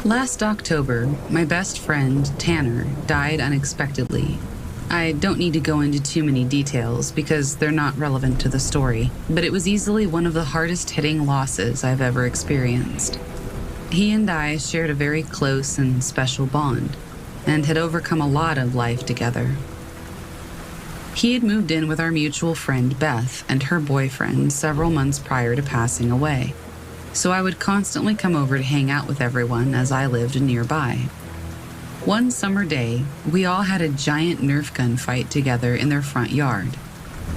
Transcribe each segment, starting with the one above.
Last October, my best friend, Tanner, died unexpectedly. I don't need to go into too many details because they're not relevant to the story, but it was easily one of the hardest-hitting losses I've ever experienced. He and I shared a very close and special bond, and had overcome a lot of life together. He had moved in with our mutual friend Beth and her boyfriend several months prior to passing away, so I would constantly come over to hang out with everyone as I lived nearby. One summer day, we all had a giant Nerf gun fight together in their front yard.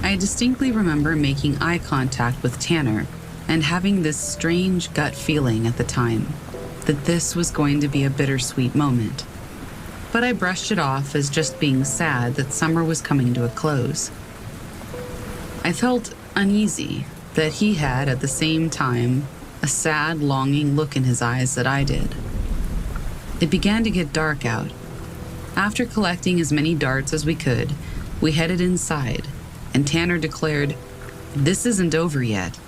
I distinctly remember making eye contact with Tanner and having this strange gut feeling at the time that this was going to be a bittersweet moment. But I brushed it off as just being sad that summer was coming to a close. I felt uneasy that he had, at the same time, a sad, longing look in his eyes that I did. It began to get dark out. After collecting as many darts as we could, we headed inside, and Tanner declared, "This isn't over yet."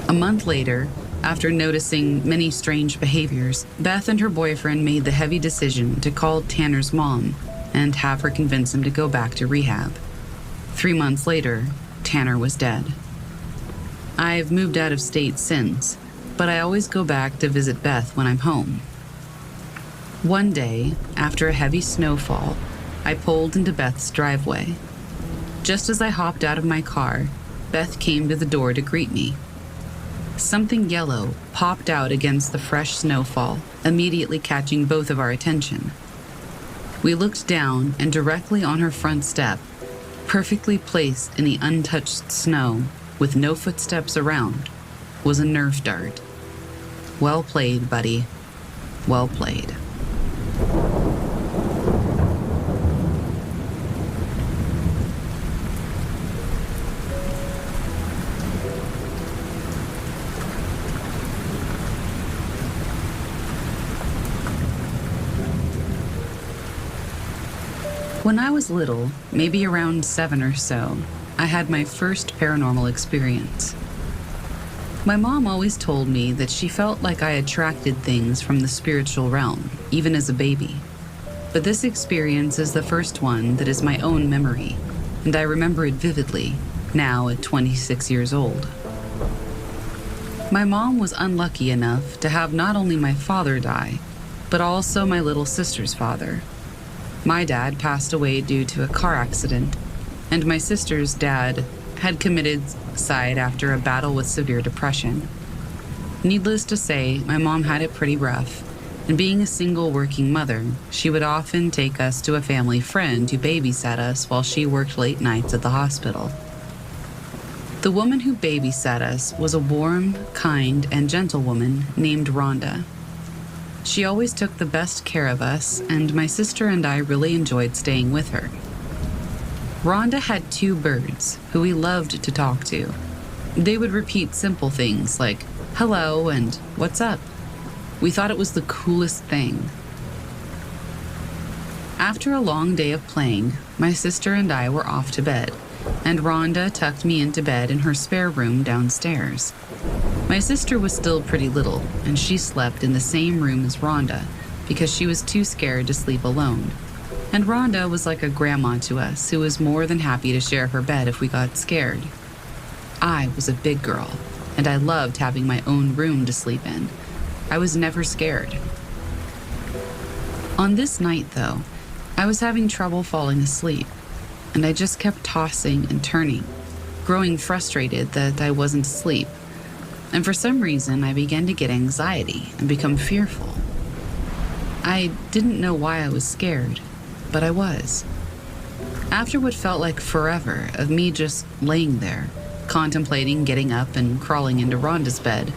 A month later, after noticing many strange behaviors, Beth and her boyfriend made the heavy decision to call Tanner's mom and have her convince him to go back to rehab. 3 months later, Tanner was dead. I've moved out of state since, but I always go back to visit Beth when I'm home. One day, after a heavy snowfall, I pulled into Beth's driveway. Just as I hopped out of my car, Beth came to the door to greet me. Something yellow popped out against the fresh snowfall, immediately catching both of our attention. We looked down, and directly on her front step, perfectly placed in the untouched snow, with no footsteps around, was a Nerf dart. Well played, buddy. Well played. When I was little, maybe around 7 or so, I had my first paranormal experience. My mom always told me that she felt like I attracted things from the spiritual realm, even as a baby. But this experience is the first one that is my own memory, and I remember it vividly, now at 26 years old. My mom was unlucky enough to have not only my father die, but also my little sister's father. My dad passed away due to a car accident, and my sister's dad had committed suicide after a battle with severe depression. Needless to say, my mom had it pretty rough, and being a single working mother, she would often take us to a family friend who babysat us while she worked late nights at the hospital. The woman who babysat us was a warm, kind, and gentle woman named Rhonda. She always took the best care of us, and my sister and I really enjoyed staying with her. Rhonda had 2 birds who we loved to talk to. They would repeat simple things like, "Hello," and "What's up?" We thought it was the coolest thing. After a long day of playing, my sister and I were off to bed, and Rhonda tucked me into bed in her spare room downstairs. My sister was still pretty little, and she slept in the same room as Rhonda because she was too scared to sleep alone. And Rhonda was like a grandma to us who was more than happy to share her bed if we got scared. I was a big girl, and I loved having my own room to sleep in. I was never scared. On this night, though, I was having trouble falling asleep, and I just kept tossing and turning, growing frustrated that I wasn't asleep. And for some reason, I began to get anxiety and become fearful. I didn't know why I was scared, but I was. After what felt like forever of me just laying there, contemplating getting up and crawling into Rhonda's bed,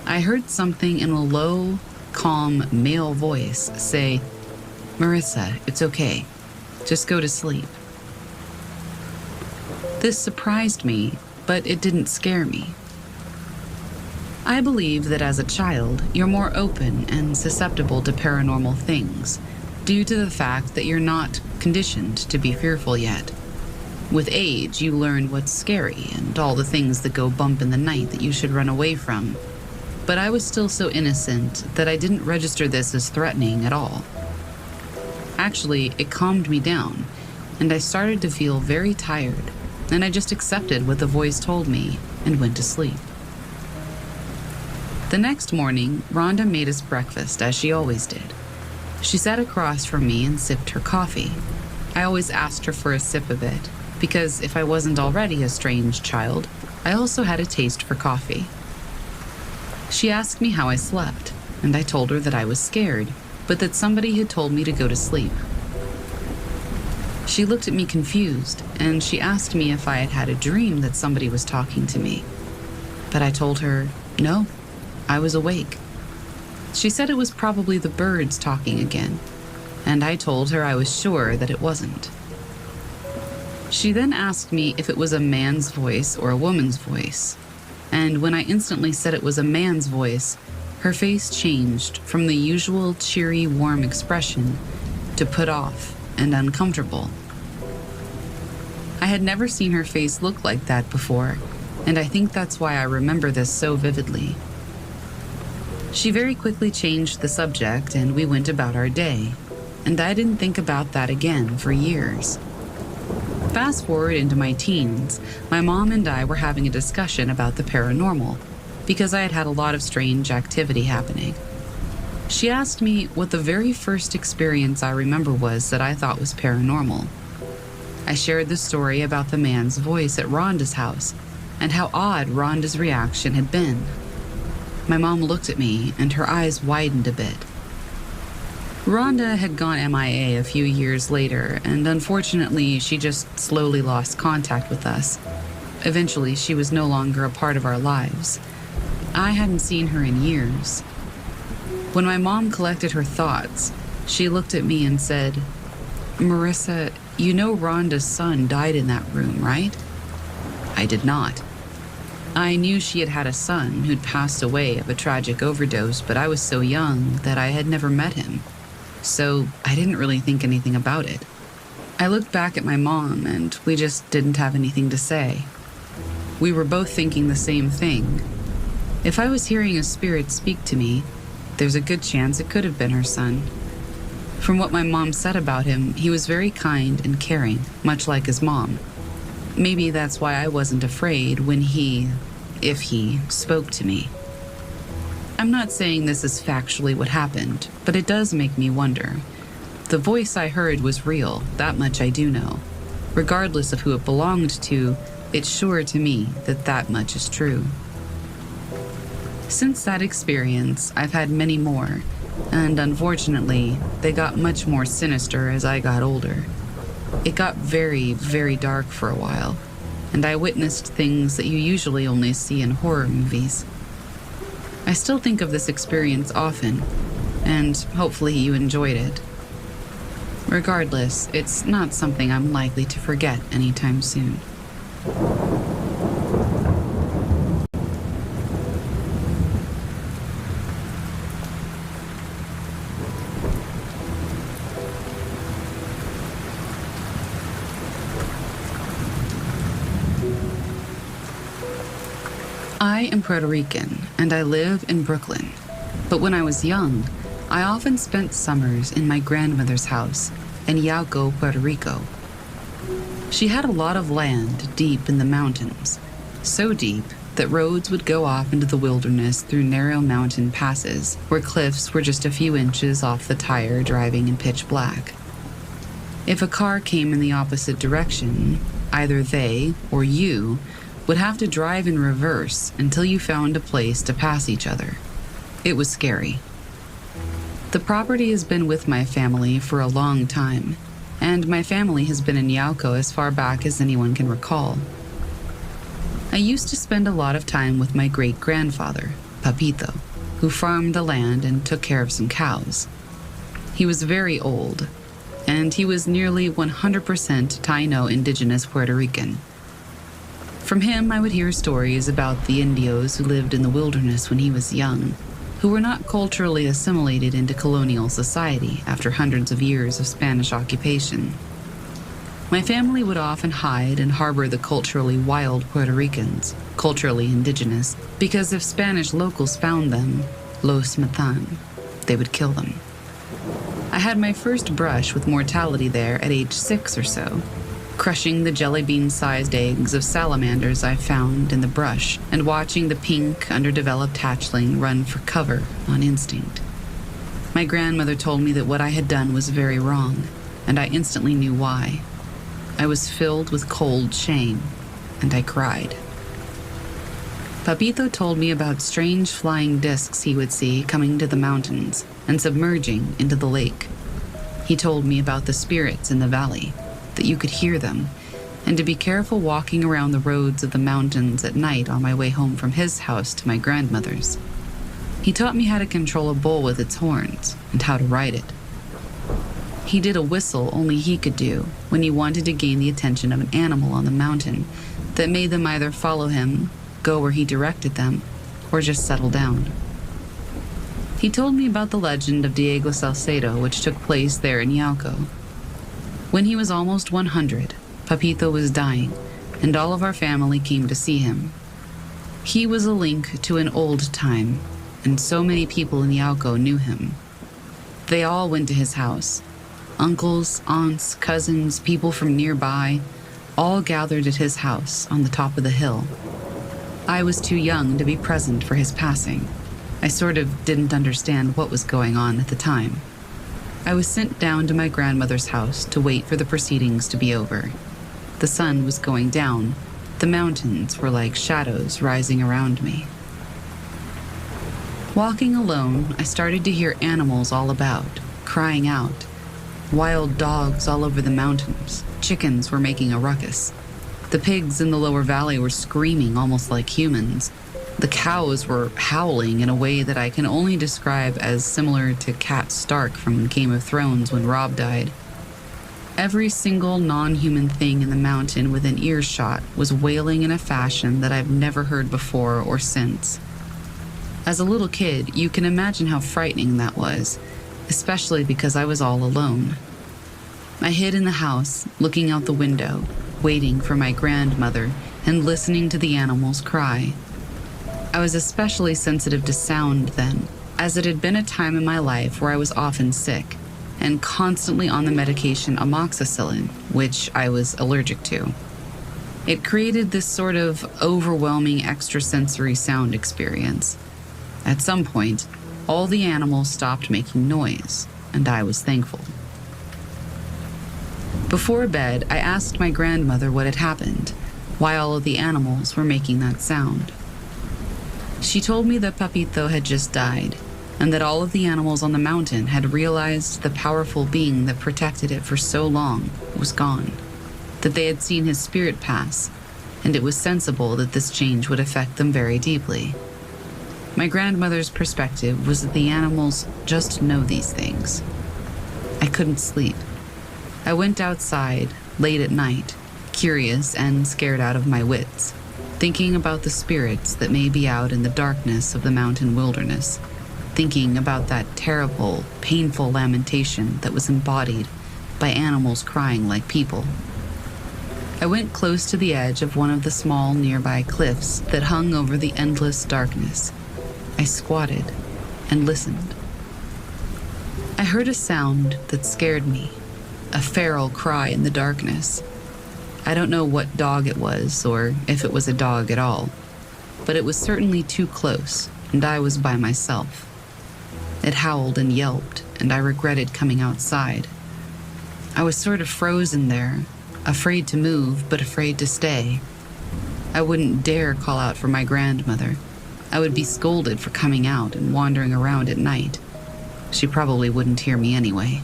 I heard something in a low, calm male voice say, "Marissa, it's okay. Just go to sleep." This surprised me, but it didn't scare me. I believe that as a child, you're more open and susceptible to paranormal things, due to the fact that you're not conditioned to be fearful yet. With age, you learn what's scary and all the things that go bump in the night that you should run away from. but I was still so innocent that I didn't register this as threatening at all. Actually, it calmed me down, and I started to feel very tired, and I just accepted what the voice told me and went to sleep. The next morning, Rhonda made us breakfast, as she always did. She sat across from me and sipped her coffee. I always asked her for a sip of it, because if I wasn't already a strange child, I also had a taste for coffee. She asked me how I slept, and I told her that I was scared, but that somebody had told me to go to sleep. She looked at me confused, and she asked me if I had had a dream that somebody was talking to me. But I told her, no, I was awake. She said it was probably the birds talking again, and I told her I was sure that it wasn't. She then asked me if it was a man's voice or a woman's voice, and when I instantly said it was a man's voice, her face changed from the usual cheery, warm expression to put off and uncomfortable. I had never seen her face look like that before, and I think that's why I remember this so vividly. She very quickly changed the subject, and we went about our day, and I didn't think about that again for years. Fast forward into my teens, my mom and I were having a discussion about the paranormal, because I had had a lot of strange activity happening. She asked me what the very first experience I remember was that I thought was paranormal. I shared the story about the man's voice at Rhonda's house, and how odd Rhonda's reaction had been. My mom looked at me, and her eyes widened a bit. Rhonda had gone MIA a few years later, and unfortunately, she just slowly lost contact with us. Eventually, she was no longer a part of our lives. I hadn't seen her in years. When my mom collected her thoughts, she looked at me and said, "Marissa, you know Rhonda's son died in that room, right?" I did not. I knew she had had a son who'd passed away of a tragic overdose, but I was so young that I had never met him. So I didn't really think anything about it. I looked back at my mom, and we just didn't have anything to say. We were both thinking the same thing. If I was hearing a spirit speak to me, there's a good chance it could have been her son. From what my mom said about him, he was very kind and caring, much like his mom. Maybe that's why I wasn't afraid when if he, spoke to me. I'm not saying this is factually what happened, but it does make me wonder. The voice I heard was real, that much I do know. Regardless of who it belonged to, it's sure to me that that much is true. Since that experience, I've had many more, and unfortunately, they got much more sinister as I got older. It got very, very dark for a while, and I witnessed things that you usually only see in horror movies. I still think of this experience often, and hopefully you enjoyed it. Regardless, it's not something I'm likely to forget anytime soon. I am Puerto Rican, and I live in Brooklyn. But when I was young, I often spent summers in my grandmother's house in Yauco, Puerto Rico. She had a lot of land deep in the mountains, so deep that roads would go off into the wilderness through narrow mountain passes where cliffs were just a few inches off the tire driving in pitch black. If a car came in the opposite direction, either they or you would have to drive in reverse until you found a place to pass each other. It was scary. The property has been with my family for a long time, and my family has been in Yauco as far back as anyone can recall. I used to spend a lot of time with my great-grandfather, Papito, who farmed the land and took care of some cows. He was very old, and he was nearly 100% Taino indigenous Puerto Rican. From him, I would hear stories about the Indios who lived in the wilderness when he was young, who were not culturally assimilated into colonial society after hundreds of years of Spanish occupation. My family would often hide and harbor the culturally wild Puerto Ricans, culturally indigenous, because if Spanish locals found them, los matan, they would kill them. I had my first brush with mortality there at age 6 or so, crushing the jelly bean-sized eggs of salamanders I found in the brush and watching the pink, underdeveloped hatchling run for cover on instinct. My grandmother told me that what I had done was very wrong, and I instantly knew why. I was filled with cold shame, and I cried. Papito told me about strange flying discs he would see coming to the mountains and submerging into the lake. He told me about the spirits in the valley, that you could hear them, and to be careful walking around the roads of the mountains at night on my way home from his house to my grandmother's. He taught me how to control a bull with its horns and how to ride it. He did a whistle only he could do when he wanted to gain the attention of an animal on the mountain that made them either follow him, go where he directed them, or just settle down. He told me about the legend of Diego Salcedo, which took place there in Yauco. When he was almost 100, Papito was dying, and all of our family came to see him. He was a link to an old time, and so many people in Yauco knew him. They all went to his house. Uncles, aunts, cousins, people from nearby, all gathered at his house on the top of the hill. I was too young to be present for his passing. I sort of didn't understand what was going on at the time. I was sent down to my grandmother's house to wait for the proceedings to be over. The sun was going down. The mountains were like shadows rising around me. Walking alone, I started to hear animals all about, crying out. Wild dogs all over the mountains. Chickens were making a ruckus. The pigs in the lower valley were screaming almost like humans. The cows were howling in a way that I can only describe as similar to Cat Stark from Game of Thrones when Robb died. Every single non-human thing in the mountain within earshot was wailing in a fashion that I've never heard before or since. As a little kid, you can imagine how frightening that was, especially because I was all alone. I hid in the house, looking out the window, waiting for my grandmother and listening to the animals cry. I was especially sensitive to sound then, as it had been a time in my life where I was often sick and constantly on the medication amoxicillin, which I was allergic to. It created this sort of overwhelming extrasensory sound experience. At some point, all the animals stopped making noise, and I was thankful. Before bed, I asked my grandmother what had happened, why all of the animals were making that sound. She told me that Papito had just died, and that all of the animals on the mountain had realized the powerful being that protected it for so long was gone, that they had seen his spirit pass, and it was sensible that this change would affect them very deeply. My grandmother's perspective was that the animals just know these things. I couldn't sleep. I went outside, late at night, curious and scared out of my wits, thinking about the spirits that may be out in the darkness of the mountain wilderness, thinking about that terrible, painful lamentation that was embodied by animals crying like people. I went close to the edge of one of the small nearby cliffs that hung over the endless darkness. I squatted and listened. I heard a sound that scared me, a feral cry in the darkness. I don't know what dog it was, or if it was a dog at all, but it was certainly too close, and I was by myself. It howled and yelped, and I regretted coming outside. I was sort of frozen there, afraid to move, but afraid to stay. I wouldn't dare call out for my grandmother. I would be scolded for coming out and wandering around at night. She probably wouldn't hear me anyway.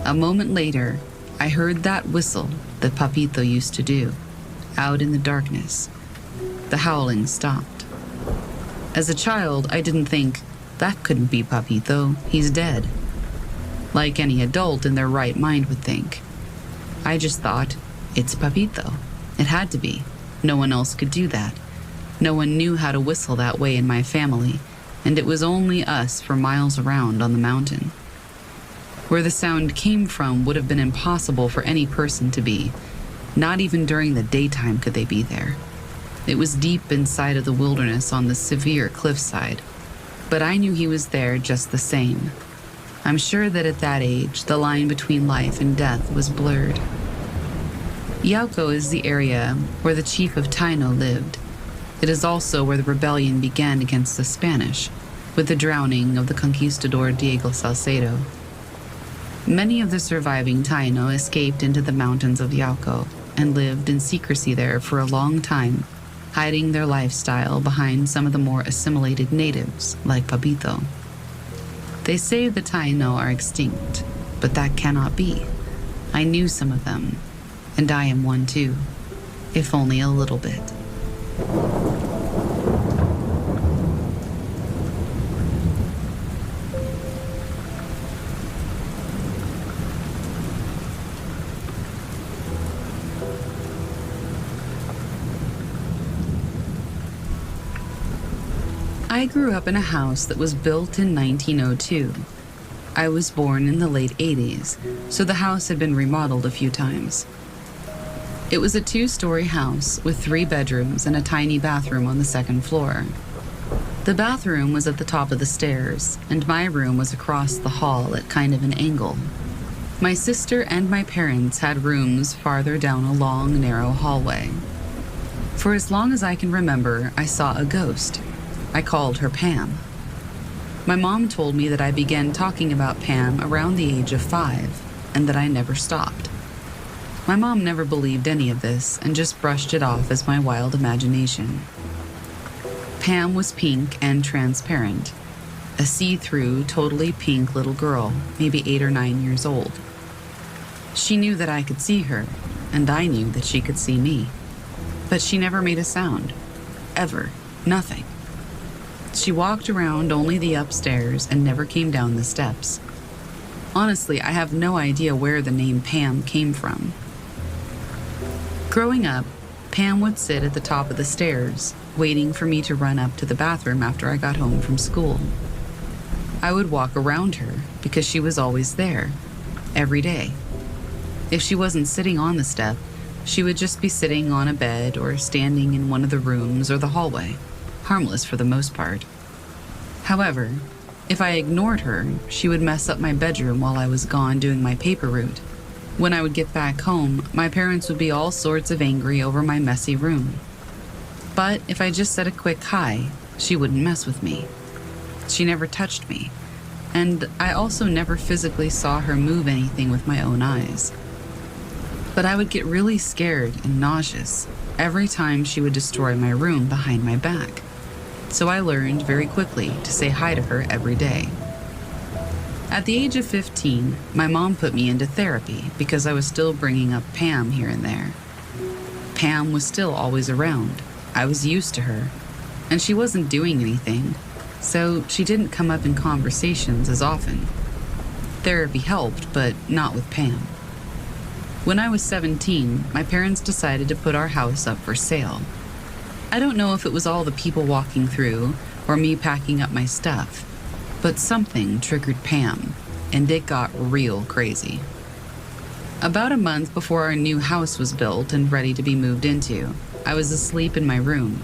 A moment later, I heard that whistle that Papito used to do, out in the darkness. The howling stopped. As a child, I didn't think, that couldn't be Papito, he's dead. Like any adult in their right mind would think. I just thought, it's Papito. It had to be. No one else could do that. No one knew how to whistle that way in my family, and it was only us for miles around on the mountain. Where the sound came from would have been impossible for any person to be. Not even during the daytime could they be there. It was deep inside of the wilderness on the severe cliffside, but I knew he was there just the same. I'm sure that at that age, the line between life and death was blurred. Yauco is the area where the chief of Taino lived. It is also where the rebellion began against the Spanish, with the drowning of the conquistador Diego Salcedo. Many of the surviving Taino escaped into the mountains of Yauco and lived in secrecy there for a long time, hiding their lifestyle behind some of the more assimilated natives, like Papito. They say the Taino are extinct, but that cannot be. I knew some of them, and I am one too, if only a little bit. I grew up in a house that was built in 1902. I was born in the late 80s, so the house had been remodeled a few times. It was a 2-story house with 3 bedrooms and a tiny bathroom on the 2nd floor. The bathroom was at the top of the stairs, and my room was across the hall at kind of an angle. My sister and my parents had rooms farther down a long, narrow hallway. For as long as I can remember, I saw a ghost. I called her Pam. My mom told me that I began talking about Pam around the age of 5, and that I never stopped. My mom never believed any of this and just brushed it off as my wild imagination. Pam was pink and transparent, a see-through, totally pink little girl, maybe 8 or 9 years old. She knew that I could see her, and I knew that she could see me. But she never made a sound. Ever. Nothing. She walked around only the upstairs and never came down the steps. Honestly, I have no idea where the name Pam came from. Growing up, Pam would sit at the top of the stairs, waiting for me to run up to the bathroom after I got home from school. I would walk around her because she was always there, every day. If she wasn't sitting on the step, she would just be sitting on a bed or standing in one of the rooms or the hallway. Harmless for the most part. However, if I ignored her, she would mess up my bedroom while I was gone doing my paper route. When I would get back home, my parents would be all sorts of angry over my messy room. But if I just said a quick hi, she wouldn't mess with me. She never touched me, and I also never physically saw her move anything with my own eyes. But I would get really scared and nauseous every time she would destroy my room behind my back. So I learned very quickly to say hi to her every day. At the age of 15, my mom put me into therapy because I was still bringing up Pam here and there. Pam was still always around. I was used to her, and she wasn't doing anything, so she didn't come up in conversations as often. Therapy helped, but not with Pam. When I was 17, my parents decided to put our house up for sale. I don't know if it was all the people walking through or me packing up my stuff, but something triggered Pam, and it got real crazy. About a month before our new house was built and ready to be moved into, I was asleep in my room.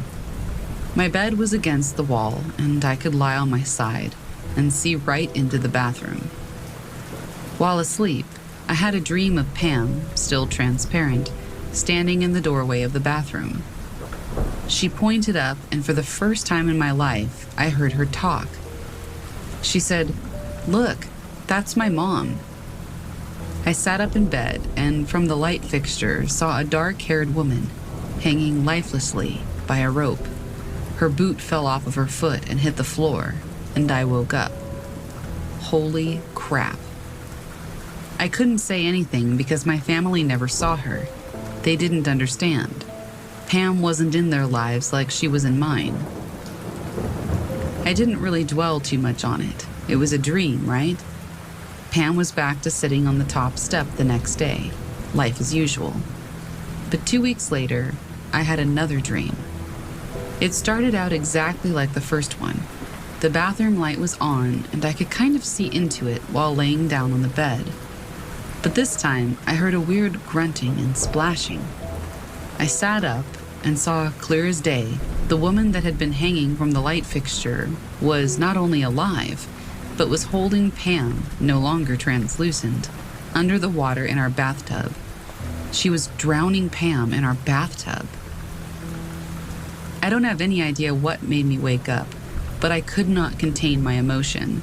My bed was against the wall, and I could lie on my side and see right into the bathroom. While asleep, I had a dream of Pam, still transparent, standing in the doorway of the bathroom. She pointed up, and for the first time in my life, I heard her talk. She said, "Look, that's my mom." I sat up in bed and from the light fixture saw a dark-haired woman hanging lifelessly by a rope. Her boot fell off of her foot and hit the floor, and I woke up. Holy crap. I couldn't say anything because my family never saw her. They didn't understand. Pam wasn't in their lives like she was in mine. I didn't really dwell too much on it. It was a dream, right? Pam was back to sitting on the top step the next day, life as usual. But 2 weeks later, I had another dream. It started out exactly like the first one. The bathroom light was on, and I could kind of see into it while laying down on the bed. But this time, I heard a weird grunting and splashing. I sat up and saw clear as day the woman that had been hanging from the light fixture was not only alive, but was holding Pam, no longer translucent, under the water in our bathtub. She was drowning Pam in our bathtub. I don't have any idea what made me wake up, but I could not contain my emotion.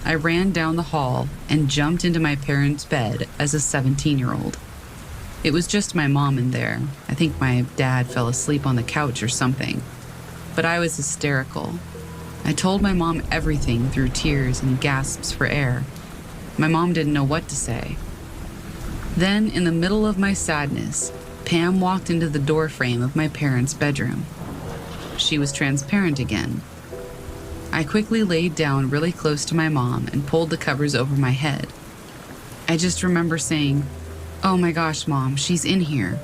I ran down the hall and jumped into my parents' bed as a 17-year-old. It was just my mom in there. I think my dad fell asleep on the couch or something. But I was hysterical. I told my mom everything through tears and gasps for air. My mom didn't know what to say. Then, in the middle of my sadness, Pam walked into the doorframe of my parents' bedroom. She was transparent again. I quickly laid down really close to my mom and pulled the covers over my head. I just remember saying, "Oh my gosh, Mom, she's in here."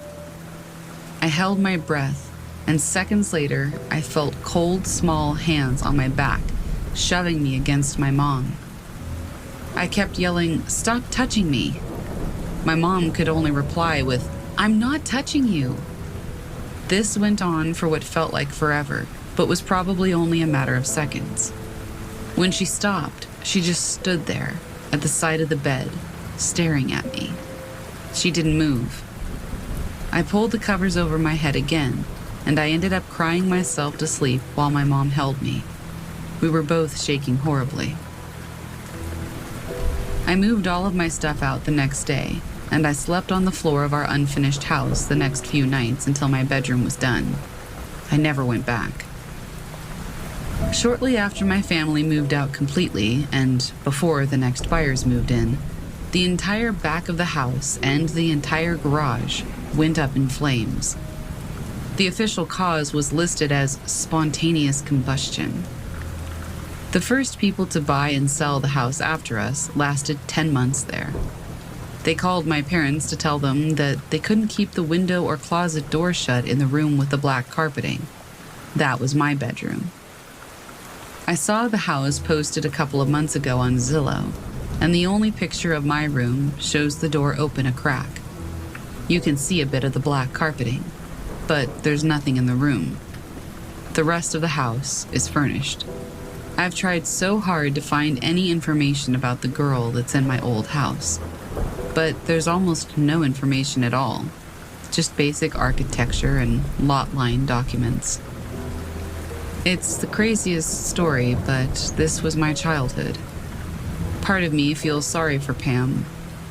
I held my breath, and seconds later, I felt cold, small hands on my back, shoving me against my mom. I kept yelling, "Stop touching me." My mom could only reply with, "I'm not touching you." This went on for what felt like forever, but was probably only a matter of seconds. When she stopped, she just stood there at the side of the bed, staring at me. She didn't move. I pulled the covers over my head again, and I ended up crying myself to sleep while my mom held me. We were both shaking horribly. I moved all of my stuff out the next day, and I slept on the floor of our unfinished house the next few nights until my bedroom was done. I never went back. Shortly after my family moved out completely, and before the next buyers moved in, the entire back of the house and the entire garage went up in flames. The official cause was listed as spontaneous combustion. The first people to buy and sell the house after us lasted 10 months there. They called my parents to tell them that they couldn't keep the window or closet door shut in the room with the black carpeting. That was my bedroom. I saw the house posted a couple of months ago on Zillow, and the only picture of my room shows the door open a crack. You can see a bit of the black carpeting, but there's nothing in the room. The rest of the house is furnished. I've tried so hard to find any information about the girl that's in my old house, but there's almost no information at all, just basic architecture and lot line documents. It's the craziest story, but this was my childhood. Part of me feels sorry for Pam,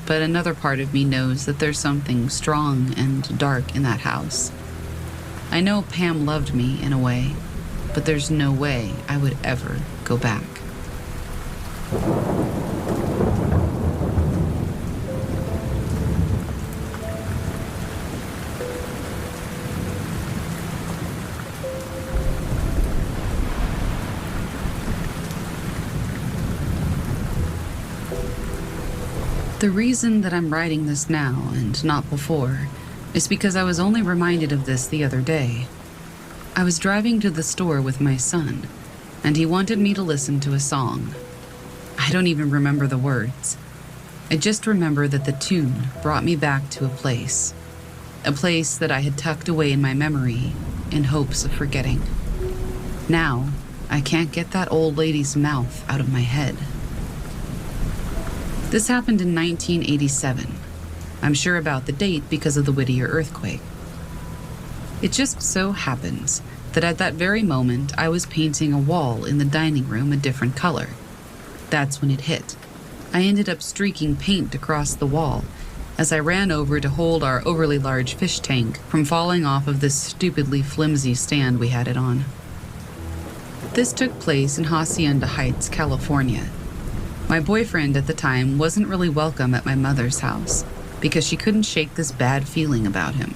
but another part of me knows that there's something strong and dark in that house. I know Pam loved me in a way, but there's no way I would ever go back. The reason that I'm writing this now and not before is because I was only reminded of this the other day. I was driving to the store with my son, and he wanted me to listen to a song. I don't even remember the words. I just remember that the tune brought me back to a place that I had tucked away in my memory in hopes of forgetting. Now, I can't get that old lady's mouth out of my head. This happened in 1987. I'm sure about the date because of the Whittier earthquake. It just so happens that at that very moment, I was painting a wall in the dining room a different color. That's when it hit. I ended up streaking paint across the wall as I ran over to hold our overly large fish tank from falling off of this stupidly flimsy stand we had it on. This took place in Hacienda Heights, California. My boyfriend at the time wasn't really welcome at my mother's house because she couldn't shake this bad feeling about him.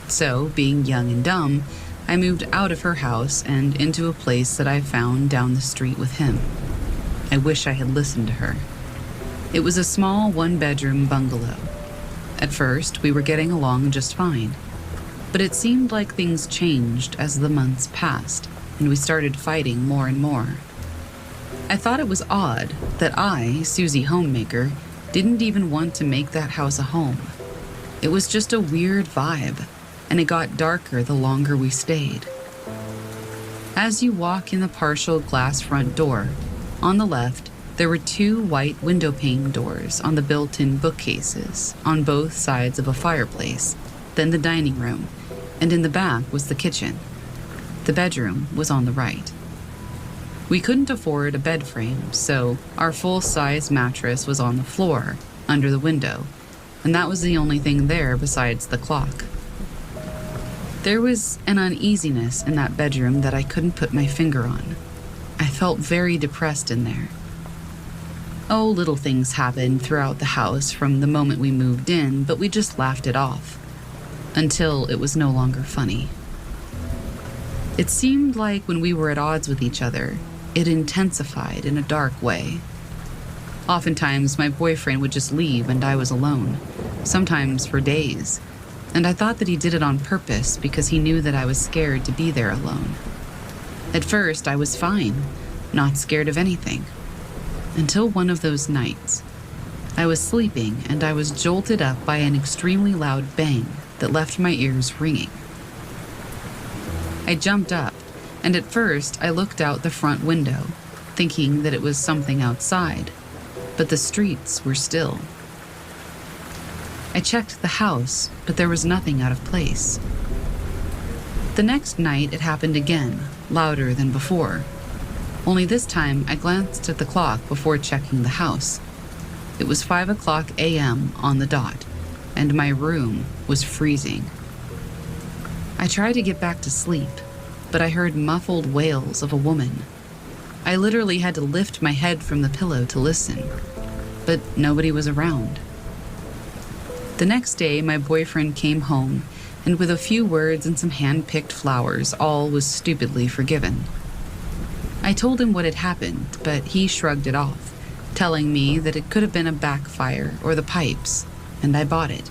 So, being young and dumb, I moved out of her house and into a place that I found down the street with him. I wish I had listened to her. It was a small one-bedroom bungalow. At first, we were getting along just fine, but it seemed like things changed as the months passed, and we started fighting more and more. I thought it was odd that I, Susie Homemaker, didn't even want to make that house a home. It was just a weird vibe, and it got darker the longer we stayed. As you walk in the partial glass front door, on the left, there were 2 white window pane doors on the built-in bookcases on both sides of a fireplace, then the dining room, and in the back was the kitchen. The bedroom was on the right. We couldn't afford a bed frame, so our full-size mattress was on the floor, under the window, and that was the only thing there besides the clock. There was an uneasiness in that bedroom that I couldn't put my finger on. I felt very depressed in there. Oh, little things happened throughout the house from the moment we moved in, but we just laughed it off. Until it was no longer funny. It seemed like when we were at odds with each other, it intensified in a dark way. Oftentimes, my boyfriend would just leave and I was alone, sometimes for days, and I thought that he did it on purpose because he knew that I was scared to be there alone. At first, I was fine, not scared of anything, until one of those nights. I was sleeping and I was jolted up by an extremely loud bang that left my ears ringing. I jumped up, and at first I looked out the front window, thinking that it was something outside, but the streets were still. I checked the house, but there was nothing out of place. The next night it happened again, louder than before. Only this time I glanced at the clock before checking the house. It was 5:00 a.m. on the dot, and my room was freezing. I tried to get back to sleep, but I heard muffled wails of a woman. I literally had to lift my head from the pillow to listen, but nobody was around. The next day, my boyfriend came home, and with a few words and some hand-picked flowers, all was stupidly forgiven. I told him what had happened, but he shrugged it off, telling me that it could have been a backfire or the pipes, and I bought it.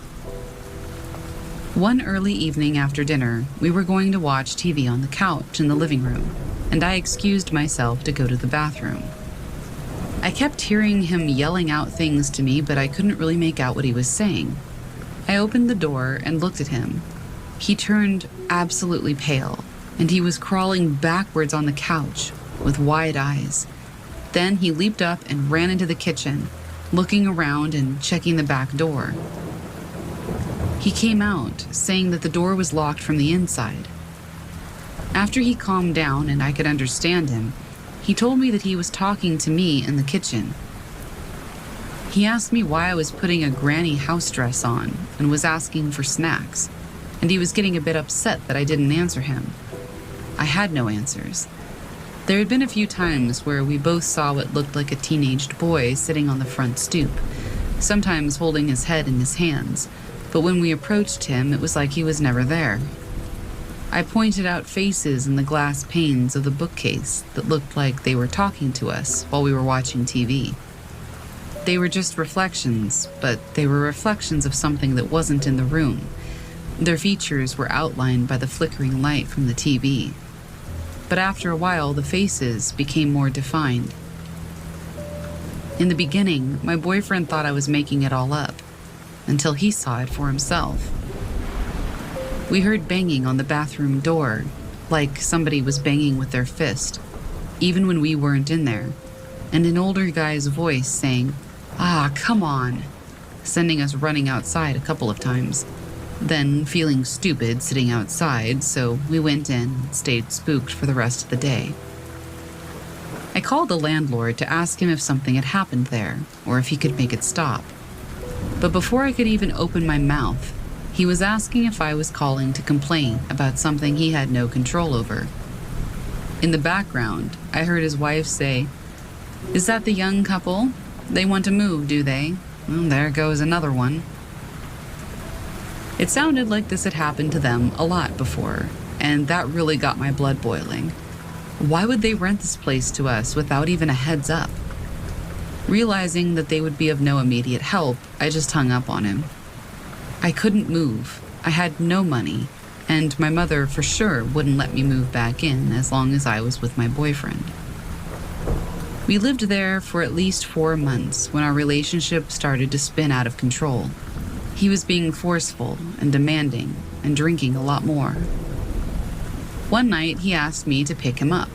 One early evening after dinner, we were going to watch TV on the couch in the living room, and I excused myself to go to the bathroom. I kept hearing him yelling out things to me, but I couldn't really make out what he was saying. I opened the door and looked at him. He turned absolutely pale, and he was crawling backwards on the couch with wide eyes. Then he leaped up and ran into the kitchen, looking around and checking the back door. He came out, saying that the door was locked from the inside. After he calmed down and I could understand him, he told me that he was talking to me in the kitchen. He asked me why I was putting a granny house dress on and was asking for snacks, and he was getting a bit upset that I didn't answer him. I had no answers. There had been a few times where we both saw what looked like a teenaged boy sitting on the front stoop, sometimes holding his head in his hands, but when we approached him, it was like he was never there. I pointed out faces in the glass panes of the bookcase that looked like they were talking to us while we were watching TV. They were just reflections, but they were reflections of something that wasn't in the room. Their features were outlined by the flickering light from the TV. But after a while, the faces became more defined. In the beginning, my boyfriend thought I was making it all up, until he saw it for himself. We heard banging on the bathroom door, like somebody was banging with their fist, even when we weren't in there, and an older guy's voice saying, "Ah, come on," sending us running outside a couple of times. Then feeling stupid sitting outside, so we went in and stayed spooked for the rest of the day. I called the landlord to ask him if something had happened there, or if he could make it stop. But before I could even open my mouth, he was asking if I was calling to complain about something he had no control over. In the background, I heard his wife say, "Is that the young couple? They want to move, do they? Well, there goes another one." It sounded like this had happened to them a lot before, and that really got my blood boiling. Why would they rent this place to us without even a heads up? Realizing that they would be of no immediate help, I just hung up on him. I couldn't move. I had no money, and my mother for sure wouldn't let me move back in as long as I was with my boyfriend. We lived there for at least 4 months when our relationship started to spin out of control. He was being forceful and demanding and drinking a lot more. One night, he asked me to pick him up,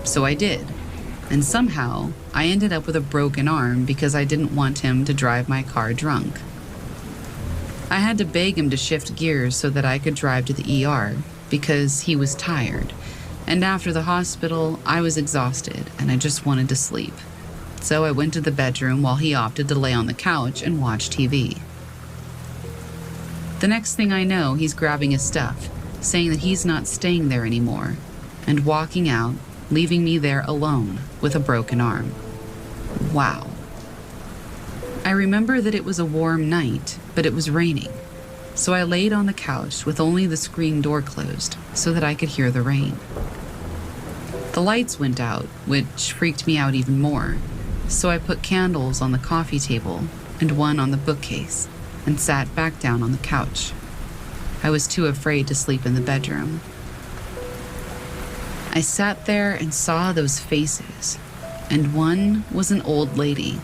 so I did. And somehow, I ended up with a broken arm because I didn't want him to drive my car drunk. I had to beg him to shift gears so that I could drive to the ER because he was tired. And after the hospital, I was exhausted and I just wanted to sleep. So I went to the bedroom while he opted to lay on the couch and watch TV. The next thing I know, he's grabbing his stuff, saying that he's not staying there anymore, and walking out, leaving me there alone with a broken arm. Wow. I remember that it was a warm night, but it was raining. So I laid on the couch with only the screen door closed so that I could hear the rain. The lights went out, which freaked me out even more, so I put candles on the coffee table and one on the bookcase and sat back down on the couch. I was too afraid to sleep in the bedroom. I sat there and saw those faces, and one was an old lady.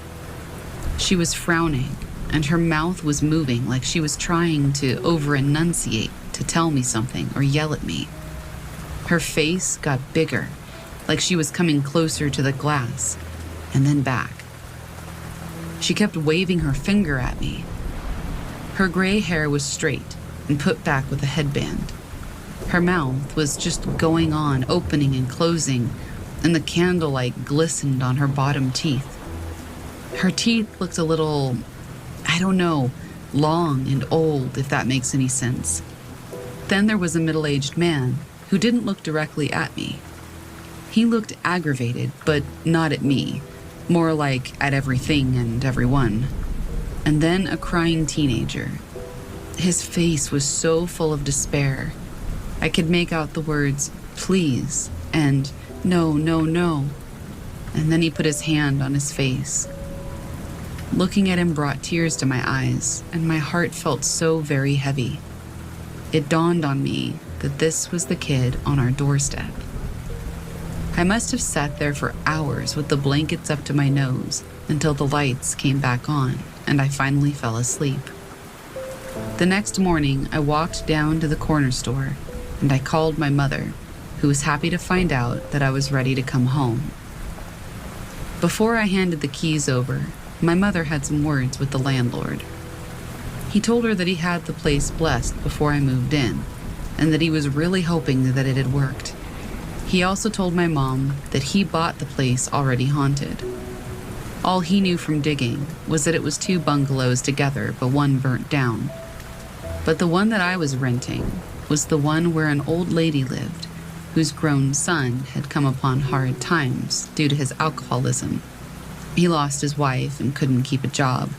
She was frowning, and her mouth was moving like she was trying to over-enunciate to tell me something or yell at me. Her face got bigger, like she was coming closer to the glass, and then back. She kept waving her finger at me. Her gray hair was straight and put back with a headband. Her mouth was just going on, opening and closing, and the candlelight glistened on her bottom teeth. Her teeth looked a little, long and old, if that makes any sense. Then there was a middle-aged man who didn't look directly at me. He looked aggravated, but not at me, more like at everything and everyone. And then a crying teenager. His face was so full of despair. I could make out the words, "please," and "no, no, no." And then he put his hand on his face. Looking at him brought tears to my eyes, and my heart felt so very heavy. It dawned on me that this was the kid on our doorstep. I must have sat there for hours with the blankets up to my nose until the lights came back on and I finally fell asleep. The next morning, I walked down to the corner store and I called my mother, who was happy to find out that I was ready to come home. Before I handed the keys over, my mother had some words with the landlord. He told her that he had the place blessed before I moved in, and that he was really hoping that it had worked. He also told my mom that he bought the place already haunted. All he knew from digging was that it was 2 bungalows together, but one burnt down. But the one that I was renting was the one where an old lady lived, whose grown son had come upon hard times due to his alcoholism. He lost his wife and couldn't keep a job,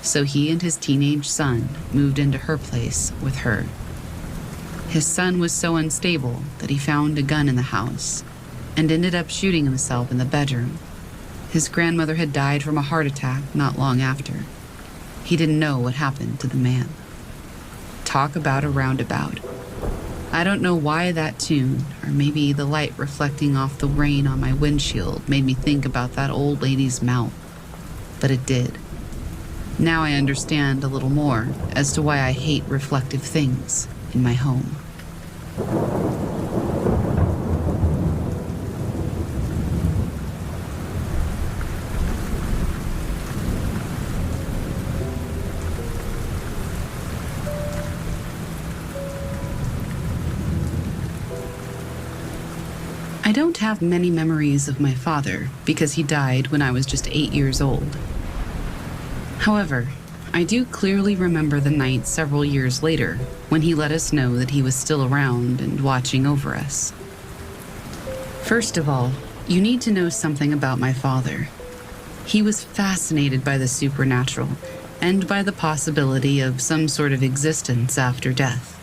so he and his teenage son moved into her place with her. His son was so unstable that he found a gun in the house and ended up shooting himself in the bedroom. His grandmother had died from a heart attack not long after. He didn't know what happened to the man. Talk about a roundabout. I don't know why that tune, or maybe the light reflecting off the rain on my windshield, made me think about that old lady's mouth, but it did. Now I understand a little more as to why I hate reflective things in my home. I don't have many memories of my father because he died when I was just 8 years old. However, I do clearly remember the night several years later when he let us know that he was still around and watching over us. First of all, you need to know something about my father. He was fascinated by the supernatural and by the possibility of some sort of existence after death.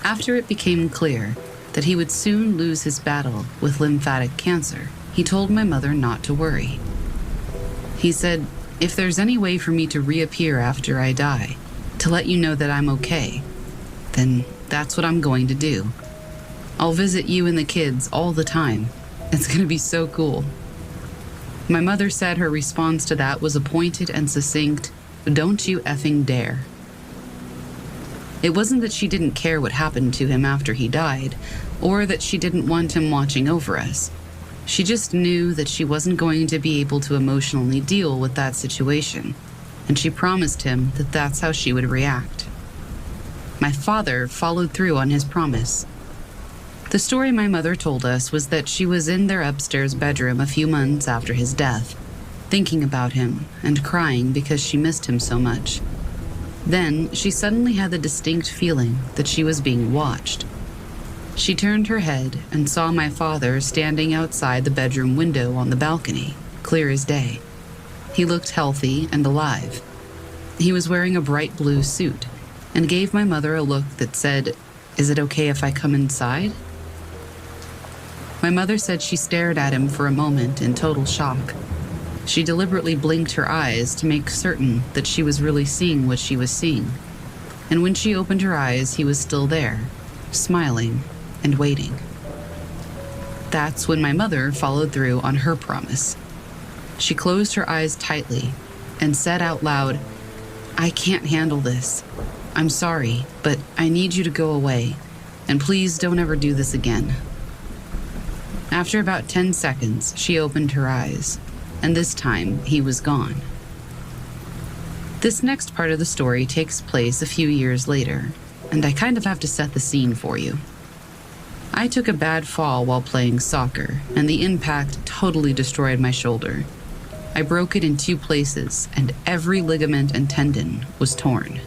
After it became clear that he would soon lose his battle with lymphatic cancer, he told my mother not to worry. He said, "If there's any way for me to reappear after I die, to let you know that I'm okay, then that's what I'm going to do. I'll visit you and the kids all the time. It's going to be so cool." My mother said her response to that was a pointed and succinct, "Don't you effing dare." It wasn't that she didn't care what happened to him after he died, or that she didn't want him watching over us. She just knew that she wasn't going to be able to emotionally deal with that situation, and she promised him that that's how she would react. My father followed through on his promise. The story my mother told us was that she was in their upstairs bedroom a few months after his death, thinking about him and crying because she missed him so much. Then she suddenly had the distinct feeling that she was being watched. She turned her head and saw my father standing outside the bedroom window on the balcony, clear as day. He looked healthy and alive. He was wearing a bright blue suit and gave my mother a look that said, "Is it okay if I come inside?" My mother said she stared at him for a moment in total shock. She deliberately blinked her eyes to make certain that she was really seeing what she was seeing. And when she opened her eyes, he was still there, smiling and waiting. That's when my mother followed through on her promise. She closed her eyes tightly and said out loud, "I can't handle this. I'm sorry, but I need you to go away, and please don't ever do this again." After about 10 seconds, she opened her eyes, and this time he was gone. This next part of the story takes place a few years later, and I kind of have to set the scene for you. I took a bad fall while playing soccer, and the impact totally destroyed my shoulder. I broke it in 2 places, and every ligament and tendon was torn.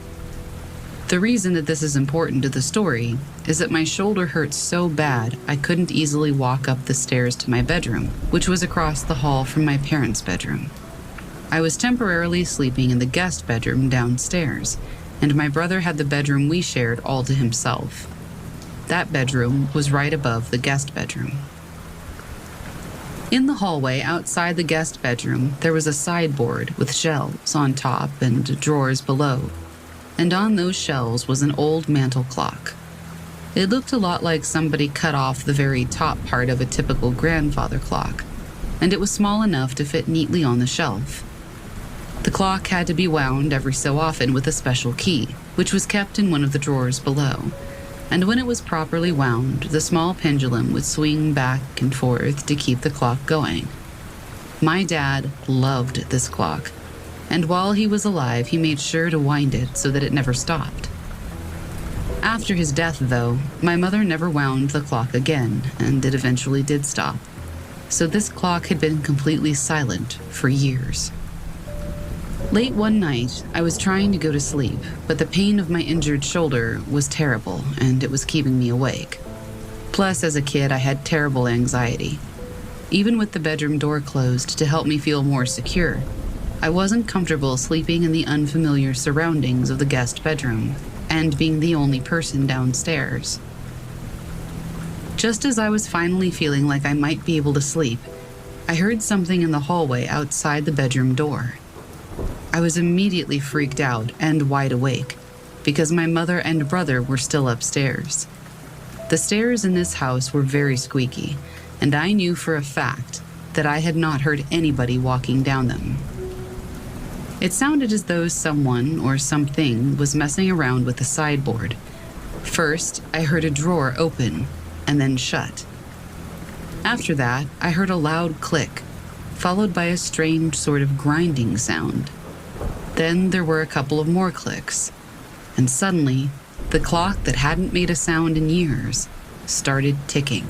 The reason that this is important to the story is that my shoulder hurt so bad I couldn't easily walk up the stairs to my bedroom, which was across the hall from my parents' bedroom. I was temporarily sleeping in the guest bedroom downstairs, and my brother had the bedroom we shared all to himself. That bedroom was right above the guest bedroom. In the hallway outside the guest bedroom, there was a sideboard with shelves on top and drawers below, and on those shelves was an old mantel clock. It looked a lot like somebody cut off the very top part of a typical grandfather clock, and it was small enough to fit neatly on the shelf. The clock had to be wound every so often with a special key, which was kept in one of the drawers below, and when it was properly wound, the small pendulum would swing back and forth to keep the clock going. My dad loved this clock, and while he was alive, he made sure to wind it so that it never stopped. After his death, though, my mother never wound the clock again, and it eventually did stop. So this clock had been completely silent for years. Late one night, I was trying to go to sleep, but the pain of my injured shoulder was terrible, and it was keeping me awake. Plus, as a kid, I had terrible anxiety. Even with the bedroom door closed to help me feel more secure, I wasn't comfortable sleeping in the unfamiliar surroundings of the guest bedroom and being the only person downstairs. Just as I was finally feeling like I might be able to sleep, I heard something in the hallway outside the bedroom door. I was immediately freaked out and wide awake because my mother and brother were still upstairs. The stairs in this house were very squeaky, and I knew for a fact that I had not heard anybody walking down them. It sounded as though someone or something was messing around with the sideboard. First, I heard a drawer open and then shut. After that, I heard a loud click, followed by a strange sort of grinding sound. Then there were a couple of more clicks, and suddenly, the clock that hadn't made a sound in years started ticking.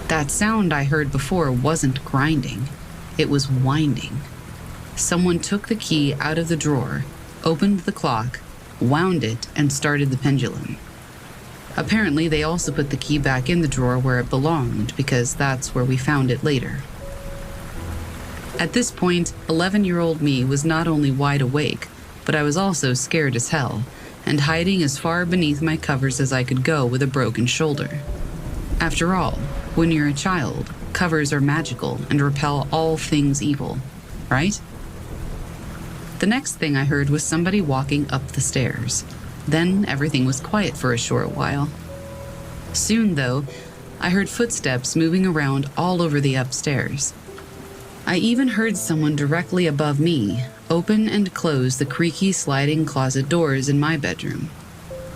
That sound I heard before wasn't grinding, it was winding. Someone took the key out of the drawer, opened the clock, wound it, and started the pendulum. Apparently, they also put the key back in the drawer where it belonged, because that's where we found it later. At this point, 11-year-old me was not only wide awake, but I was also scared as hell, and hiding as far beneath my covers as I could go with a broken shoulder. After all, when you're a child, covers are magical and repel all things evil, right? The next thing I heard was somebody walking up the stairs. Then everything was quiet for a short while. Soon, though, I heard footsteps moving around all over the upstairs. I even heard someone directly above me open and close the creaky sliding closet doors in my bedroom.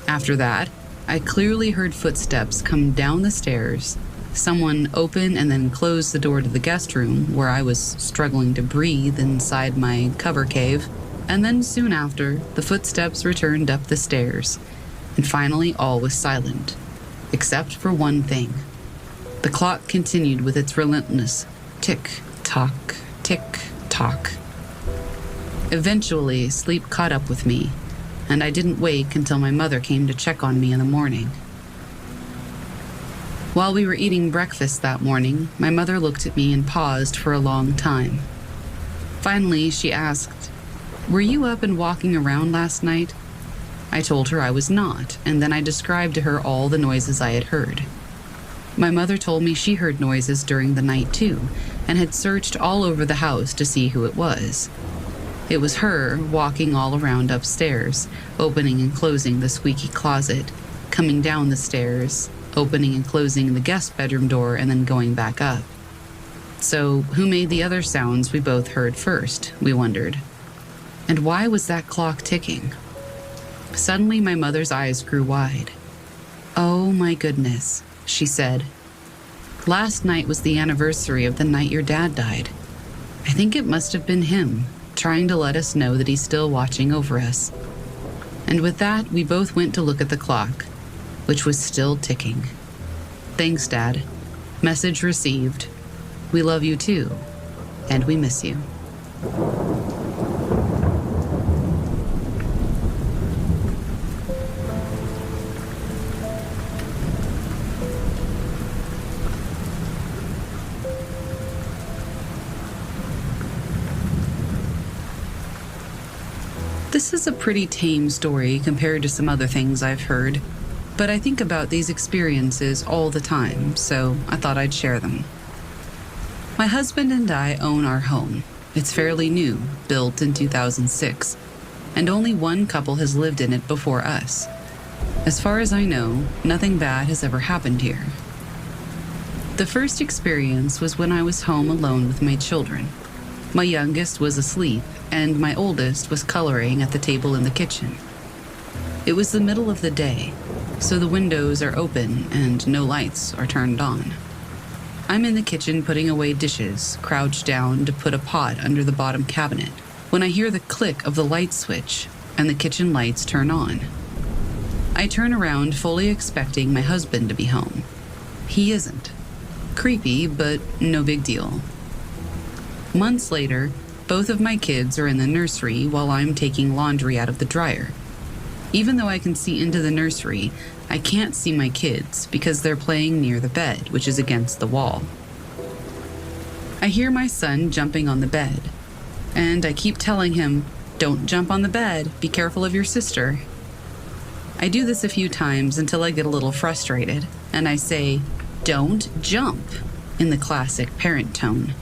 After that, I clearly heard footsteps come down the stairs, someone open and then close the door to the guest room where I was struggling to breathe inside my cover cave, and then soon after, the footsteps returned up the stairs, and finally all was silent, except for one thing. The clock continued with its relentless tick-tock, tick-tock. Eventually, sleep caught up with me, and I didn't wake until my mother came to check on me in the morning. While we were eating breakfast that morning, my mother looked at me and paused for a long time. Finally, she asked, "Were you up and walking around last night?" I told her I was not, and then I described to her all the noises I had heard. My mother told me she heard noises during the night too, and had searched all over the house to see who it was. It was her walking all around upstairs, opening and closing the squeaky closet, coming down the stairs, opening and closing the guest bedroom door, and then going back up. So, who made the other sounds we both heard first, we wondered. And why was that clock ticking? Suddenly, my mother's eyes grew wide. "Oh my goodness," she said. "Last night was the anniversary of the night your dad died. I think it must have been him, trying to let us know that he's still watching over us." And with that, we both went to look at the clock, which was still ticking. "Thanks, Dad. Message received. We love you too, and we miss you." This is a pretty tame story compared to some other things I've heard, but I think about these experiences all the time, so I thought I'd share them. My husband and I own our home. It's fairly new, built in 2006, and only one couple has lived in it before us. As far as I know, nothing bad has ever happened here. The first experience was when I was home alone with my children. My youngest was asleep, and my oldest was coloring at the table in the kitchen. It was the middle of the day, so the windows are open and no lights are turned on. I'm in the kitchen putting away dishes, crouched down to put a pot under the bottom cabinet, when I hear the click of the light switch and the kitchen lights turn on. I turn around fully expecting my husband to be home. He isn't. Creepy, but no big deal. Months later, both of my kids are in the nursery while I'm taking laundry out of the dryer. Even though I can see into the nursery, I can't see my kids because they're playing near the bed, which is against the wall. I hear my son jumping on the bed, and I keep telling him, "Don't jump on the bed, be careful of your sister." I do this a few times until I get a little frustrated, and I say, "Don't jump," in the classic parent tone.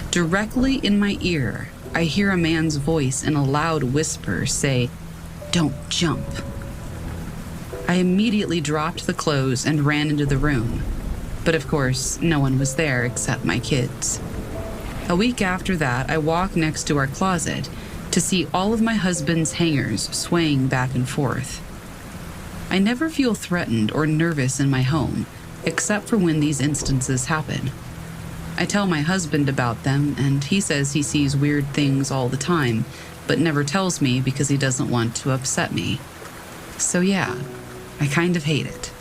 Directly in my ear, I hear a man's voice in a loud whisper say, "Don't jump." I immediately dropped the clothes and ran into the room, but of course, no one was there except my kids. A week after that, I walk next to our closet to see all of my husband's hangers swaying back and forth. I never feel threatened or nervous in my home, except for when these instances happen. I tell my husband about them, and he says he sees weird things all the time, but never tells me because he doesn't want to upset me. So yeah, I kind of hate it.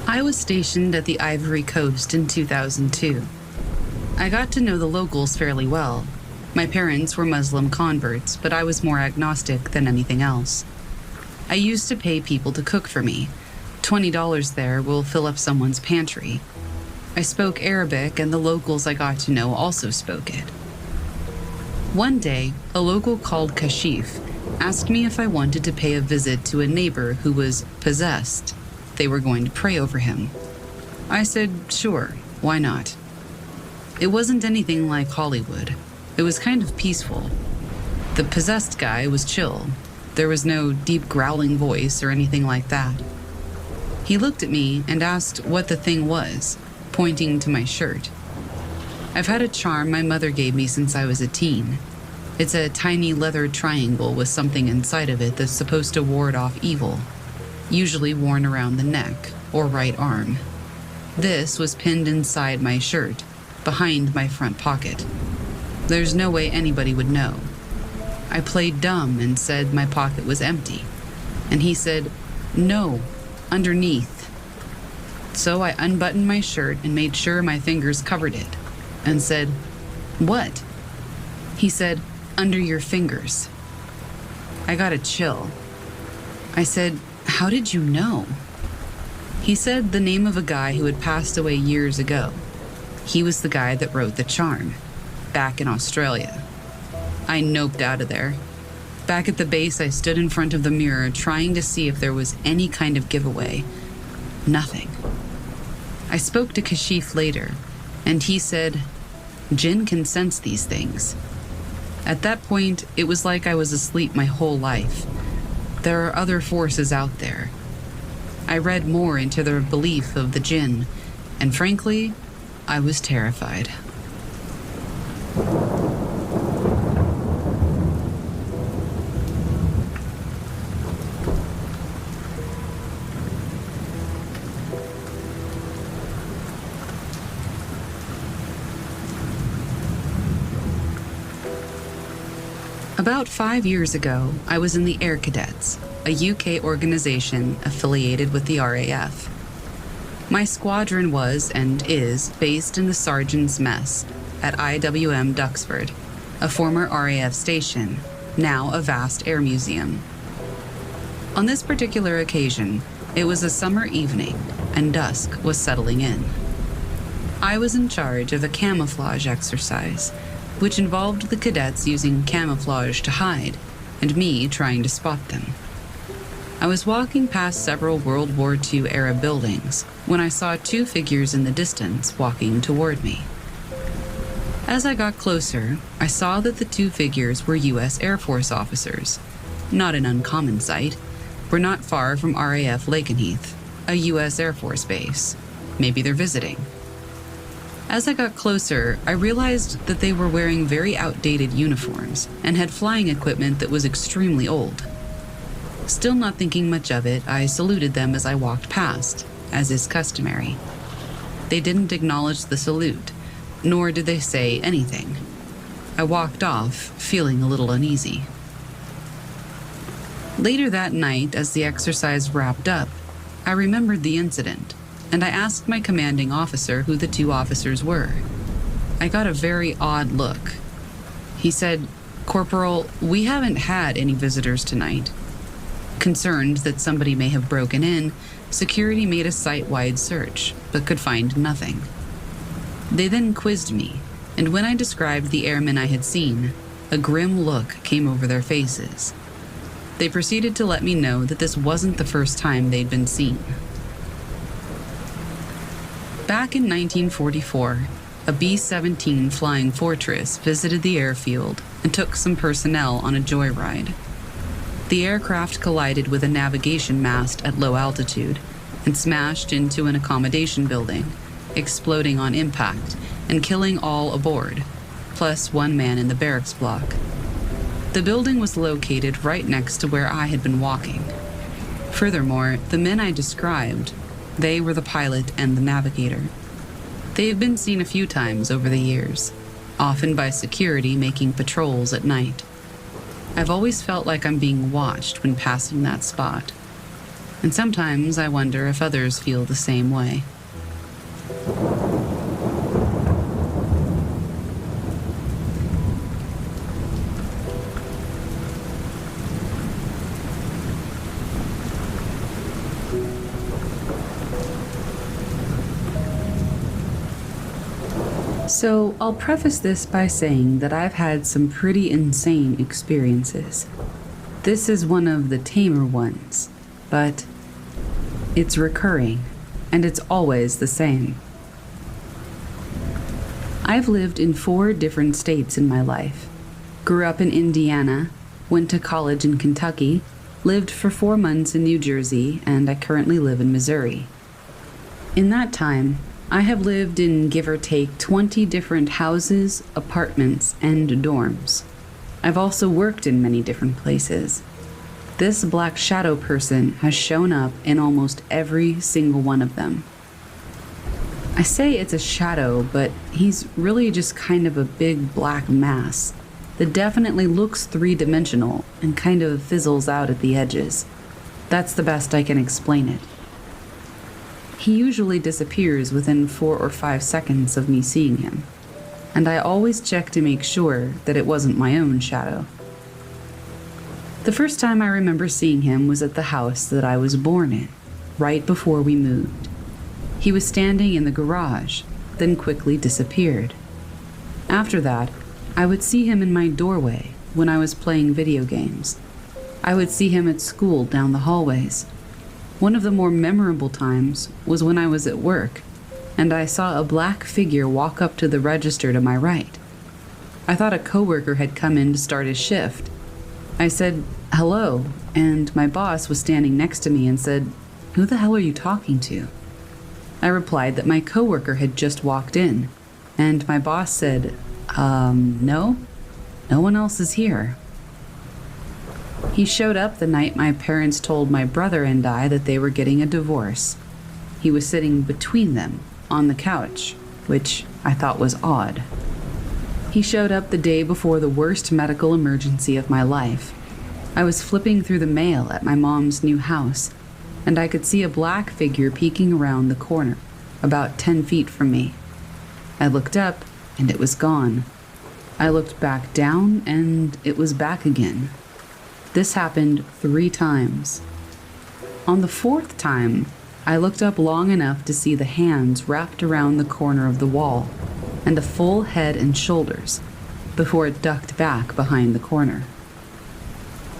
I was stationed at the Ivory Coast in 2002. I got to know the locals fairly well. My parents were Muslim converts, but I was more agnostic than anything else. I used to pay people to cook for me. $20 there will fill up someone's pantry. I spoke Arabic, and the locals I got to know also spoke it. One day, a local called Kashif asked me if I wanted to pay a visit to a neighbor who was possessed. They were going to pray over him. I said, sure, why not? It wasn't anything like Hollywood. It was kind of peaceful. The possessed guy was chill. There was no deep growling voice or anything like that. He looked at me and asked what the thing was, pointing to my shirt. I've had a charm my mother gave me since I was a teen. It's a tiny leather triangle with something inside of it that's supposed to ward off evil, usually worn around the neck or right arm. This was pinned inside my shirt, behind my front pocket. There's no way anybody would know. I played dumb and said my pocket was empty, and he said, no, underneath. So I unbuttoned my shirt and made sure my fingers covered it, and said, what? He said, under your fingers. I got a chill. I said, how did you know? He said the name of a guy who had passed away years ago. He was the guy that wrote the charm, back in Australia. I noped out of there. Back at the base, I stood in front of the mirror trying to see if there was any kind of giveaway. Nothing. I spoke to Kashif later, and he said, Jinn can sense these things. At that point, it was like I was asleep my whole life. There are other forces out there. I read more into their belief of the Jinn, and frankly, I was terrified. About 5 years ago, I was in the Air Cadets, a UK organization affiliated with the RAF. My squadron was, and is, based in the Sergeant's Mess at IWM Duxford, a former RAF station, now a vast air museum. On this particular occasion, it was a summer evening, and dusk was settling in. I was in charge of a camouflage exercise, which involved the cadets using camouflage to hide, and me trying to spot them. I was walking past several World War II era buildings when I saw two figures in the distance walking toward me. As I got closer, I saw that the two figures were U.S. Air Force officers. Not an uncommon sight. We're not far from RAF Lakenheath, a U.S. Air Force base. Maybe they're visiting. As I got closer, I realized that they were wearing very outdated uniforms and had flying equipment that was extremely old. Still not thinking much of it, I saluted them as I walked past, as is customary. They didn't acknowledge the salute, nor did they say anything. I walked off, feeling a little uneasy. Later that night, as the exercise wrapped up, I remembered the incident, and I asked my commanding officer who the two officers were. I got a very odd look. He said, "Corporal, we haven't had any visitors tonight." Concerned that somebody may have broken in, security made a site-wide search, but could find nothing. They then quizzed me, and when I described the airmen I had seen, a grim look came over their faces. They proceeded to let me know that this wasn't the first time they'd been seen. Back in 1944, a B-17 Flying Fortress visited the airfield and took some personnel on a joyride. The aircraft collided with a navigation mast at low altitude and smashed into an accommodation building, exploding on impact and killing all aboard, plus one man in the barracks block. The building was located right next to where I had been walking. Furthermore, the men I described, they were the pilot and the navigator. They have been seen a few times over the years, often by security making patrols at night. I've always felt like I'm being watched when passing that spot, and sometimes I wonder if others feel the same way. So I'll preface this by saying that I've had some pretty insane experiences. This is one of the tamer ones, but it's recurring, and it's always the same. I've lived in 4 different states in my life. Grew up in Indiana, went to college in Kentucky, lived for 4 months in New Jersey, and I currently live in Missouri. In that time, I have lived in give or take 20 different houses, apartments, and dorms. I've also worked in many different places. This black shadow person has shown up in almost every single one of them. I say it's a shadow, but he's really just kind of a big black mass that definitely looks 3-dimensional and kind of fizzles out at the edges. That's the best I can explain it. He usually disappears within 4 or 5 seconds of me seeing him, and I always check to make sure that it wasn't my own shadow. The first time I remember seeing him was at the house that I was born in, right before we moved. He was standing in the garage, then quickly disappeared. After that, I would see him in my doorway when I was playing video games. I would see him at school down the hallways. One of the more memorable times was when I was at work, and I saw a black figure walk up to the register to my right. I thought a coworker had come in to start his shift. I said, "Hello," and my boss was standing next to me and said, "Who the hell are you talking to?" I replied that my coworker had just walked in, and my boss said, no one else is here." He showed up the night my parents told my brother and I that they were getting a divorce. He was sitting between them on the couch, which I thought was odd. He showed up the day before the worst medical emergency of my life. I was flipping through the mail at my mom's new house, and I could see a black figure peeking around the corner, about 10 feet from me. I looked up, and it was gone. I looked back down, and it was back again. This happened 3 times. On the 4th time, I looked up long enough to see the hands wrapped around the corner of the wall, and a full head and shoulders, before it ducked back behind the corner.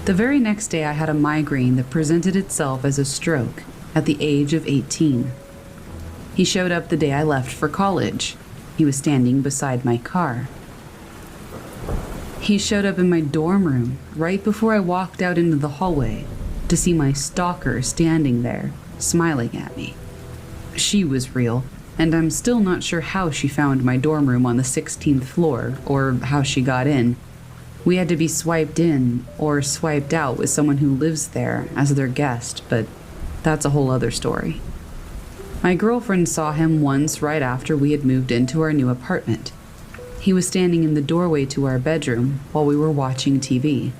The very next day, I had a migraine that presented itself as a stroke at the age of 18. He showed up the day I left for college. He was standing beside my car. He showed up in my dorm room right before I walked out into the hallway to see my stalker standing there, smiling at me. She was real, and I'm still not sure how she found my dorm room on the 16th floor or how she got in. We had to be swiped in or swiped out with someone who lives there as their guest, but that's a whole other story. My girlfriend saw him once right after we had moved into our new apartment. He was standing in the doorway to our bedroom while we were watching TV.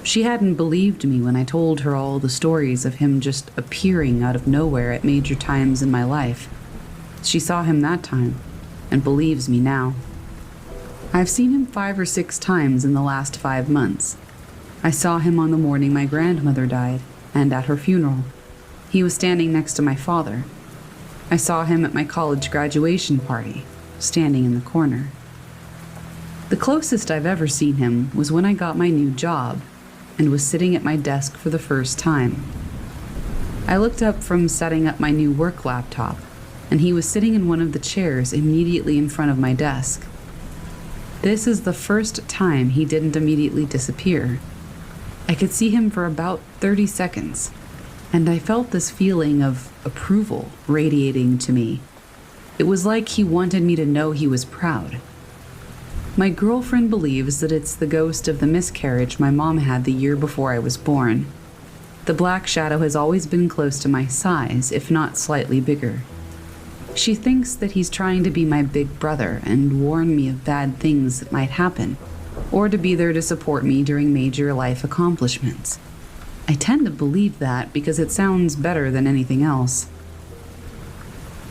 She hadn't believed me when I told her all the stories of him just appearing out of nowhere at major times in my life. She saw him that time and believes me now. I've seen him 5 or 6 times in the last 5 months. I saw him on the morning my grandmother died and at her funeral. He was standing next to my father. I saw him at my college graduation party, standing in the corner. The closest I've ever seen him was when I got my new job and was sitting at my desk for the first time. I looked up from setting up my new work laptop, and he was sitting in one of the chairs immediately in front of my desk. This is the first time he didn't immediately disappear. I could see him for about 30 seconds, and I felt this feeling of approval radiating to me. It was like he wanted me to know he was proud. My girlfriend believes that it's the ghost of the miscarriage my mom had the year before I was born. The black shadow has always been close to my size, if not slightly bigger. She thinks that he's trying to be my big brother and warn me of bad things that might happen, or to be there to support me during major life accomplishments. I tend to believe that because it sounds better than anything else.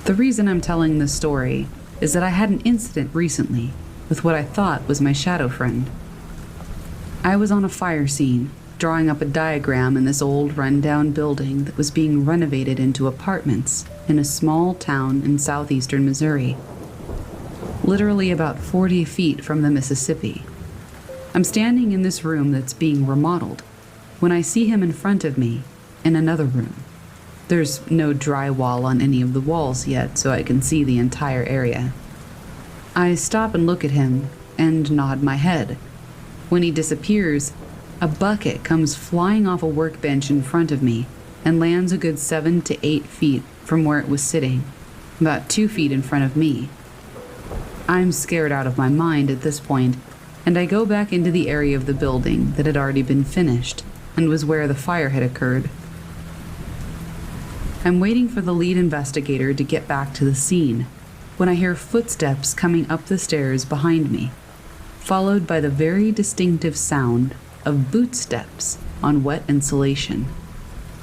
The reason I'm telling this story is that I had an incident recently with what I thought was my shadow friend. I was on a fire scene, drawing up a diagram in this old rundown building that was being renovated into apartments in a small town in southeastern Missouri, literally about 40 feet from the Mississippi. I'm standing in this room that's being remodeled when I see him in front of me in another room. There's no drywall on any of the walls yet, so I can see the entire area. I stop and look at him and nod my head. When he disappears, a bucket comes flying off a workbench in front of me and lands a good 7 to 8 feet from where it was sitting, about 2 feet in front of me. I'm scared out of my mind at this point, and I go back into the area of the building that had already been finished and was where the fire had occurred. I'm waiting for the lead investigator to get back to the scene when I hear footsteps coming up the stairs behind me, followed by the very distinctive sound of boot steps on wet insulation.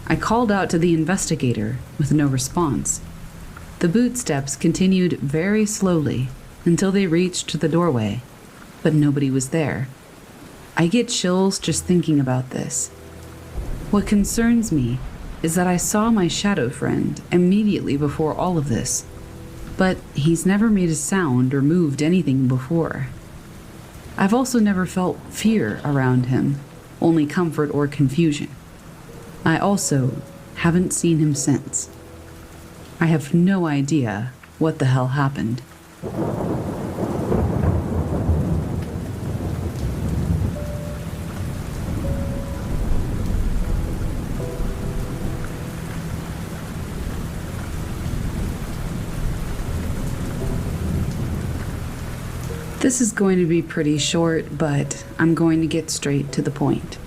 I called out to the investigator with no response. The boot steps continued very slowly until they reached the doorway, but nobody was there. I get chills just thinking about this. What concerns me is that I saw my shadow friend immediately before all of this, but he's never made a sound or moved anything before. I've also never felt fear around him, only comfort or confusion. I also haven't seen him since. I have no idea what the hell happened. This is going to be pretty short, but I'm going to get straight to the point.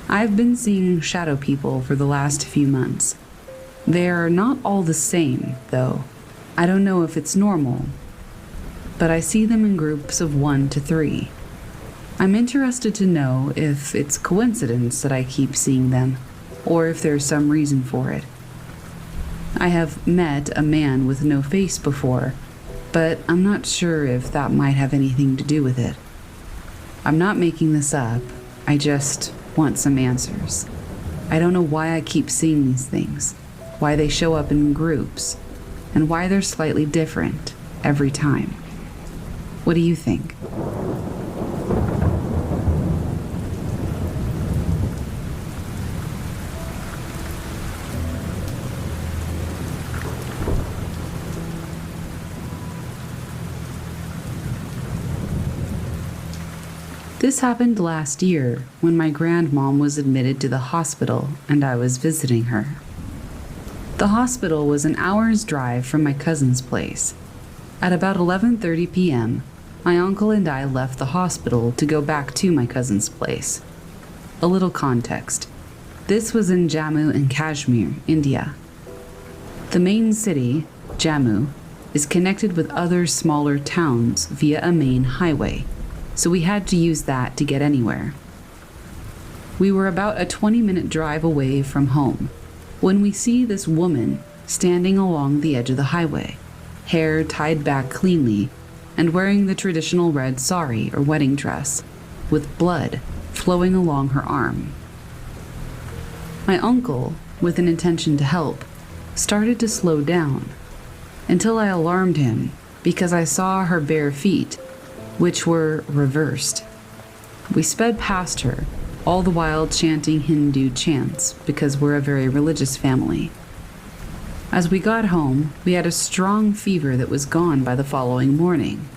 I've been seeing shadow people for the last few months. They're not all the same, though. I don't know if it's normal, but I see them in groups of 1 to 3. I'm interested to know if it's coincidence that I keep seeing them, or if there's some reason for it. I have met a man with no face before, but I'm not sure if that might have anything to do with it. I'm not making this up, I just want some answers. I don't know why I keep seeing these things, why they show up in groups, and why they're slightly different every time. What do you think? This happened last year when my grandmom was admitted to the hospital and I was visiting her. The hospital was an hour's drive from my cousin's place. At about 11:30 p.m., my uncle and I left the hospital to go back to my cousin's place. A little context. This was in Jammu and Kashmir, India. The main city, Jammu, is connected with other smaller towns via a main highway, so we had to use that to get anywhere. We were about a 20-minute drive away from home when we see this woman standing along the edge of the highway, hair tied back cleanly and wearing the traditional red sari or wedding dress, with blood flowing along her arm. My uncle, with an intention to help, started to slow down until I alarmed him because I saw her bare feet, which were reversed. We sped past her, all the while chanting Hindu chants because we're a very religious family. As we got home, we had a strong fever that was gone by the following morning.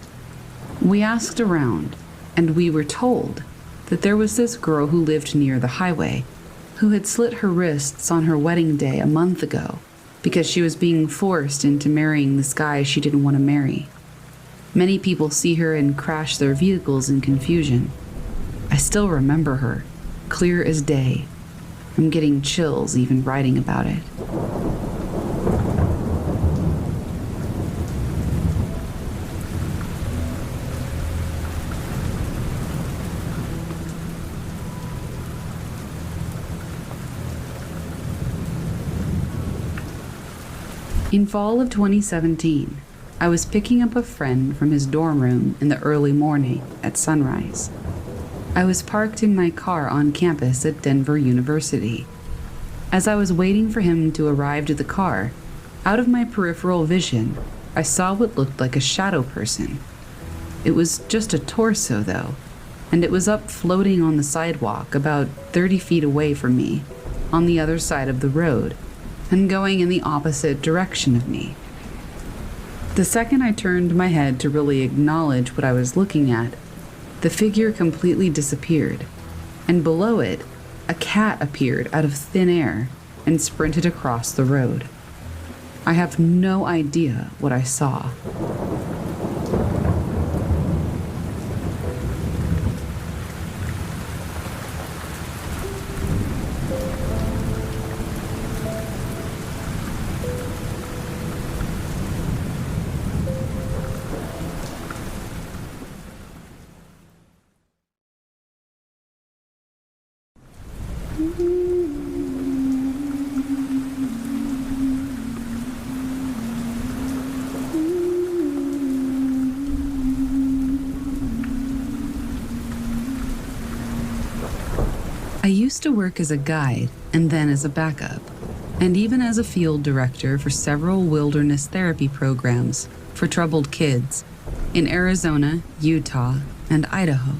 We asked around, and we were told that there was this girl who lived near the highway who had slit her wrists on her wedding day a month ago because she was being forced into marrying this guy she didn't want to marry. Many people see her and crash their vehicles in confusion. I still remember her, clear as day. I'm getting chills even writing about it. In fall of 2017, I was picking up a friend from his dorm room in the early morning at sunrise. I was parked in my car on campus at Denver University. As I was waiting for him to arrive to the car, out of my peripheral vision, I saw what looked like a shadow person. It was just a torso, though, and it was up floating on the sidewalk about 30 feet away from me, on the other side of the road, and going in the opposite direction of me. The second I turned my head to really acknowledge what I was looking at, the figure completely disappeared, and below it, a cat appeared out of thin air and sprinted across the road. I have no idea what I saw. I used to work as a guide and then as a backup, and even as a field director for several wilderness therapy programs for troubled kids in Arizona, Utah, and Idaho.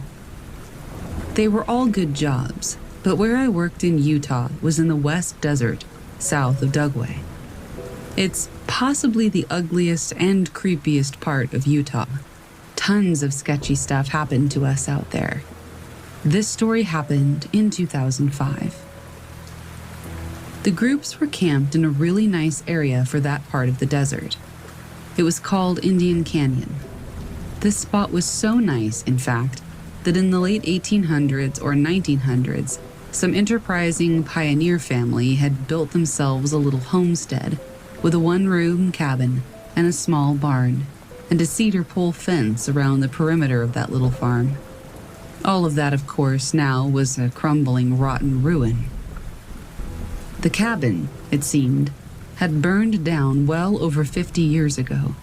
They were all good jobs, but where I worked in Utah was in the West Desert, south of Dugway. It's possibly the ugliest and creepiest part of Utah. Tons of sketchy stuff happened to us out there. This story happened in 2005. The groups were camped in a really nice area for that part of the desert. It was called Indian Canyon. This spot was so nice, in fact, that in the late 1800s or 1900s, some enterprising pioneer family had built themselves a little homestead with a one-room cabin and a small barn and a cedar pole fence around the perimeter of that little farm. All of that, of course, now was a crumbling, rotten ruin. The cabin, it seemed, had burned down well over 50 years ago,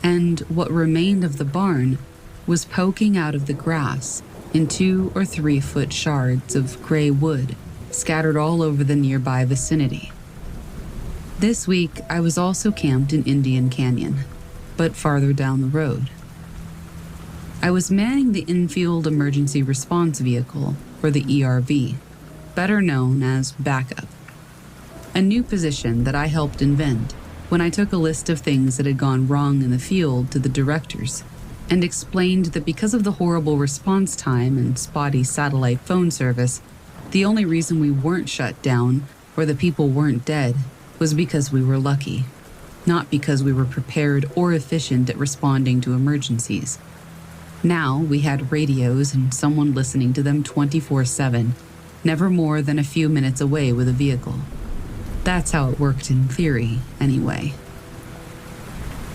and what remained of the barn was poking out of the grass in 2 or 3 foot shards of gray wood scattered all over the nearby vicinity. This week, I was also camped in Indian Canyon, but farther down the road. I was manning the Infield Emergency Response Vehicle, or the ERV, better known as backup. A new position that I helped invent when I took a list of things that had gone wrong in the field to the directors and explained that because of the horrible response time and spotty satellite phone service, the only reason we weren't shut down or the people weren't dead was because we were lucky, not because we were prepared or efficient at responding to emergencies. Now we had radios and someone listening to them 24/7, never more than a few minutes away with a vehicle. That's how it worked in theory, anyway.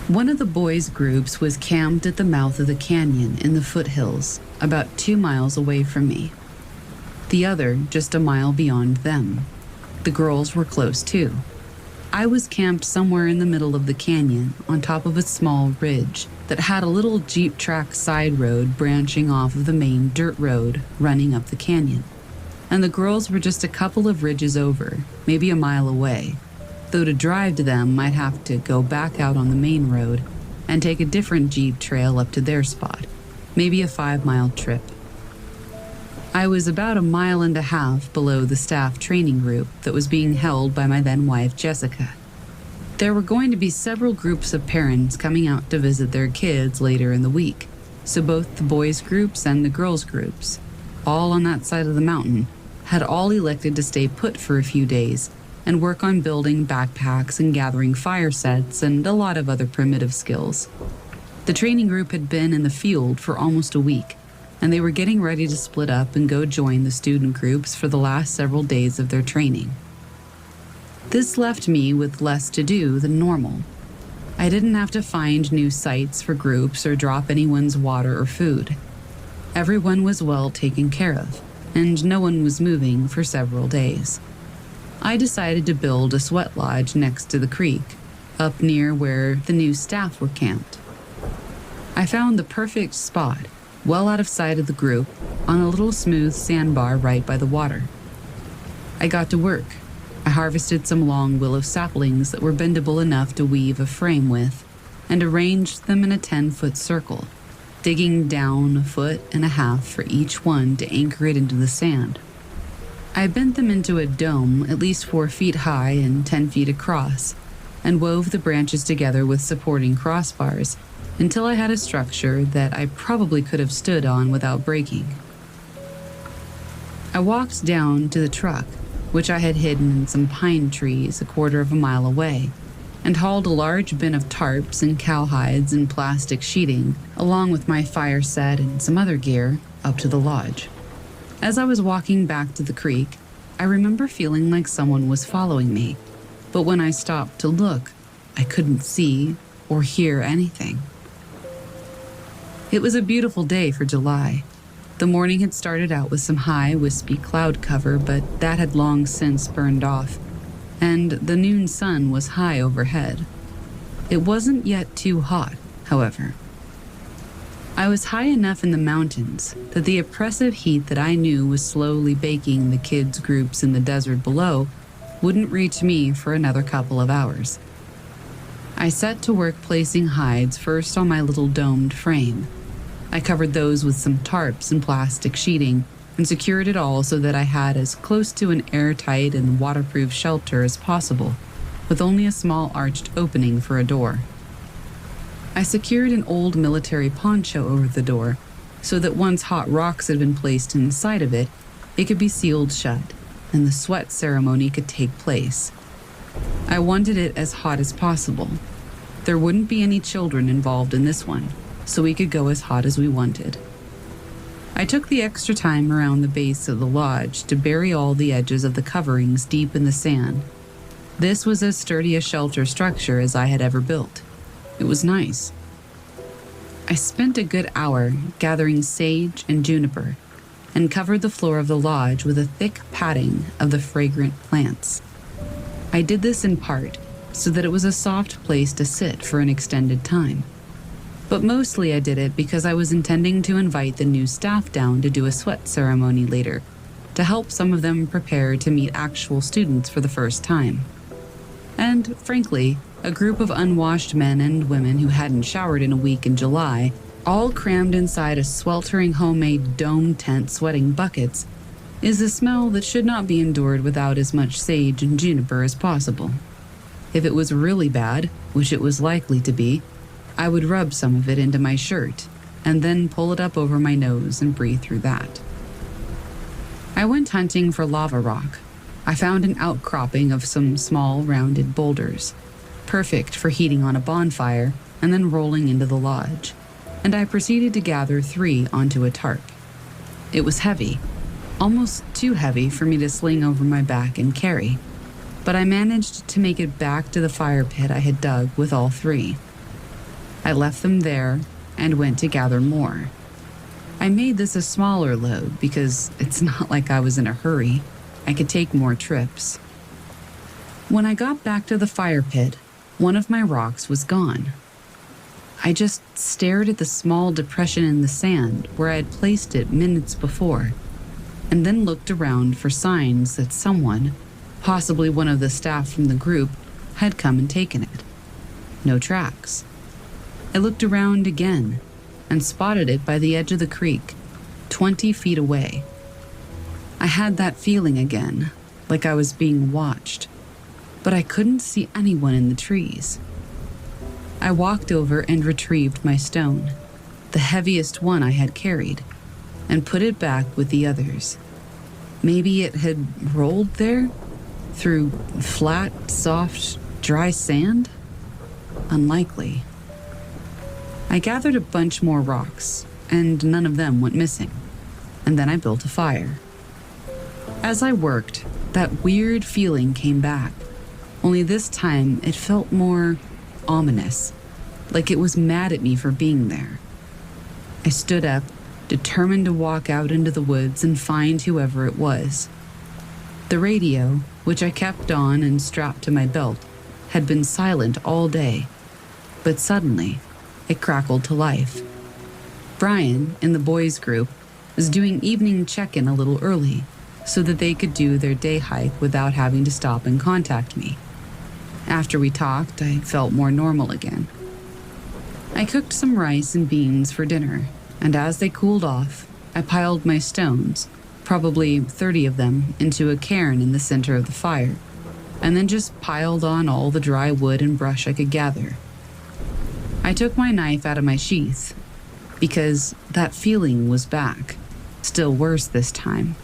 One of the boys' groups was camped at the mouth of the canyon in the foothills, about 2 miles away from me. The other just a mile beyond them. The girls were close too. I was camped somewhere in the middle of the canyon on top of a small ridge that had a little Jeep track side road branching off of the main dirt road running up the canyon. And the girls were just a couple of ridges over, maybe a mile away, though to drive to them might have to go back out on the main road and take a different Jeep trail up to their spot, maybe a 5-mile trip. I was about 1.5 miles below the staff training group that was being held by my then-wife, Jessica. There were going to be several groups of parents coming out to visit their kids later in the week, so both the boys' groups and the girls' groups, all on that side of the mountain, had all elected to stay put for a few days and work on building backpacks and gathering fire sets and a lot of other primitive skills. The training group had been in the field for almost a week, and they were getting ready to split up and go join the student groups for the last several days of their training. This left me with less to do than normal. I didn't have to find new sites for groups or drop anyone's water or food. Everyone was well taken care of, and no one was moving for several days. I decided to build a sweat lodge next to the creek, up near where the new staff were camped. I found the perfect spot, well out of sight of the group, on a little smooth sandbar right by the water. I got to work. I harvested some long willow saplings that were bendable enough to weave a frame with, and arranged them in a 10-foot circle, digging down 1.5 feet for each one to anchor it into the sand. I bent them into a dome at least 4 feet high and 10 feet across, and wove the branches together with supporting crossbars until I had a structure that I probably could have stood on without breaking. I walked down to the truck, which I had hidden in some pine trees a 1/4 of a mile away, and hauled a large bin of tarps and cowhides and plastic sheeting, along with my fire set and some other gear, up to the lodge. As I was walking back to the creek, I remember feeling like someone was following me, but when I stopped to look, I couldn't see or hear anything. It was a beautiful day for July. The morning had started out with some high, wispy cloud cover, but that had long since burned off, and the noon sun was high overhead. It wasn't yet too hot, however. I was high enough in the mountains that the oppressive heat that I knew was slowly baking the kids' groups in the desert below wouldn't reach me for another couple of hours. I set to work placing hides first on my little domed frame. I covered those with some tarps and plastic sheeting and secured it all so that I had as close to an airtight and waterproof shelter as possible, with only a small arched opening for a door. I secured an old military poncho over the door so that once hot rocks had been placed inside of it, it could be sealed shut and the sweat ceremony could take place. I wanted it as hot as possible. There wouldn't be any children involved in this one, so we could go as hot as we wanted. I took the extra time around the base of the lodge to bury all the edges of the coverings deep in the sand. This was as sturdy a shelter structure as I had ever built. It was nice. I spent a good hour gathering sage and juniper and covered the floor of the lodge with a thick padding of the fragrant plants. I did this in part so that it was a soft place to sit for an extended time. But mostly I did it because I was intending to invite the new staff down to do a sweat ceremony later, to help some of them prepare to meet actual students for the first time. And, frankly, a group of unwashed men and women who hadn't showered in a week in July, all crammed inside a sweltering homemade dome tent sweating buckets, is a smell that should not be endured without as much sage and juniper as possible. If it was really bad, which it was likely to be, I would rub some of it into my shirt and then pull it up over my nose and breathe through that. I went hunting for lava rock. I found an outcropping of some small, rounded boulders, perfect for heating on a bonfire and then rolling into the lodge, and I proceeded to gather 3 onto a tarp. It was heavy, almost too heavy for me to sling over my back and carry, but I managed to make it back to the fire pit I had dug with all 3. I left them there and went to gather more. I made this a smaller load because it's not like I was in a hurry. I could take more trips. When I got back to the fire pit, one of my rocks was gone. I just stared at the small depression in the sand where I had placed it minutes before, and then looked around for signs that someone, possibly one of the staff from the group, had come and taken it. No tracks. I looked around again and spotted it by the edge of the creek, 20 feet away. I had that feeling again, like I was being watched, but I couldn't see anyone in the trees. I walked over and retrieved my stone, the heaviest one I had carried, and put it back with the others. Maybe it had rolled there, through flat, soft, dry sand? Unlikely. I gathered a bunch more rocks, and none of them went missing, and then I built a fire. As I worked, that weird feeling came back, only this time it felt more ominous, like it was mad at me for being there. I stood up, determined to walk out into the woods and find whoever it was. The radio, which I kept on and strapped to my belt, had been silent all day, but suddenly it crackled to life. Brian, in the boys' group, was doing evening check-in a little early so that they could do their day hike without having to stop and contact me. After we talked, I felt more normal again. I cooked some rice and beans for dinner, and as they cooled off, I piled my stones, probably 30 of them, into a cairn in the center of the fire, and then just piled on all the dry wood and brush I could gather. I took my knife out of my sheath, because that feeling was back, still worse this time.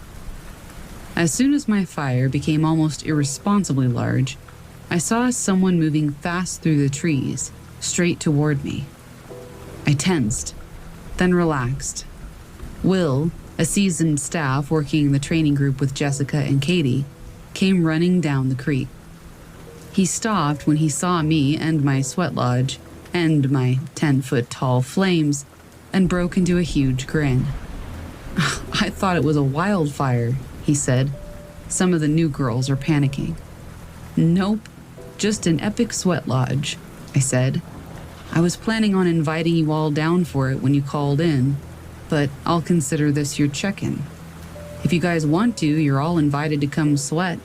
As soon as my fire became almost irresponsibly large, I saw someone moving fast through the trees, straight toward me. I tensed, then relaxed. Will, a seasoned staff working in the training group with Jessica and Katie, came running down the creek. He stopped when he saw me and my sweat lodge and my 10-foot-tall flames and broke into a huge grin. I thought it was a wildfire, he said. Some of the new girls are panicking. Nope, just an epic sweat lodge, I said. I was planning on inviting you all down for it when you called in, but I'll consider this your check-in. If you guys want to, you're all invited to come sweat.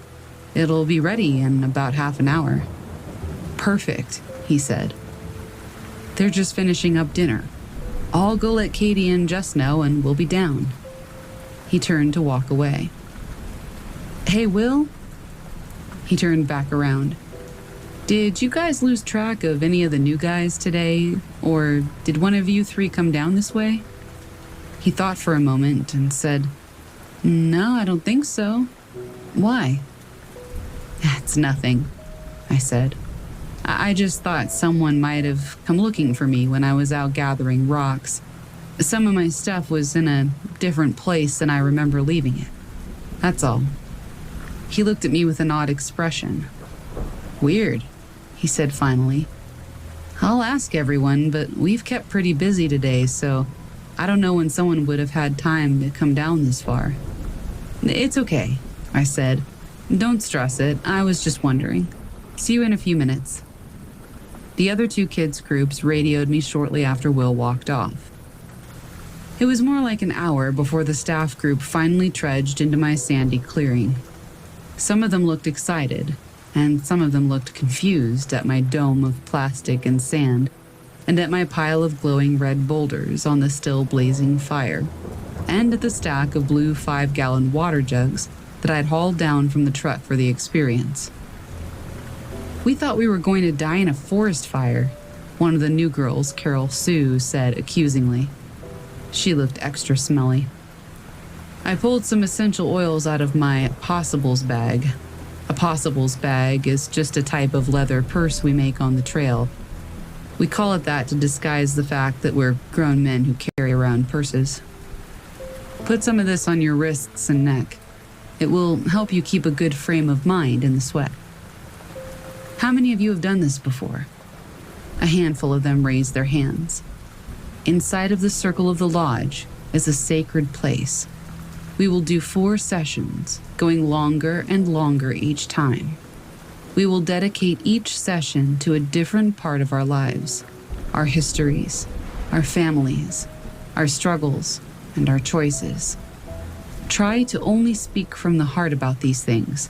It'll be ready in about half an hour. Perfect, he said. They're just finishing up dinner. I'll go let Katie and Jess know and we'll be down. He turned to walk away. Hey, Will? He turned back around. Did you guys lose track of any of the new guys today? Or did one of you three come down this way? He thought for a moment and said, No, I don't think so. Why? It's nothing, I said. I just thought someone might have come looking for me when I was out gathering rocks. Some of my stuff was in a different place than I remember leaving it. That's all. He looked at me with an odd expression. Weird, he said finally. I'll ask everyone, but we've kept pretty busy today, so I don't know when someone would have had time to come down this far. It's okay, I said. Don't stress it. I was just wondering. See you in a few minutes. The other two kids' groups radioed me shortly after Will walked off. It was more like an hour before the staff group finally trudged into my sandy clearing. Some of them looked excited, and some of them looked confused at my dome of plastic and sand, and at my pile of glowing red boulders on the still blazing fire, and at the stack of blue 5-gallon water jugs that I'd hauled down from the truck for the experience. We thought we were going to die in a forest fire, one of the new girls, Carol Sue, said accusingly. She looked extra smelly. I pulled some essential oils out of my possibles bag. A possibles bag is just a type of leather purse we make on the trail. We call it that to disguise the fact that we're grown men who carry around purses. Put some of this on your wrists and neck. It will help you keep a good frame of mind in the sweat. How many of you have done this before? A handful of them raised their hands. Inside of the circle of the lodge is a sacred place. We will do 4 sessions, going longer and longer each time. We will dedicate each session to a different part of our lives, our histories, our families, our struggles, and our choices. Try to only speak from the heart about these things.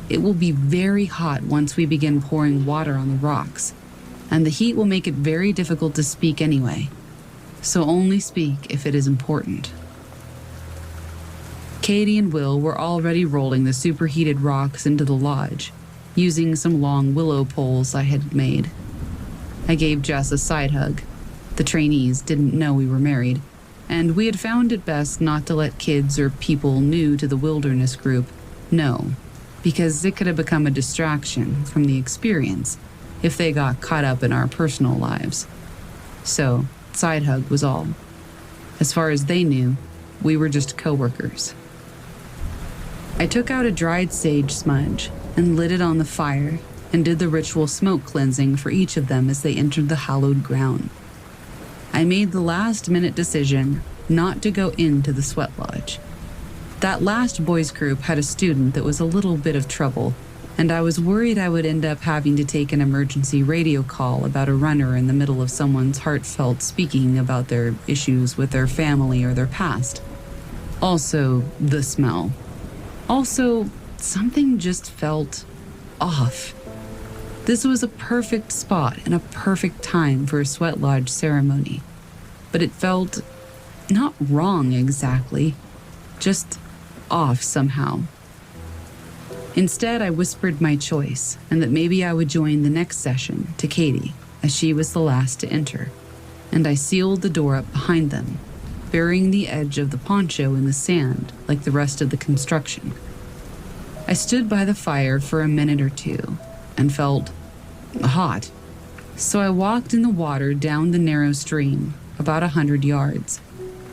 It will be very hot once we begin pouring water on the rocks, and the heat will make it very difficult to speak anyway. So only speak if it is important. Katie and Will were already rolling the superheated rocks into the lodge, using some long willow poles I had made. I gave Jess a side hug. The trainees didn't know we were married, and we had found it best not to let kids or people new to the wilderness group know, because it could have become a distraction from the experience if they got caught up in our personal lives. So, side hug was all. As far as they knew, we were just co-workers. I took out a dried sage smudge and lit it on the fire and did the ritual smoke cleansing for each of them as they entered the hallowed ground. I made the last-minute decision not to go into the sweat lodge. That last boys group had a student that was a little bit of trouble, and I was worried I would end up having to take an emergency radio call about a runner in the middle of someone's heartfelt speaking about their issues with their family or their past. Also, the smell. Also, something just felt off. This was a perfect spot and a perfect time for a sweat lodge ceremony, but it felt not wrong exactly, just off somehow. Instead, I whispered my choice and that maybe I would join the next session to Katie, as she was the last to enter, and I sealed the door up behind them, burying the edge of the poncho in the sand like the rest of the construction. I stood by the fire for a minute or two and felt hot, so I walked in the water down the narrow stream about 100 yards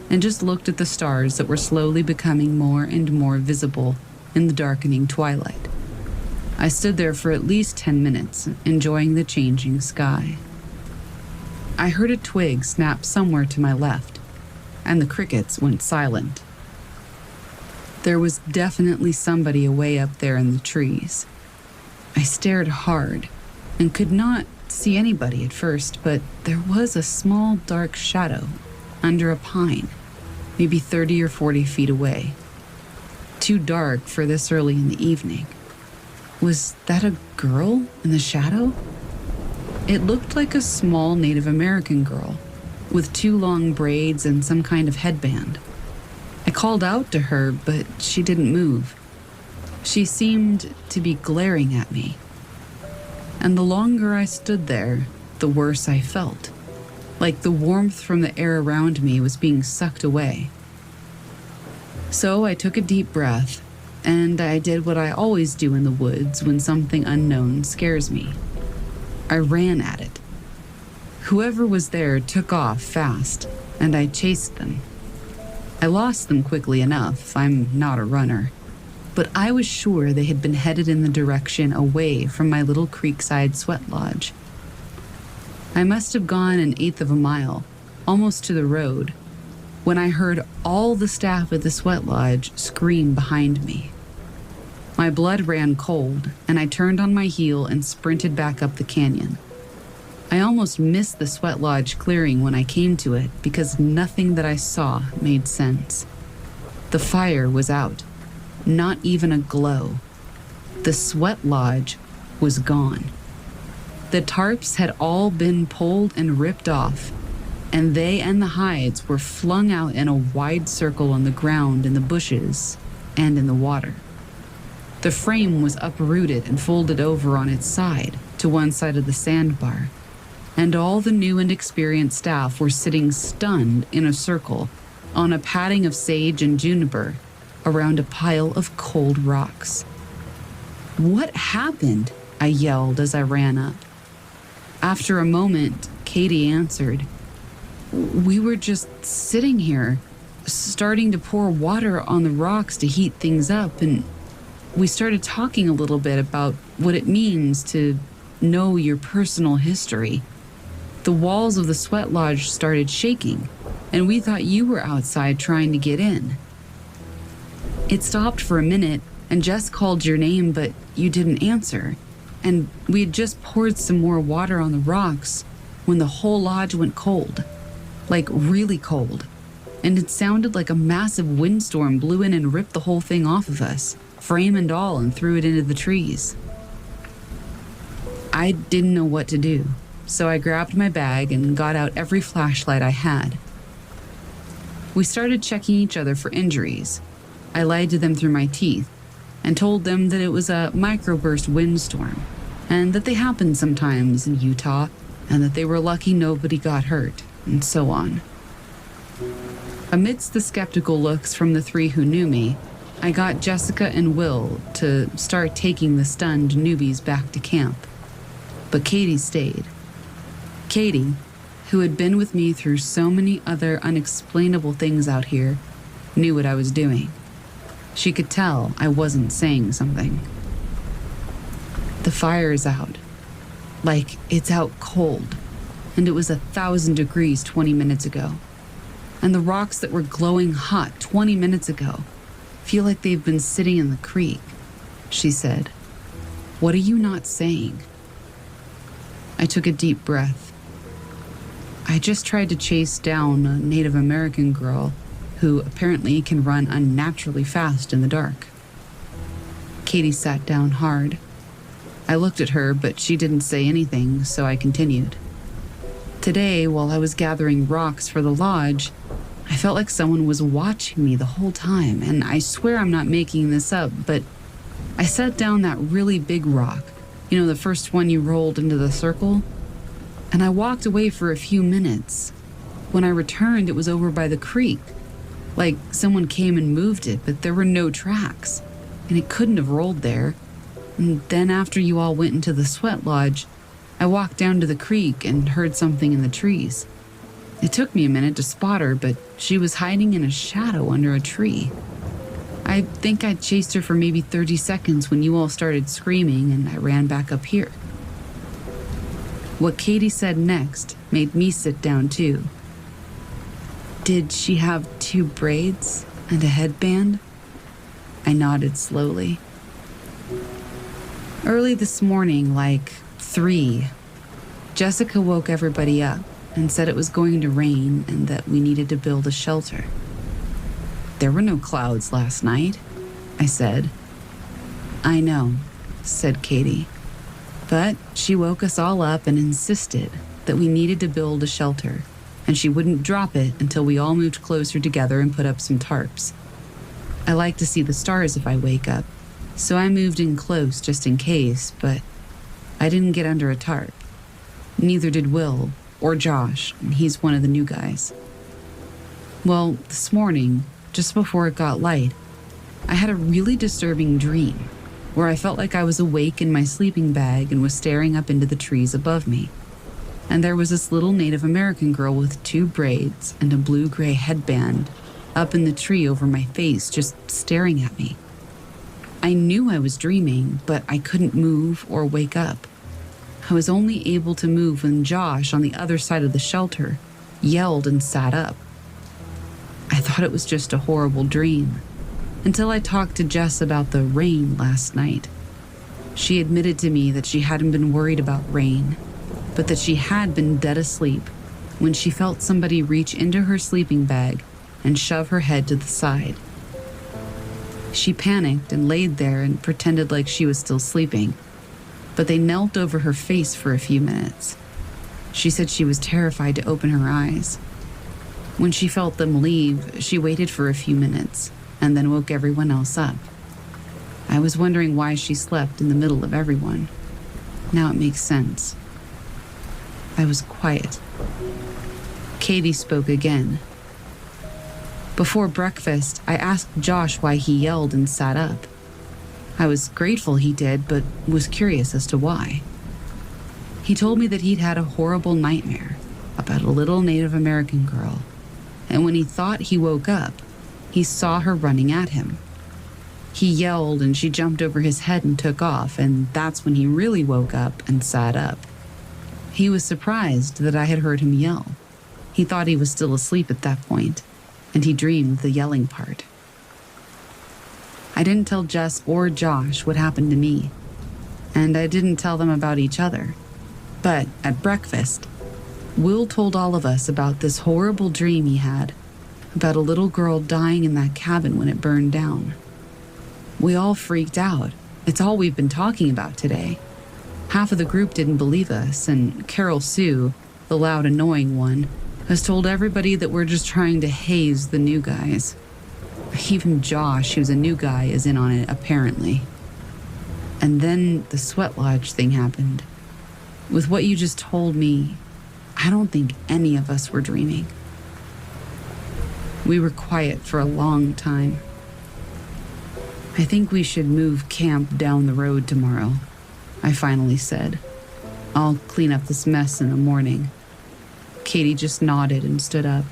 and just looked at the stars that were slowly becoming more and more visible in the darkening twilight. I stood there for at least 10 minutes, enjoying the changing sky. I heard a twig snap somewhere to my left, and the crickets went silent. There was definitely somebody away up there in the trees. I stared hard and could not see anybody at first, but there was a small dark shadow under a pine, maybe 30 or 40 feet away. Too dark for this early in the evening. Was that a girl in the shadow? It looked like a small Native American girl with 2 long braids and some kind of headband. I called out to her, but she didn't move. She seemed to be glaring at me. And the longer I stood there, the worse I felt, like the warmth from the air around me was being sucked away. So I took a deep breath, and I did what I always do in the woods when something unknown scares me. I ran at it. Whoever was there took off fast, and I chased them. I lost them quickly enough, I'm not a runner, but I was sure they had been headed in the direction away from my little creekside sweat lodge. I must have gone 1/8 of a mile, almost to the road, when I heard all the staff at the sweat lodge scream behind me. My blood ran cold, and I turned on my heel and sprinted back up the canyon. I almost missed the sweat lodge clearing when I came to it because nothing that I saw made sense. The fire was out, not even a glow. The sweat lodge was gone. The tarps had all been pulled and ripped off, and they and the hides were flung out in a wide circle on the ground, in the bushes, and in the water. The frame was uprooted and folded over on its side to one side of the sandbar, and all the new and experienced staff were sitting stunned in a circle on a padding of sage and juniper around a pile of cold rocks. "What happened?" I yelled as I ran up. After a moment, Katie answered, "We were just sitting here, starting to pour water on the rocks to heat things up, and we started talking a little bit about what it means to know your personal history. The walls of the sweat lodge started shaking, and we thought you were outside trying to get in. It stopped for a minute, and Jess called your name, but you didn't answer, and we had just poured some more water on the rocks when the whole lodge went cold, like really cold, and it sounded like a massive windstorm blew in and ripped the whole thing off of us, frame and all, and threw it into the trees." I didn't know what to do, so I grabbed my bag and got out every flashlight I had. We started checking each other for injuries. I lied to them through my teeth and told them that it was a microburst windstorm and that they happened sometimes in Utah and that they were lucky nobody got hurt, and so on. Amidst the skeptical looks from the 3 who knew me, I got Jessica and Will to start taking the stunned newbies back to camp. But Katie stayed. Katie, who had been with me through so many other unexplainable things out here, knew what I was doing. She could tell I wasn't saying something. "The fire's out. Like, it's out cold. And it was 1,000 degrees 20 minutes ago. And the rocks that were glowing hot 20 minutes ago feel like they've been sitting in the creek," she said. "What are you not saying?" I took a deep breath. I just tried to chase down a Native American girl who apparently can run unnaturally fast in the dark. Katie sat down hard. I looked at her, but she didn't say anything, so I continued. "Today, while I was gathering rocks for the lodge, I felt like someone was watching me the whole time, and I swear I'm not making this up, but I set down that really big rock, the first one you rolled into the circle, and I walked away for a few minutes. When I returned, it was over by the creek. Like someone came and moved it, but there were no tracks, and it couldn't have rolled there. And then after you all went into the sweat lodge, I walked down to the creek and heard something in the trees. It took me a minute to spot her, but she was hiding in a shadow under a tree. I think I chased her for maybe 30 seconds when you all started screaming, and I ran back up here. What Katie said next made me sit down too. Did she have 2 braids and a headband? I nodded slowly. Early this morning, like 3, Jessica woke everybody up and said it was going to rain and that we needed to build a shelter. There were no clouds last night, I said. I know, said Katie. But she woke us all up and insisted that we needed to build a shelter, and she wouldn't drop it until we all moved closer together and put up some tarps. I like to see the stars if I wake up, so I moved in close just in case, but I didn't get under a tarp. Neither did Will or Josh, and he's one of the new guys. Well, this morning, just before it got light, I had a really disturbing dream where I felt like I was awake in my sleeping bag and was staring up into the trees above me. And there was this little Native American girl with 2 braids and a blue-gray headband up in the tree over my face, just staring at me. I knew I was dreaming, but I couldn't move or wake up. I was only able to move when Josh, on the other side of the shelter, yelled and sat up. I thought it was just a horrible dream, until I talked to Jess about the rain last night. She admitted to me that she hadn't been worried about rain, but that she had been dead asleep when she felt somebody reach into her sleeping bag and shove her head to the side. She panicked and laid there and pretended like she was still sleeping, but they knelt over her face for a few minutes. She said she was terrified to open her eyes. When she felt them leave, she waited for a few minutes and then woke everyone else up. I was wondering why she slept in the middle of everyone. Now it makes sense. I was quiet. Katie spoke again. Before breakfast, I asked Josh why he yelled and sat up. I was grateful he did, but was curious as to why. He told me that he'd had a horrible nightmare about a little Native American girl, and when he thought he woke up, he saw her running at him. He yelled and she jumped over his head and took off, and that's when he really woke up and sat up. He was surprised that I had heard him yell. He thought he was still asleep at that point, and he dreamed the yelling part. I didn't tell Jess or Josh what happened to me, and I didn't tell them about each other. But at breakfast, Will told all of us about this horrible dream he had about a little girl dying in that cabin when it burned down. We all freaked out. It's all we've been talking about today. Half of the group didn't believe us, and Carol Sue, the loud, annoying one, has told everybody that we're just trying to haze the new guys. Even Josh, who's a new guy, is in on it, apparently. And then the sweat lodge thing happened. With what you just told me, I don't think any of us were dreaming. We were quiet for a long time. I think we should move camp down the road tomorrow, I finally said. I'll clean up this mess in the morning. Katie just nodded and stood up.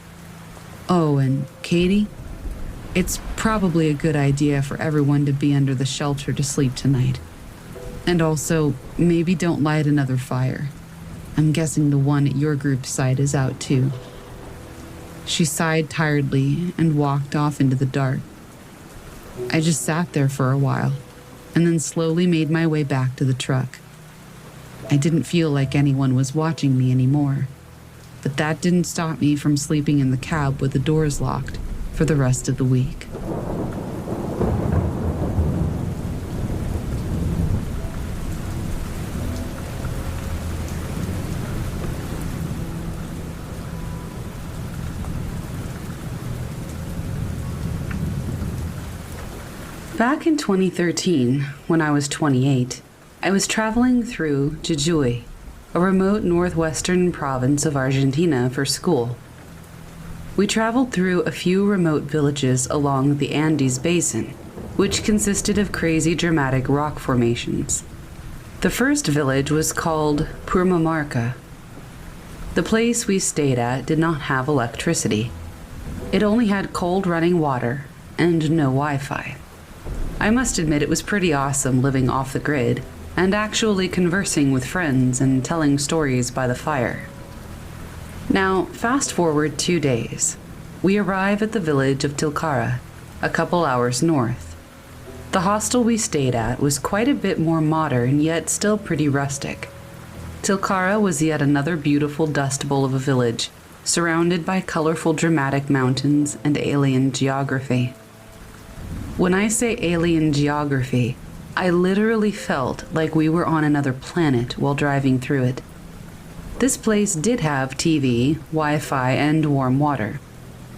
Oh, and Katie, it's probably a good idea for everyone to be under the shelter to sleep tonight. And also, maybe don't light another fire. I'm guessing the one at your group's site is out too. She sighed tiredly and walked off into the dark. I just sat there for a while, and then slowly made my way back to the truck. I didn't feel like anyone was watching me anymore, but that didn't stop me from sleeping in the cab with the doors locked for the rest of the week. Back in 2013, when I was 28, I was traveling through Jujuy, a remote northwestern province of Argentina, for school. We traveled through a few remote villages along the Andes Basin, which consisted of crazy dramatic rock formations. The first village was called Purmamarca. The place we stayed at did not have electricity. It only had cold running water and no Wi-Fi. I must admit it was pretty awesome living off the grid and actually conversing with friends and telling stories by the fire. Now, fast forward 2 days. We arrive at the village of Tilcara, a couple hours north. The hostel we stayed at was quite a bit more modern, yet still pretty rustic. Tilcara was yet another beautiful dust bowl of a village, surrounded by colorful dramatic mountains and alien geography. When I say alien geography, I literally felt like we were on another planet while driving through it. This place did have TV, Wi-Fi, and warm water.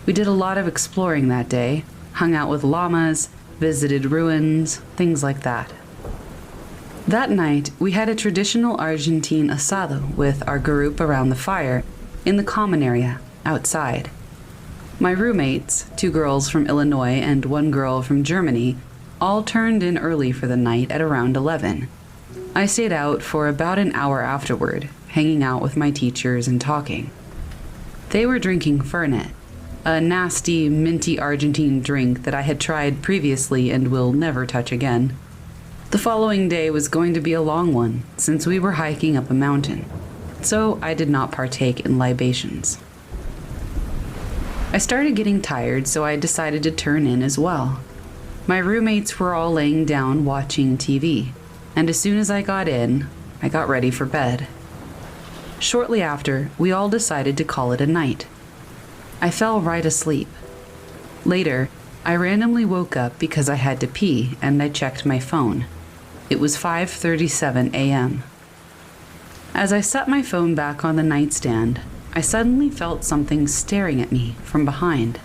We did a lot of exploring that day, hung out with llamas, visited ruins, things like that. That night, we had a traditional Argentine asado with our group around the fire in the common area, outside. My roommates, 2 girls from Illinois and 1 girl from Germany, all turned in early for the night at around 11. I stayed out for about an hour afterward, hanging out with my teachers and talking. They were drinking Fernet, a nasty, minty Argentine drink that I had tried previously and will never touch again. The following day was going to be a long one, since we were hiking up a mountain, so I did not partake in libations. I started getting tired, so I decided to turn in as well. My roommates were all laying down watching TV, and as soon as I got in, I got ready for bed. Shortly after, we all decided to call it a night. I fell right asleep. Later, I randomly woke up because I had to pee, and I checked my phone. It was 5:37 a.m. As I set my phone back on the nightstand, I suddenly felt something staring at me from behind.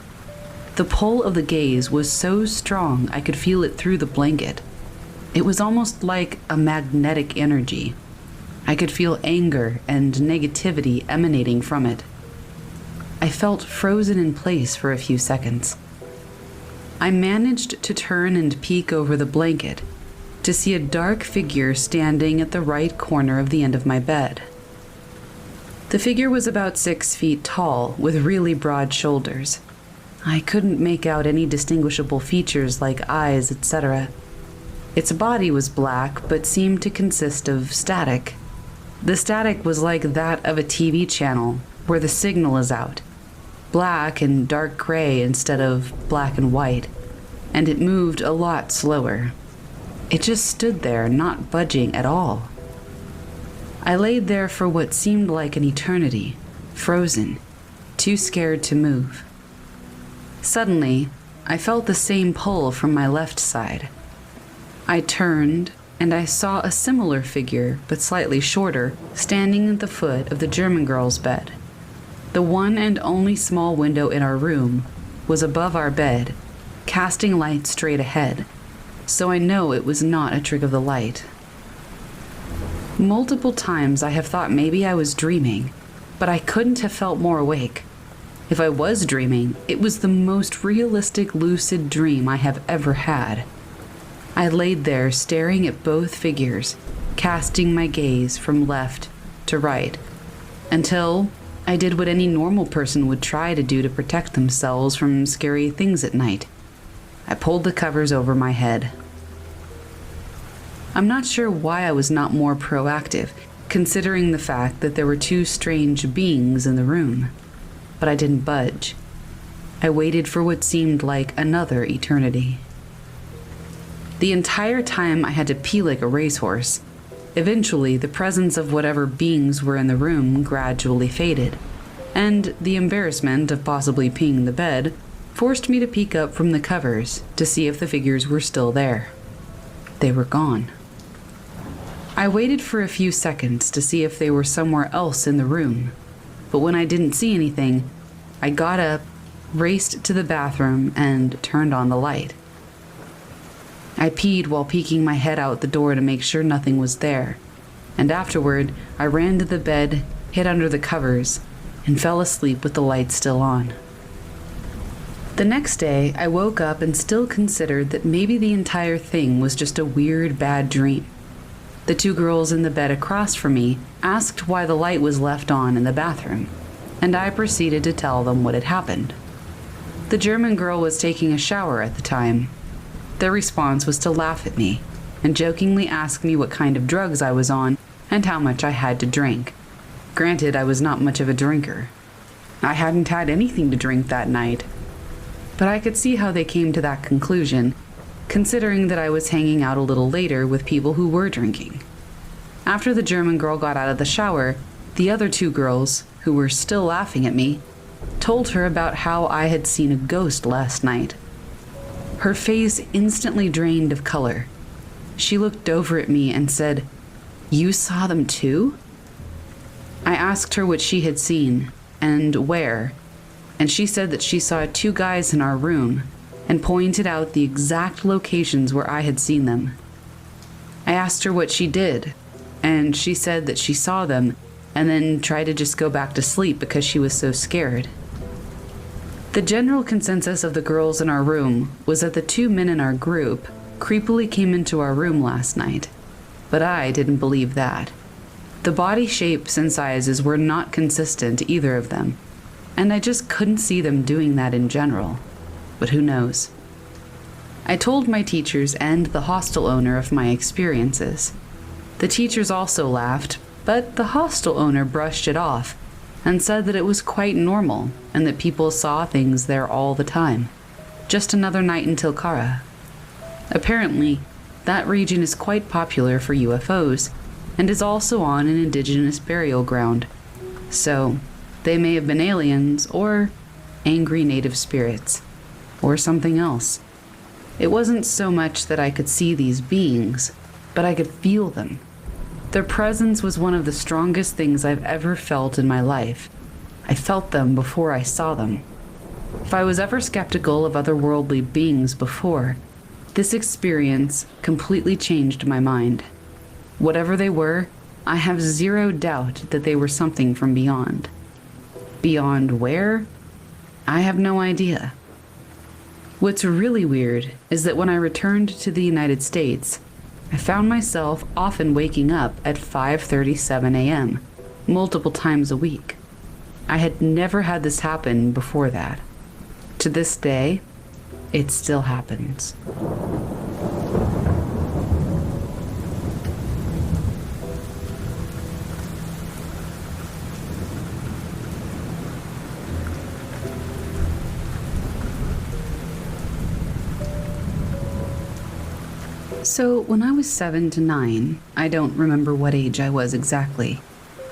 The pull of the gaze was so strong I could feel it through the blanket. It was almost like a magnetic energy. I could feel anger and negativity emanating from it. I felt frozen in place for a few seconds. I managed to turn and peek over the blanket to see a dark figure standing at the right corner of the end of my bed. The figure was about 6 feet tall, with really broad shoulders. I couldn't make out any distinguishable features like eyes, etc. Its body was black, but seemed to consist of static. The static was like that of a TV channel, where the signal is out. Black and dark gray instead of black and white, and it moved a lot slower. It just stood there, not budging at all. I laid there for what seemed like an eternity, frozen, too scared to move. Suddenly, I felt the same pull from my left side. I turned, and I saw a similar figure, but slightly shorter, standing at the foot of the German girl's bed. The one and only small window in our room was above our bed, casting light straight ahead, so I know it was not a trick of the light. Multiple times I have thought maybe I was dreaming, but I couldn't have felt more awake. If I was dreaming, it was the most realistic lucid dream I have ever had. I laid there staring at both figures, casting my gaze from left to right, until I did what any normal person would try to do to protect themselves from scary things at night. I pulled the covers over my head. I'm not sure why I was not more proactive, considering the fact that there were 2 strange beings in the room. But I didn't budge. I waited for what seemed like another eternity. The entire time I had to pee like a racehorse. Eventually, the presence of whatever beings were in the room gradually faded, and the embarrassment of possibly peeing the bed forced me to peek up from the covers to see if the figures were still there. They were gone. I waited for a few seconds to see if they were somewhere else in the room, but when I didn't see anything, I got up, raced to the bathroom, and turned on the light. I peed while peeking my head out the door to make sure nothing was there, and afterward I ran to the bed, hid under the covers, and fell asleep with the light still on. The next day, I woke up and still considered that maybe the entire thing was just a weird, bad dream. The two girls in the bed across from me asked why the light was left on in the bathroom, and I proceeded to tell them what had happened. The German girl was taking a shower at the time. Their response was to laugh at me and jokingly ask me what kind of drugs I was on and how much I had to drink. Granted, I was not much of a drinker. I hadn't had anything to drink that night, but I could see how they came to that conclusion, considering that I was hanging out a little later with people who were drinking. After the German girl got out of the shower, the other two girls, who were still laughing at me, told her about how I had seen a ghost last night. Her face instantly drained of color. She looked over at me and said, "You saw them too?" I asked her what she had seen and where, and she said that she saw two guys in our room and pointed out the exact locations where I had seen them. I asked her what she did, and she said that she saw them and then tried to just go back to sleep because she was so scared. The general consensus of the girls in our room was that the two men in our group creepily came into our room last night, but I didn't believe that. The body shapes and sizes were not consistent, either of them, and I just couldn't see them doing that in general. But who knows? I told my teachers and the hostel owner of my experiences. The teachers also laughed, but the hostel owner brushed it off and said that it was quite normal and that people saw things there all the time. Just another night in Tilcara. Apparently, that region is quite popular for UFOs and is also on an indigenous burial ground. So, they may have been aliens or angry native spirits or something else. It wasn't so much that I could see these beings, but I could feel them. Their presence was one of the strongest things I've ever felt in my life. I felt them before I saw them. If I was ever skeptical of otherworldly beings before, this experience completely changed my mind. Whatever they were, I have zero doubt that they were something from beyond. Beyond where? I have no idea. What's really weird is that when I returned to the United States, I found myself often waking up at 5:37 a.m., multiple times a week. I had never had this happen before that. To this day, it still happens. So when I was 7 to 9, I don't remember what age I was exactly,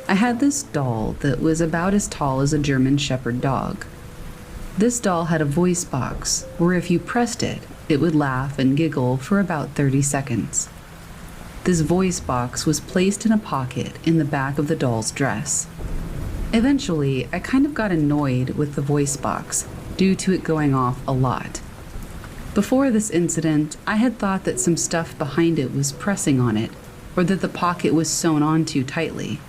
I had this doll that was about as tall as a German Shepherd dog. This doll had a voice box where if you pressed it, it would laugh and giggle for about 30 seconds. This voice box was placed in a pocket in the back of the doll's dress. Eventually, I kind of got annoyed with the voice box due to it going off a lot. Before this incident, I had thought that some stuff behind it was pressing on it, or that the pocket was sewn on too tightly,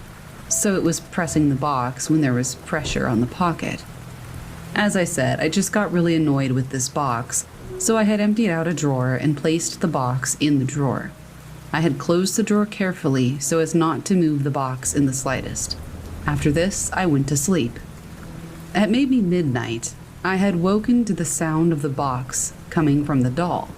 so it was pressing the box when there was pressure on the pocket. As I said, I just got really annoyed with this box, so I had emptied out a drawer and placed the box in the drawer. I had closed the drawer carefully so as not to move the box in the slightest. After this, I went to sleep. At maybe midnight, I had woken to the sound of the box coming from the doll.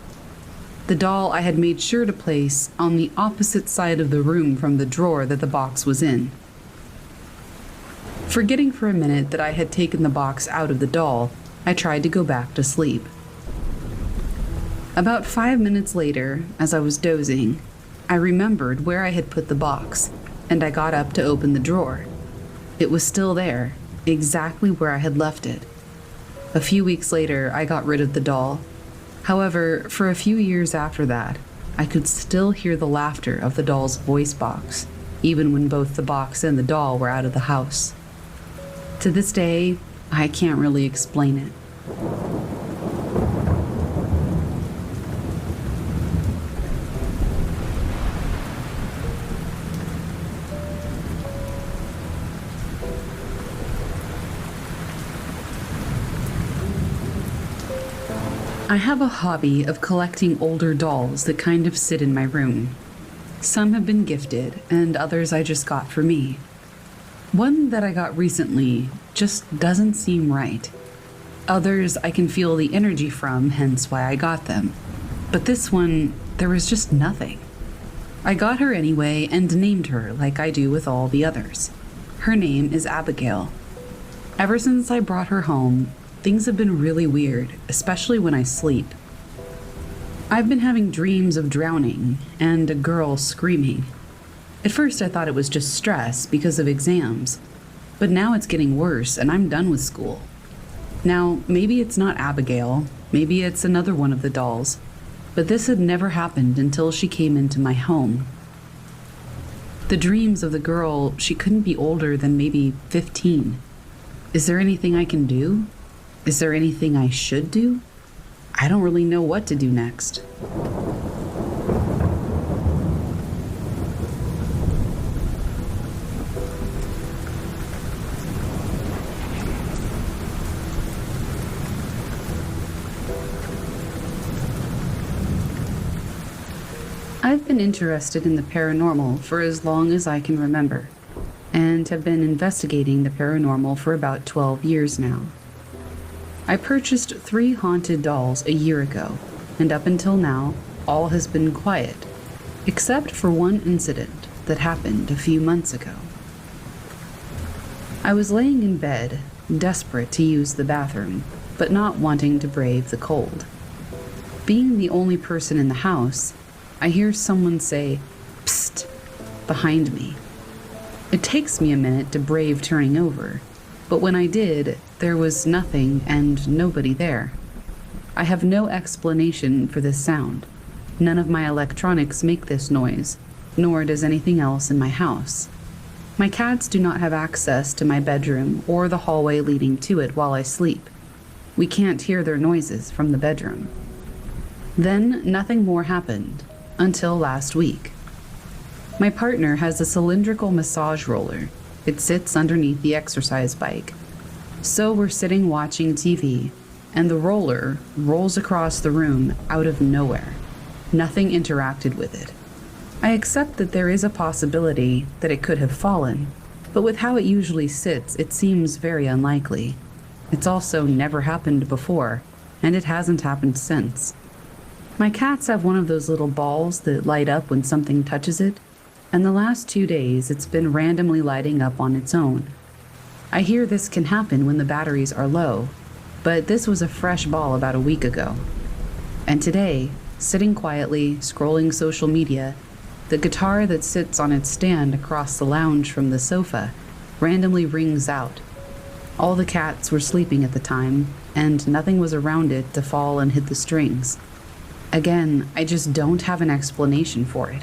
The doll I had made sure to place on the opposite side of the room from the drawer that the box was in. Forgetting for a minute that I had taken the box out of the doll, I tried to go back to sleep. About 5 minutes later, as I was dozing, I remembered where I had put the box, and I got up to open the drawer. It was still there, exactly where I had left it. A few weeks later, I got rid of the doll. However, for a few years after that, I could still hear the laughter of the doll's voice box, even when both the box and the doll were out of the house. To this day, I can't really explain it. I have a hobby of collecting older dolls that kind of sit in my room. Some have been gifted, and others I just got for me. One that I got recently just doesn't seem right. Others I can feel the energy from, hence why I got them. But this one, there was just nothing. I got her anyway and named her like I do with all the others. Her name is Abigail. Ever since I brought her home, things have been really weird, especially when I sleep. I've been having dreams of drowning and a girl screaming. At first I thought it was just stress because of exams, but now it's getting worse and I'm done with school. Now, maybe it's not Abigail, maybe it's another one of the dolls, but this had never happened until she came into my home. The dreams of the girl, she couldn't be older than maybe 15. Is there anything I can do? Is there anything I should do? I don't really know what to do next. I've been interested in the paranormal for as long as I can remember, and have been investigating the paranormal for about 12 years now. I purchased 3 haunted dolls a year ago, and up until now, all has been quiet, except for one incident that happened a few months ago. I was laying in bed, desperate to use the bathroom, but not wanting to brave the cold. Being the only person in the house, I hear someone say, "Psst," behind me. It takes me a minute to brave turning over, but when I did, there was nothing and nobody there. I have no explanation for this sound. None of my electronics make this noise, nor does anything else in my house. My cats do not have access to my bedroom or the hallway leading to it while I sleep. We can't hear their noises from the bedroom. Then nothing more happened until last week. My partner has a cylindrical massage roller. It sits underneath the exercise bike. So we're sitting watching TV, and the roller rolls across the room out of nowhere. Nothing interacted with it. I accept that there is a possibility that it could have fallen, but with how it usually sits, it seems very unlikely. It's also never happened before, and it hasn't happened since. My cats have one of those little balls that light up when something touches it, and the last 2 days it's been randomly lighting up on its own. I hear this can happen when the batteries are low, but this was a fresh ball about a week ago. And today, sitting quietly, scrolling social media, the guitar that sits on its stand across the lounge from the sofa randomly rings out. All the cats were sleeping at the time, and nothing was around it to fall and hit the strings. Again, I just don't have an explanation for it.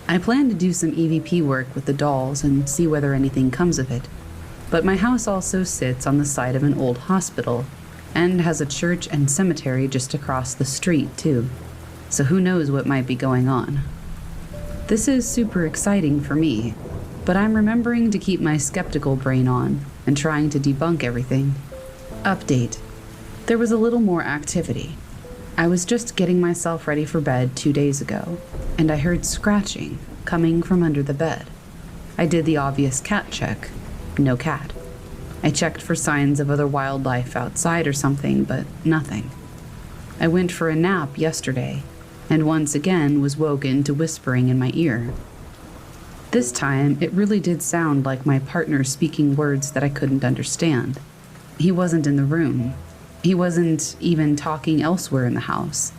I plan to do some EVP work with the dolls and see whether anything comes of it. But my house also sits on the side of an old hospital and has a church and cemetery just across the street, too. So who knows what might be going on. This is super exciting for me, but I'm remembering to keep my skeptical brain on and trying to debunk everything. Update. There was a little more activity. I was just getting myself ready for bed 2 days ago, and I heard scratching coming from under the bed. I did the obvious cat check. No cat. I checked for signs of other wildlife outside or something, but nothing. I went for a nap yesterday, and once again was woken to whispering in my ear. This time, it really did sound like my partner speaking words that I couldn't understand. He wasn't in the room. He wasn't even talking elsewhere in the house.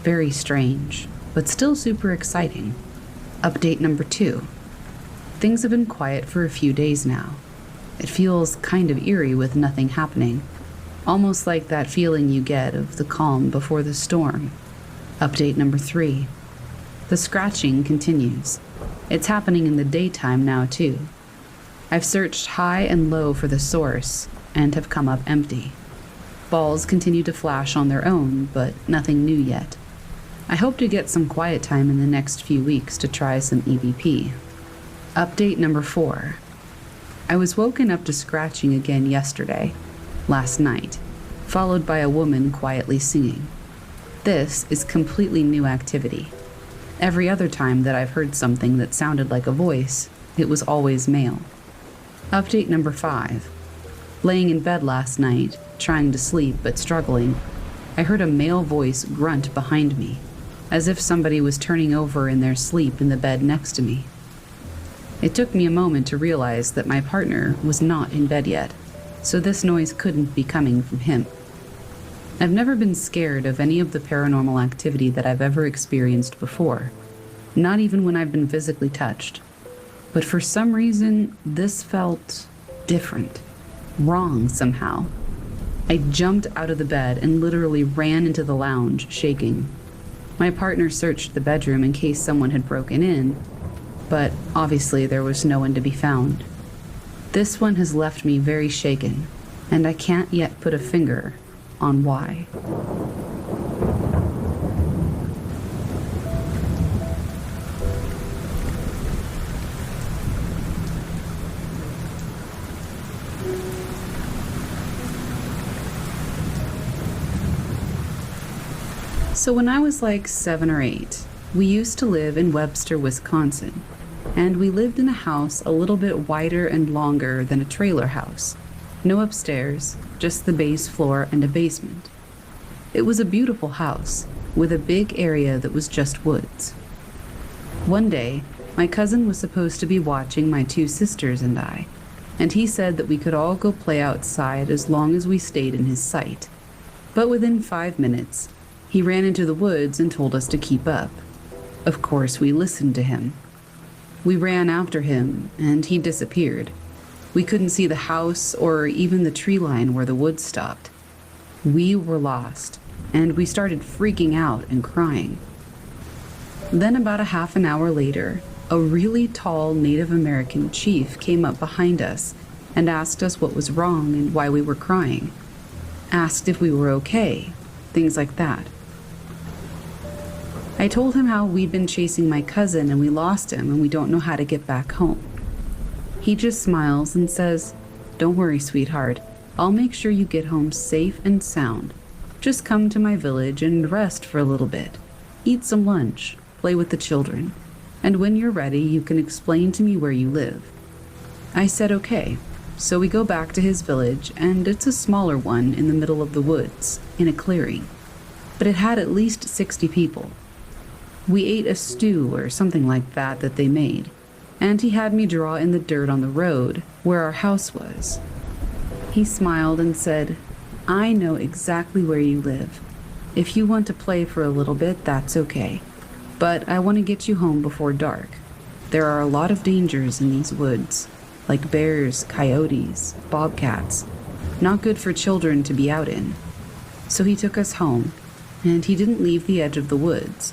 Very strange, but still super exciting. Update number 2. Things have been quiet for a few days now. It feels kind of eerie with nothing happening. Almost like that feeling you get of the calm before the storm. Update number 3. The scratching continues. It's happening in the daytime now too. I've searched high and low for the source and have come up empty. Balls continue to flash on their own, but nothing new yet. I hope to get some quiet time in the next few weeks to try some EVP. Update number 4. I was woken up to scratching again yesterday, last night, followed by a woman quietly singing. This is completely new activity. Every other time that I've heard something that sounded like a voice, it was always male. Update number 5. Laying in bed last night, trying to sleep but struggling, I heard a male voice grunt behind me, as if somebody was turning over in their sleep in the bed next to me. It took me a moment to realize that my partner was not in bed yet, so this noise couldn't be coming from him. I've never been scared of any of the paranormal activity that I've ever experienced before, not even when I've been physically touched. But for some reason, this felt different, wrong somehow. I jumped out of the bed and literally ran into the lounge, shaking. My partner searched the bedroom in case someone had broken in, but obviously there was no one to be found. This one has left me very shaken, and I can't yet put a finger on why. So when I was like 7 or 8, we used to live in Webster, Wisconsin, and we lived in a house a little bit wider and longer than a trailer house. No upstairs, just the base floor and a basement. It was a beautiful house, with a big area that was just woods. One day, my cousin was supposed to be watching my 2 sisters and I, and he said that we could all go play outside as long as we stayed in his sight. But within 5 minutes, he ran into the woods and told us to keep up. Of course, we listened to him. We ran after him, and he disappeared. We couldn't see the house or even the tree line where the woods stopped. We were lost, and we started freaking out and crying. Then about a half an hour later, a really tall Native American chief came up behind us and asked us what was wrong and why we were crying. Asked if we were okay, things like that. I told him how we'd been chasing my cousin and we lost him and we don't know how to get back home. He just smiles and says, "Don't worry, sweetheart. I'll make sure you get home safe and sound. Just come to my village and rest for a little bit. Eat some lunch, play with the children, and when you're ready, you can explain to me where you live." I said okay, so we go back to his village, and it's a smaller one in the middle of the woods, in a clearing. But it had at least 60 people. We ate a stew or something like that they made, and he had me draw in the dirt on the road where our house was. He smiled and said, "I know exactly where you live. If you want to play for a little bit, that's okay. But I want to get you home before dark. There are a lot of dangers in these woods, like bears, coyotes, bobcats. Not good for children to be out in." So he took us home, and he didn't leave the edge of the woods.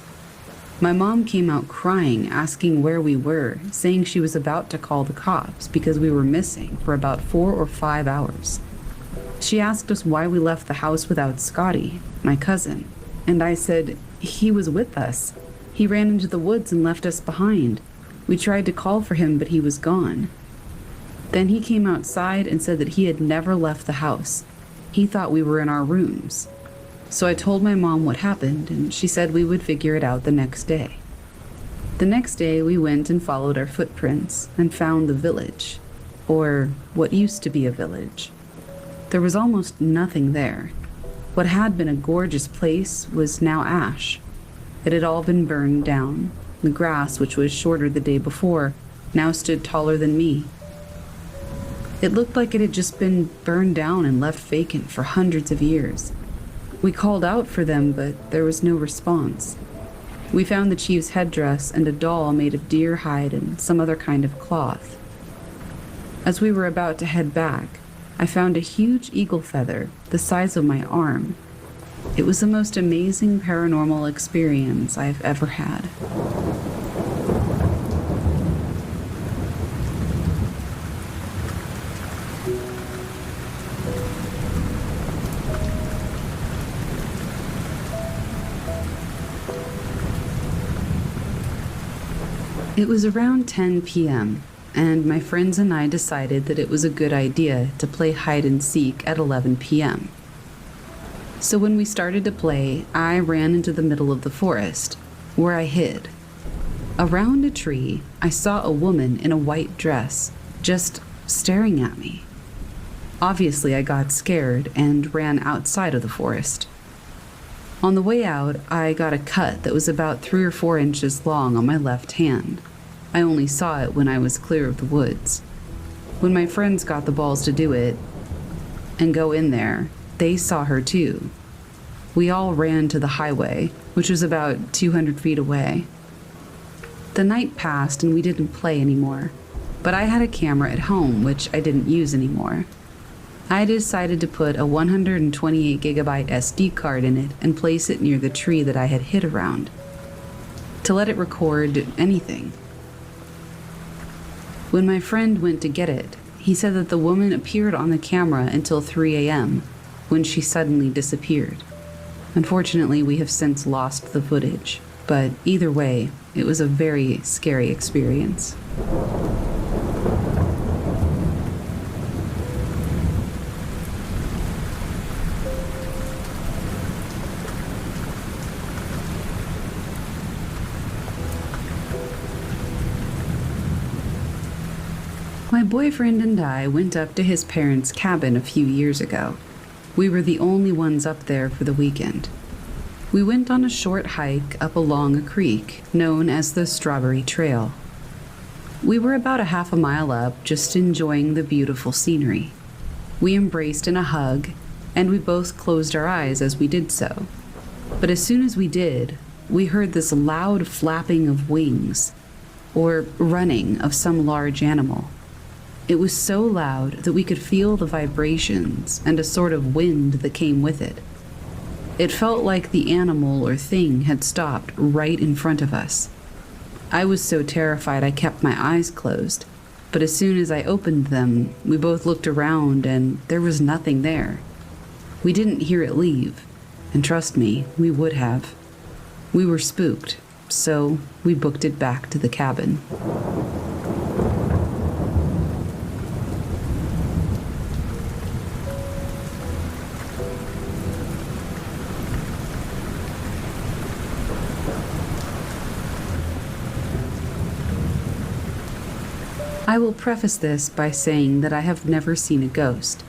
My mom came out crying, asking where we were, saying she was about to call the cops because we were missing for about 4 or 5 hours. She asked us why we left the house without Scotty, my cousin, and I said, "He was with us. He ran into the woods and left us behind. We tried to call for him, but he was gone." Then he came outside and said that he had never left the house. He thought we were in our rooms. So I told my mom what happened, and she said we would figure it out the next day. The next day, we went and followed our footprints and found the village, or what used to be a village. There was almost nothing there. What had been a gorgeous place was now ash. It had all been burned down. The grass, which was shorter the day before, now stood taller than me. It looked like it had just been burned down and left vacant for hundreds of years. We called out for them, but there was no response. We found the chief's headdress and a doll made of deer hide and some other kind of cloth. As we were about to head back, I found a huge eagle feather the size of my arm. It was the most amazing paranormal experience I've ever had. It was around 10 p.m., and my friends and I decided that it was a good idea to play hide and seek at 11 p.m. So when we started to play, I ran into the middle of the forest, where I hid. Around a tree, I saw a woman in a white dress, just staring at me. Obviously, I got scared and ran outside of the forest. On the way out, I got a cut that was about 3 or 4 inches long on my left hand. I only saw it when I was clear of the woods. When my friends got the balls to do it and go in there, they saw her too. We all ran to the highway, which was about 200 feet away. The night passed and we didn't play anymore, but I had a camera at home, which I didn't use anymore. I decided to put a 128 gigabyte SD card in it and place it near the tree that I had hid around, to let it record anything. When my friend went to get it, he said that the woman appeared on the camera until 3 a.m., when she suddenly disappeared. Unfortunately, we have since lost the footage, but either way, it was a very scary experience. My boyfriend and I went up to his parents' cabin a few years ago. We were the only ones up there for the weekend. We went on a short hike up along a creek known as the Strawberry Trail. We were about a half a mile up, just enjoying the beautiful scenery. We embraced in a hug, and we both closed our eyes as we did so. But as soon as we did, we heard this loud flapping of wings, or running of some large animal. It was so loud that we could feel the vibrations and a sort of wind that came with it. It felt like the animal or thing had stopped right in front of us. I was so terrified I kept my eyes closed, but as soon as I opened them, we both looked around and there was nothing there. We didn't hear it leave, and trust me, we would have. We were spooked, so we booked it back to the cabin. I will preface this by saying that I have never seen a ghost.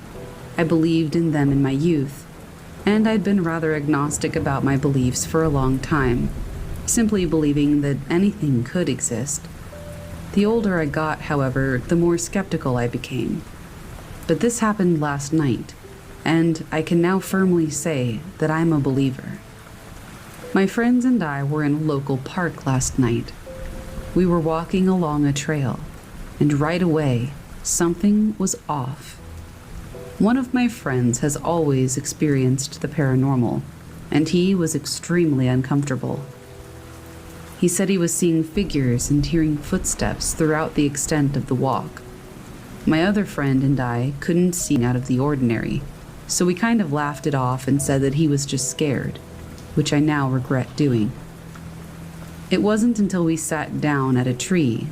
I believed in them in my youth, and I'd been rather agnostic about my beliefs for a long time, simply believing that anything could exist. The older I got, however, the more skeptical I became. But this happened last night, and I can now firmly say that I'm a believer. My friends and I were in a local park last night. We were walking along a trail, and right away, something was off. One of my friends has always experienced the paranormal, and he was extremely uncomfortable. He said he was seeing figures and hearing footsteps throughout the extent of the walk. My other friend and I couldn't see out of the ordinary, so we kind of laughed it off and said that he was just scared, which I now regret doing. It wasn't until we sat down at a tree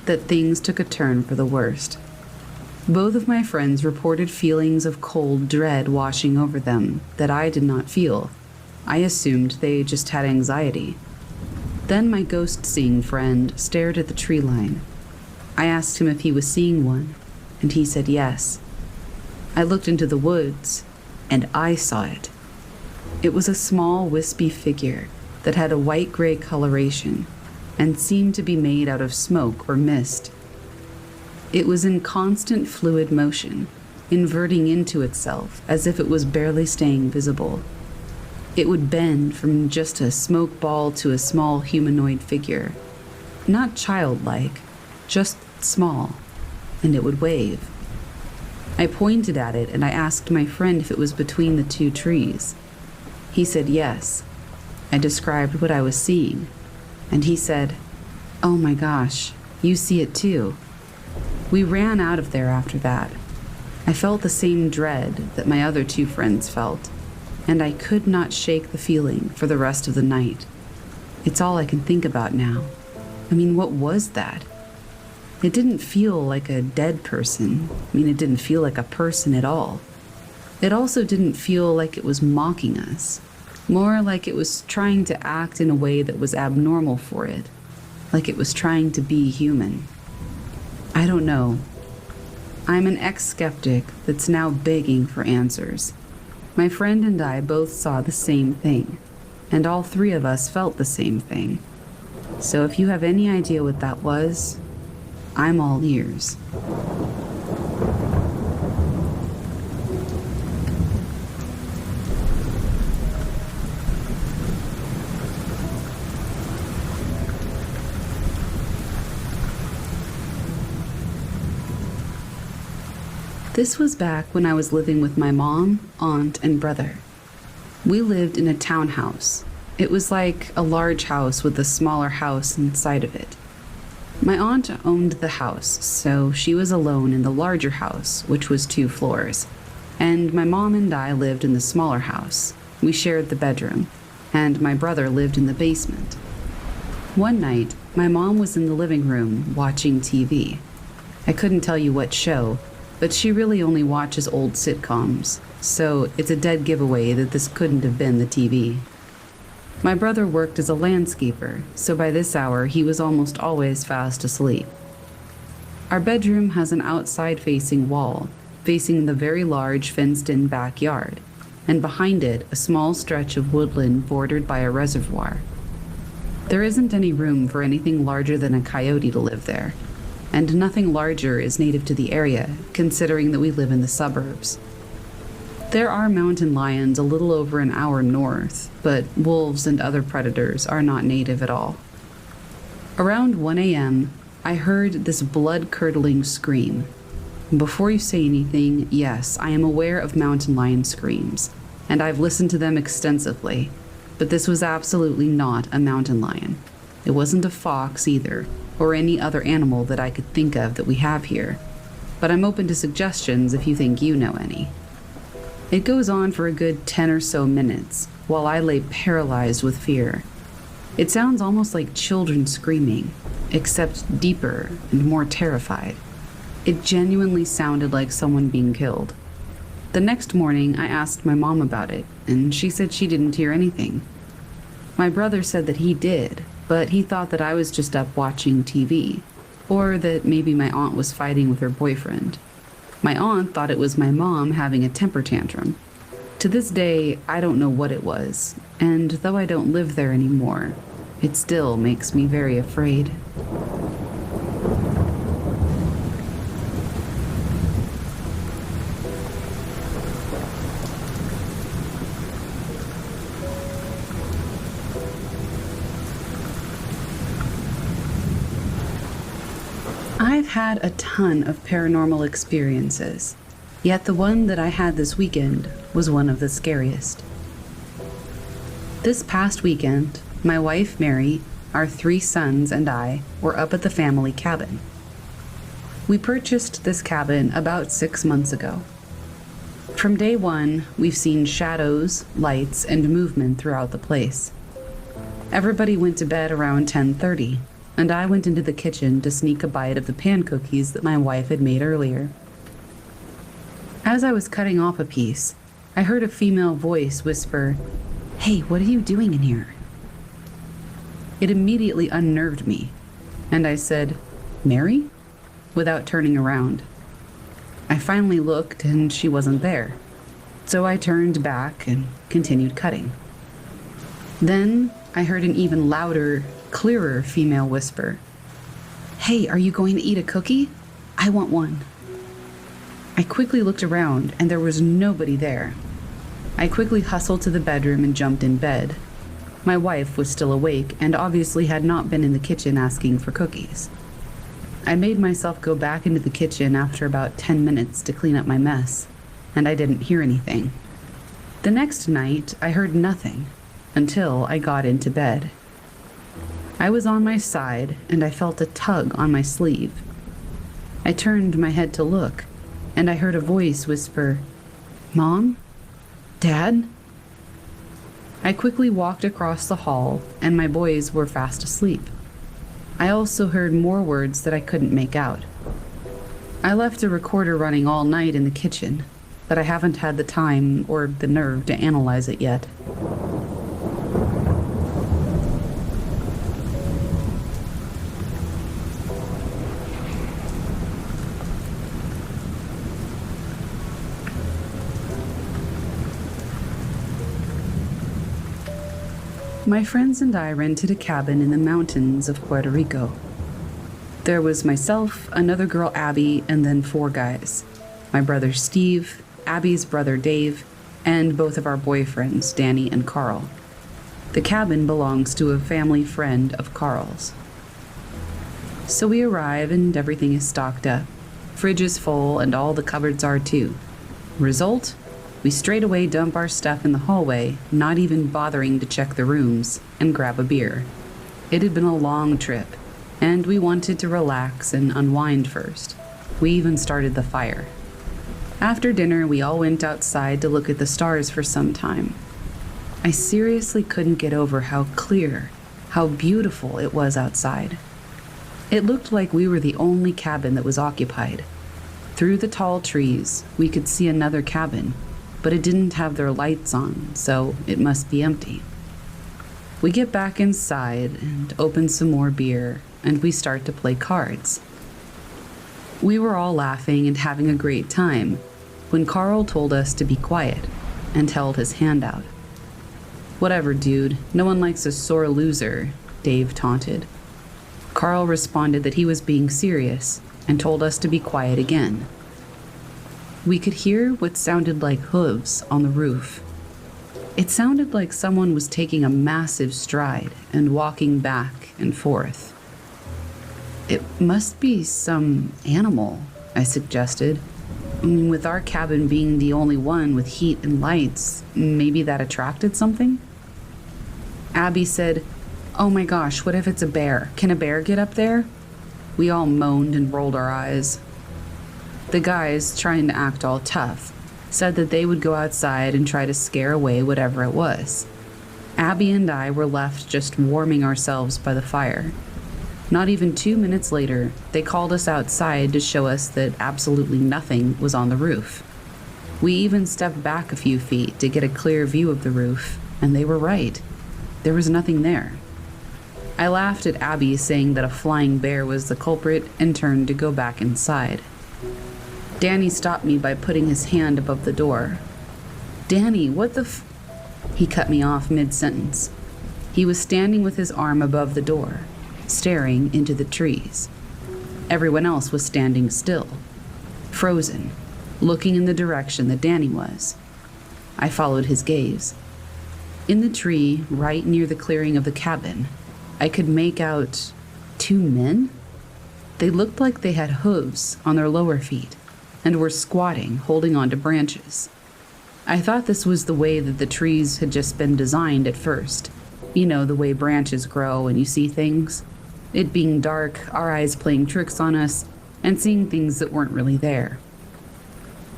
that things took a turn for the worst. Both of my friends reported feelings of cold dread washing over them that I did not feel. I assumed they just had anxiety. Then my ghost-seeing friend stared at the tree line. I asked him if he was seeing one, and he said yes. I looked into the woods, and I saw it. It was a small, wispy figure that had a white-gray coloration and seemed to be made out of smoke or mist. It was in constant fluid motion, inverting into itself as if it was barely staying visible. It would bend from just a smoke ball to a small humanoid figure. Not childlike, just small, and it would wave. I pointed at it and I asked my friend if it was between the two trees. He said yes. I described what I was seeing, and he said, "Oh my gosh, you see it too." We ran out of there after that. I felt the same dread that my other two friends felt, and I could not shake the feeling for the rest of the night. It's all I can think about now. I mean, what was that? It didn't feel like a dead person. It didn't feel like a person at all. It also didn't feel like it was mocking us, more like it was trying to act in a way that was abnormal for it, like it was trying to be human. I don't know. I'm an ex-skeptic that's now begging for answers. My friend and I both saw the same thing, and all three of us felt the same thing. So if you have any idea what that was, I'm all ears. This was back when I was living with my mom, aunt, and brother. We lived in a townhouse. It was like a large house with a smaller house inside of it. My aunt owned the house, so she was alone in the larger house, which was 2 floors. And my mom and I lived in the smaller house. We shared the bedroom, and my brother lived in the basement. One night, my mom was in the living room watching TV. I couldn't tell you what show, but she really only watches old sitcoms, so it's a dead giveaway that this couldn't have been the TV. My brother worked as a landscaper, so by this hour he was almost always fast asleep. Our bedroom has an outside-facing wall, facing the very large fenced-in backyard, and behind it a small stretch of woodland bordered by a reservoir. There isn't any room for anything larger than a coyote to live there, and nothing larger is native to the area, considering that we live in the suburbs. There are mountain lions a little over an hour north, but wolves and other predators are not native at all. Around 1 a.m., I heard this blood-curdling scream. Before you say anything, yes, I am aware of mountain lion screams, and I've listened to them extensively, but this was absolutely not a mountain lion. It wasn't a fox either, or any other animal that I could think of that we have here, but I'm open to suggestions if you think you know any. It goes on for a good 10 or so minutes, while I lay paralyzed with fear. It sounds almost like children screaming, except deeper and more terrified. It genuinely sounded like someone being killed. The next morning, I asked my mom about it, and she said she didn't hear anything. My brother said that he did, but he thought that I was just up watching TV, or that maybe my aunt was fighting with her boyfriend. My aunt thought it was my mom having a temper tantrum. To this day, I don't know what it was, and though I don't live there anymore, it still makes me very afraid. I've had a ton of paranormal experiences, yet the one that I had this weekend was one of the scariest. This past weekend, my wife Mary, our 3 sons, and I were up at the family cabin. We purchased this cabin about 6 months ago. From day one, we've seen shadows, lights, and movement throughout the place. Everybody went to bed around 10:30. And I went into the kitchen to sneak a bite of the pan cookies that my wife had made earlier. As I was cutting off a piece, I heard a female voice whisper, "Hey, what are you doing in here?" It immediately unnerved me, and I said, "Mary?" without turning around. I finally looked and she wasn't there, so I turned back and continued cutting. Then I heard an even louder, clearer female whisper, "Hey, are you going to eat a cookie? I want one." I quickly looked around and there was nobody there. I quickly hustled to the bedroom and jumped in bed. My wife was still awake and obviously had not been in the kitchen asking for cookies. I made myself go back into the kitchen after about 10 minutes to clean up my mess, and I didn't hear anything. The next night, I heard nothing until I got into bed. I was on my side, and I felt a tug on my sleeve. I turned my head to look, and I heard a voice whisper, "Mom? Dad?" I quickly walked across the hall, and my boys were fast asleep. I also heard more words that I couldn't make out. I left a recorder running all night in the kitchen, but I haven't had the time or the nerve to analyze it yet. My friends and I rented a cabin in the mountains of Puerto Rico. There was myself, another girl Abby, and then 4 guys. My brother Steve, Abby's brother Dave, and both of our boyfriends, Danny and Carl. The cabin belongs to a family friend of Carl's. So we arrive and everything is stocked up. Fridge is full and all the cupboards are too. Result? We straight away dump our stuff in the hallway, not even bothering to check the rooms, and grab a beer. It had been a long trip, and we wanted to relax and unwind first. We even started the fire. After dinner, we all went outside to look at the stars for some time. I seriously couldn't get over how clear, how beautiful it was outside. It looked like we were the only cabin that was occupied. Through the tall trees, we could see another cabin, but it didn't have their lights on, so it must be empty. We get back inside and open some more beer, and we start to play cards. We were all laughing and having a great time when Carl told us to be quiet and held his hand out. "Whatever, dude, no one likes a sore loser," Dave taunted. Carl responded that he was being serious and told us to be quiet again. We could hear what sounded like hooves on the roof. It sounded like someone was taking a massive stride and walking back and forth. "It must be some animal," I suggested. With our cabin being the only one with heat and lights, maybe that attracted something? Abby said, "Oh my gosh, what if it's a bear? Can a bear get up there?" We all moaned and rolled our eyes. The guys, trying to act all tough, said that they would go outside and try to scare away whatever it was. Abby and I were left just warming ourselves by the fire. Not even 2 minutes later, they called us outside to show us that absolutely nothing was on the roof. We even stepped back a few feet to get a clear view of the roof, and they were right. There was nothing there. I laughed at Abby saying that a flying bear was the culprit and turned to go back inside. Danny stopped me by putting his hand above the door. "Danny, what the f—" He cut me off mid-sentence. He was standing with his arm above the door, staring into the trees. Everyone else was standing still, frozen, looking in the direction that Danny was. I followed his gaze. In the tree, right near the clearing of the cabin, I could make out 2 men. They looked like they had hooves on their lower feet and were squatting, holding onto branches. I thought this was the way that the trees had just been designed at first. You know, the way branches grow and you see things. It being dark, our eyes playing tricks on us, and seeing things that weren't really there.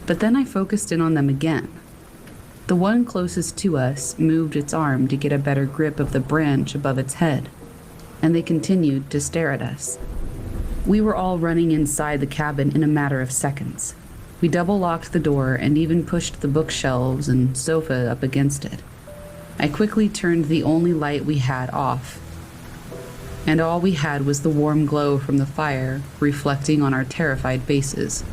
But then I focused in on them again. The one closest to us moved its arm to get a better grip of the branch above its head, and they continued to stare at us. We were all running inside the cabin in a matter of seconds. We double-locked the door and even pushed the bookshelves and sofa up against it. I quickly turned the only light we had off, and all we had was the warm glow from the fire reflecting on our terrified faces.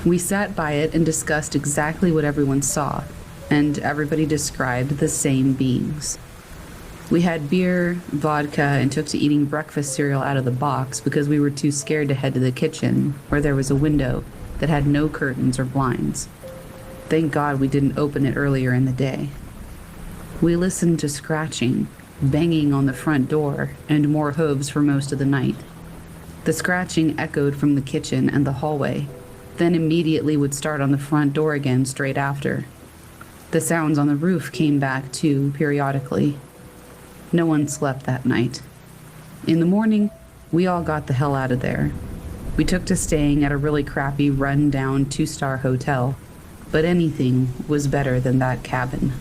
We sat by it and discussed exactly what everyone saw, and everybody described the same beings. We had beer, vodka, and took to eating breakfast cereal out of the box because we were too scared to head to the kitchen, where there was a window that had no curtains or blinds. Thank God we didn't open it earlier in the day. We listened to scratching, banging on the front door, and more hooves for most of the night. The scratching echoed from the kitchen and the hallway, then immediately would start on the front door again straight after. The sounds on the roof came back too, periodically. No one slept that night. In the morning, we all got the hell out of there. We took to staying at a really crappy, run-down 2-star hotel, but anything was better than that cabin.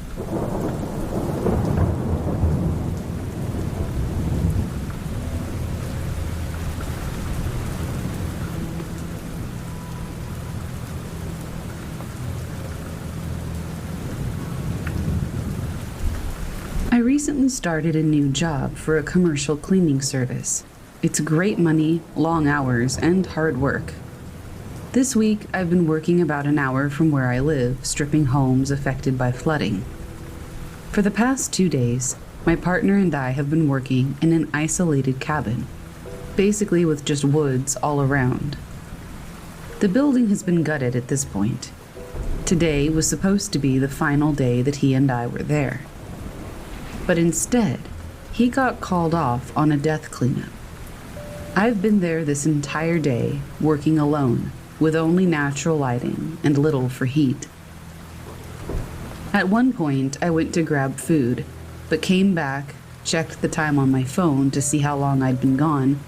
I recently started a new job for a commercial cleaning service. It's great money, long hours, and hard work. This week, I've been working about an hour from where I live, stripping homes affected by flooding. For the past 2 days, my partner and I have been working in an isolated cabin, basically with just woods all around. The building has been gutted at this point. Today was supposed to be the final day that he and I were there. But instead, he got called off on a death cleanup. I've been there this entire day, working alone, with only natural lighting and little for heat. At one point, I went to grab food, but came back, checked the time on my phone to see how long I'd been gone,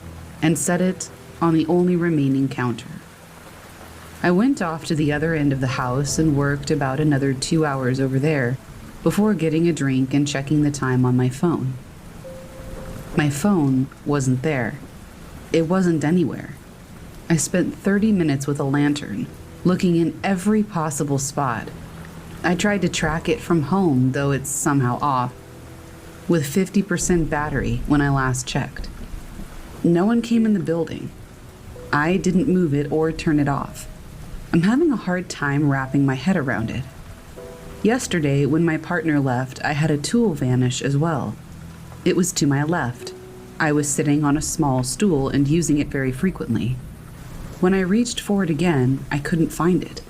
and set it on the only remaining counter. I went off to the other end of the house and worked about another 2 hours over there, before getting a drink and checking the time on my phone. My phone wasn't there. It wasn't anywhere. I spent 30 minutes with a lantern, looking in every possible spot. I tried to track it from home, though it's somehow off, with 50% battery when I last checked. No one came in the building. I didn't move it or turn it off. I'm having a hard time wrapping my head around it. Yesterday, when my partner left, I had a tool vanish as well. It was to my left. I was sitting on a small stool and using it very frequently. When I reached for it again, I couldn't find it.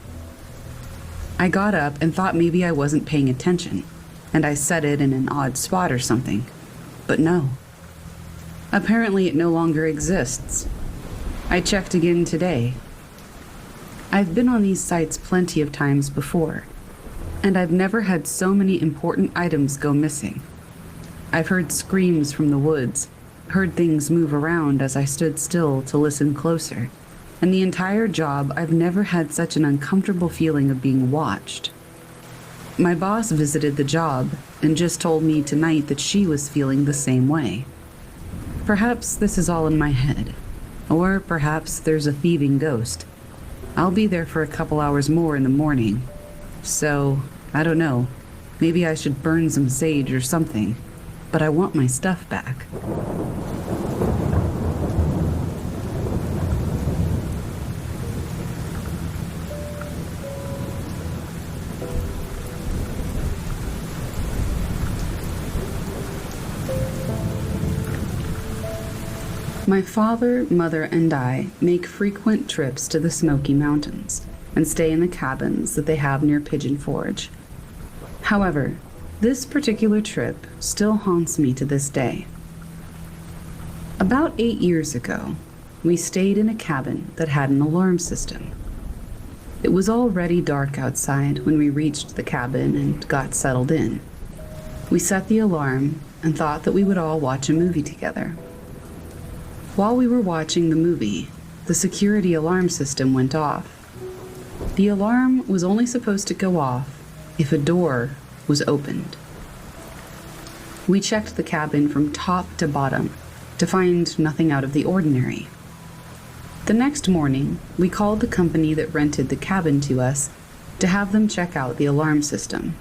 I got up and thought maybe I wasn't paying attention, and I set it in an odd spot or something. But no. Apparently it no longer exists. I checked again today. I've been on these sites plenty of times before, and I've never had so many important items go missing. I've heard screams from the woods, heard things move around as I stood still to listen closer, and the entire job I've never had such an uncomfortable feeling of being watched. My boss visited the job and just told me tonight that she was feeling the same way. Perhaps this is all in my head, or perhaps there's a thieving ghost. I'll be there for a couple hours more in the morning. So, I don't know, maybe I should burn some sage or something, but I want my stuff back. My father, mother, and I make frequent trips to the Smoky Mountains and stay in the cabins that they have near Pigeon Forge. However, this particular trip still haunts me to this day. About 8 years ago, we stayed in a cabin that had an alarm system. It was already dark outside when we reached the cabin and got settled in. We set the alarm and thought that we would all watch a movie together. While we were watching the movie, the security alarm system went off. The alarm was only supposed to go off if a door was opened. We checked the cabin from top to bottom to find nothing out of the ordinary. The next morning, we called the company that rented the cabin to us to have them check out the alarm system.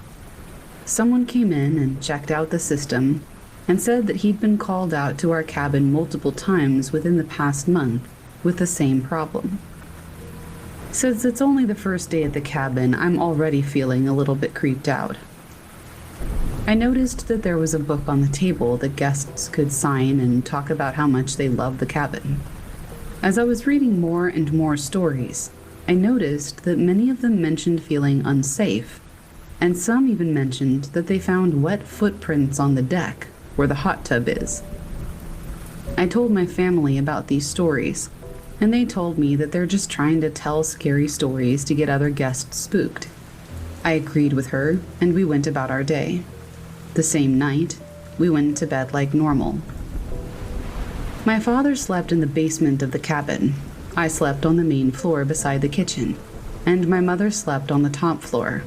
Someone came in and checked out the system and said that he'd been called out to our cabin multiple times within the past month with the same problem. Since it's only the first day at the cabin, I'm already feeling a little bit creeped out. I noticed that there was a book on the table that guests could sign and talk about how much they love the cabin. As I was reading more and more stories, I noticed that many of them mentioned feeling unsafe, and some even mentioned that they found wet footprints on the deck where the hot tub is. I told my family about these stories, and they told me that they're just trying to tell scary stories to get other guests spooked. I agreed with her, and we went about our day. The same night, we went to bed like normal. My father slept in the basement of the cabin. I slept on the main floor beside the kitchen, and my mother slept on the top floor.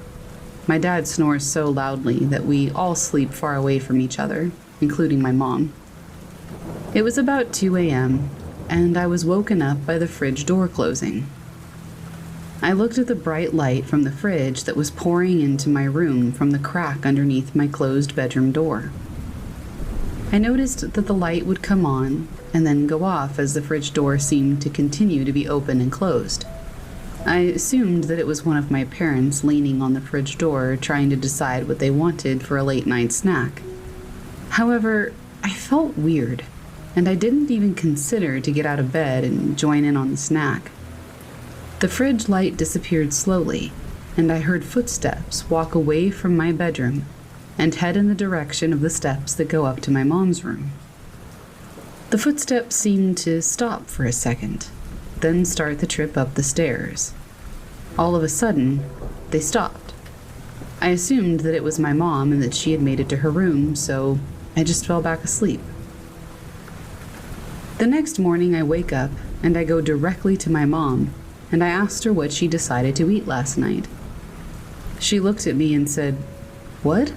My dad snores so loudly that we all sleep far away from each other, including my mom. It was about 2 a.m., and I was woken up by the fridge door closing. I looked at the bright light from the fridge that was pouring into my room from the crack underneath my closed bedroom door. I noticed that the light would come on and then go off as the fridge door seemed to continue to be open and closed. I assumed that it was one of my parents leaning on the fridge door trying to decide what they wanted for a late night snack. However, I felt weird, and I didn't even consider to get out of bed and join in on the snack. The fridge light disappeared slowly, and I heard footsteps walk away from my bedroom and head in the direction of the steps that go up to my mom's room. The footsteps seemed to stop for a second, then start the trip up the stairs. All of a sudden, they stopped. I assumed that it was my mom and that she had made it to her room, so I just fell back asleep. The next morning I wake up and I go directly to my mom and I asked her what she decided to eat last night. She looked at me and said, "What?"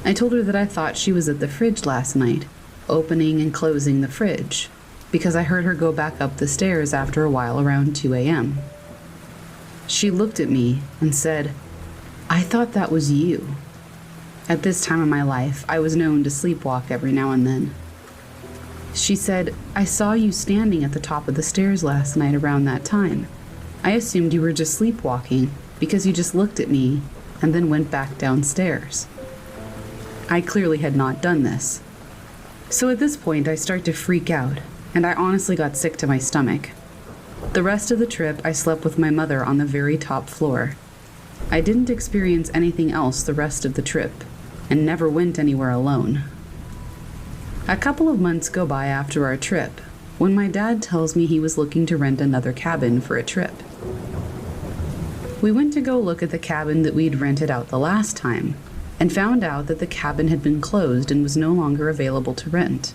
I told her that I thought she was at the fridge last night, opening and closing the fridge, because I heard her go back up the stairs after a while around 2 a.m. She looked at me and said, "I thought that was you." At this time of my life, I was known to sleepwalk every now and then. She said, "I saw you standing at the top of the stairs last night around that time. I assumed you were just sleepwalking because you just looked at me and then went back downstairs." I clearly had not done this. So at this point, I start to freak out, and I honestly got sick to my stomach. The rest of the trip, I slept with my mother on the very top floor. I didn't experience anything else the rest of the trip, and never went anywhere alone. A couple of months go by after our trip, when my dad tells me he was looking to rent another cabin for a trip. We went to go look at the cabin that we'd rented out the last time, and found out that the cabin had been closed and was no longer available to rent.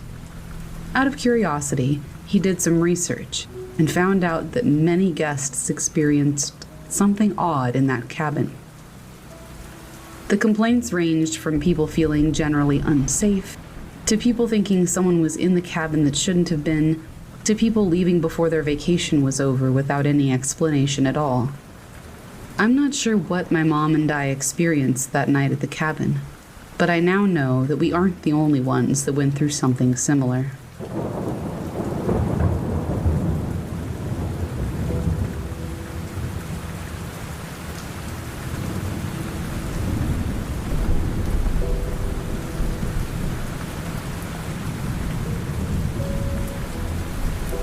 Out of curiosity, he did some research and found out that many guests experienced something odd in that cabin. The complaints ranged from people feeling generally unsafe, to people thinking someone was in the cabin that shouldn't have been, to people leaving before their vacation was over without any explanation at all. I'm not sure what my mom and I experienced that night at the cabin, but I now know that we aren't the only ones that went through something similar.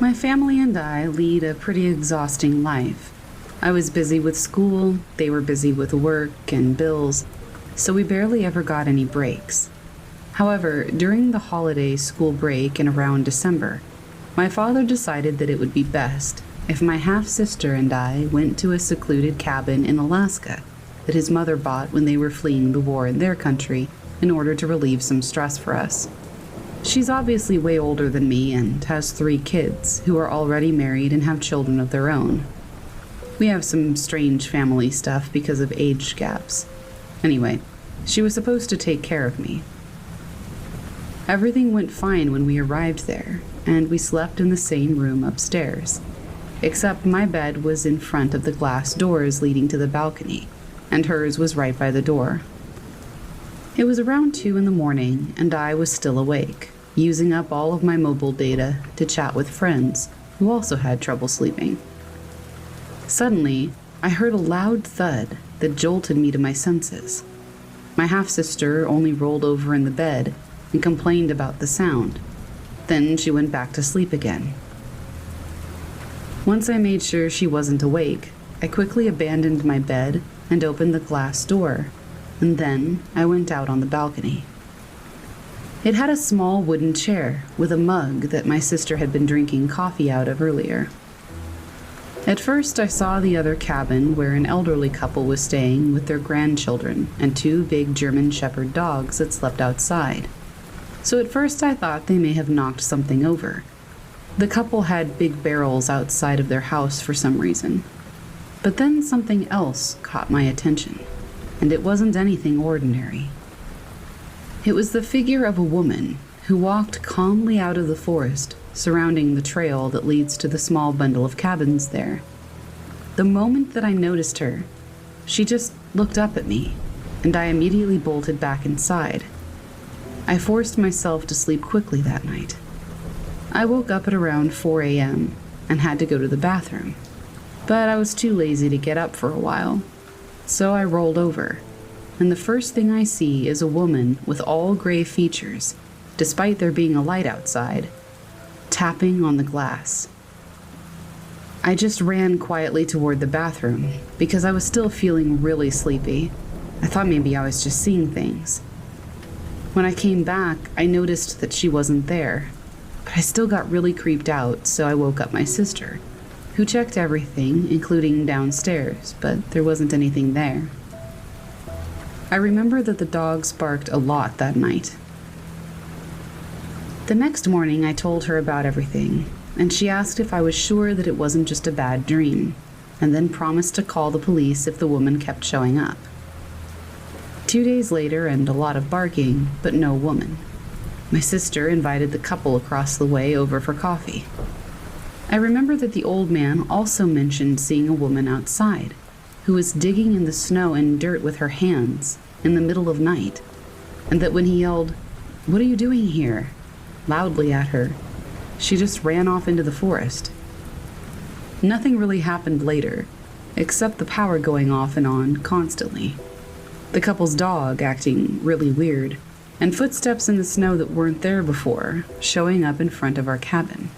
My family and I lead a pretty exhausting life. I was busy with school, they were busy with work and bills, so we barely ever got any breaks. However, during the holiday school break in around December, my father decided that it would be best if my half-sister and I went to a secluded cabin in Alaska that his mother bought when they were fleeing the war in their country in order to relieve some stress for us. She's obviously way older than me and has 3 kids who are already married and have children of their own. We have some strange family stuff because of age gaps. Anyway, she was supposed to take care of me. Everything went fine when we arrived there, and we slept in the same room upstairs, except my bed was in front of the glass doors leading to the balcony, and hers was right by the door. It was around 2 in the morning, and I was still awake, using up all of my mobile data to chat with friends who also had trouble sleeping. Suddenly, I heard a loud thud that jolted me to my senses. My half-sister only rolled over in the bed and complained about the sound. Then she went back to sleep again. Once I made sure she wasn't awake, I quickly abandoned my bed and opened the glass door, and then I went out on the balcony. It had a small wooden chair with a mug that my sister had been drinking coffee out of earlier. At first, I saw the other cabin where an elderly couple was staying with their grandchildren and 2 big German Shepherd dogs that slept outside. So at first I thought they may have knocked something over. The couple had big barrels outside of their house for some reason. But then something else caught my attention, and it wasn't anything ordinary. It was the figure of a woman who walked calmly out of the forest surrounding the trail that leads to the small bundle of cabins there. The moment that I noticed her, she just looked up at me, and I immediately bolted back inside. I forced myself to sleep quickly that night. I woke up at around 4 a.m. and had to go to the bathroom, but I was too lazy to get up for a while, so I rolled over, and the first thing I see is a woman with all gray features, despite there being a light outside, tapping on the glass. I just ran quietly toward the bathroom because I was still feeling really sleepy. I thought maybe I was just seeing things. When I came back, I noticed that she wasn't there, but I still got really creeped out, so I woke up my sister, who checked everything, including downstairs, but there wasn't anything there. I remember that the dogs barked a lot that night. The next morning, I told her about everything, and she asked if I was sure that it wasn't just a bad dream, and then promised to call the police if the woman kept showing up. 2 days later, and a lot of barking, but no woman. My sister invited the couple across the way over for coffee. I remember that the old man also mentioned seeing a woman outside, who was digging in the snow and dirt with her hands in the middle of night, and that when he yelled, "What are you doing here?" loudly at her, she just ran off into the forest. Nothing really happened later, except the power going off and on constantly, the couple's dog acting really weird, and footsteps in the snow that weren't there before showing up in front of our cabin.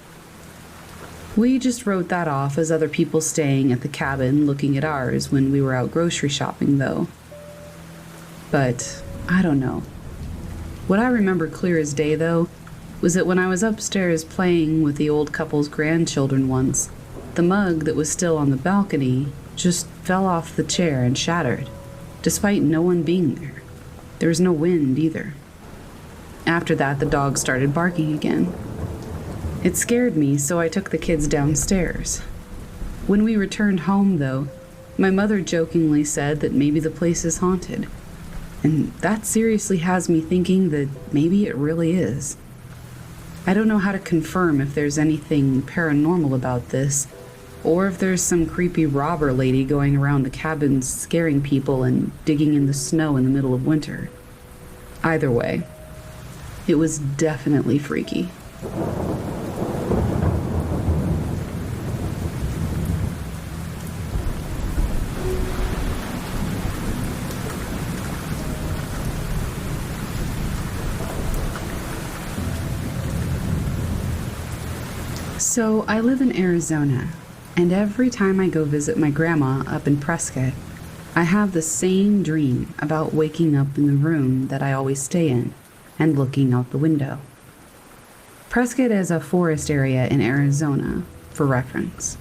We just wrote that off as other people staying at the cabin looking at ours when we were out grocery shopping, though. But I don't know. What I remember clear as day, though, was that when I was upstairs playing with the old couple's grandchildren once, the mug that was still on the balcony just fell off the chair and shattered, despite no one being there. There was no wind either. After that, the dog started barking again. It scared me, so I took the kids downstairs. When we returned home, though, my mother jokingly said that maybe the place is haunted. And that seriously has me thinking that maybe it really is. I don't know how to confirm if there's anything paranormal about this, or if there's some creepy robber lady going around the cabins scaring people and digging in the snow in the middle of winter. Either way, it was definitely freaky. So I live in Arizona, and every time I go visit my grandma up in Prescott, I have the same dream about waking up in the room that I always stay in and looking out the window. Prescott is a forest area in Arizona, for reference.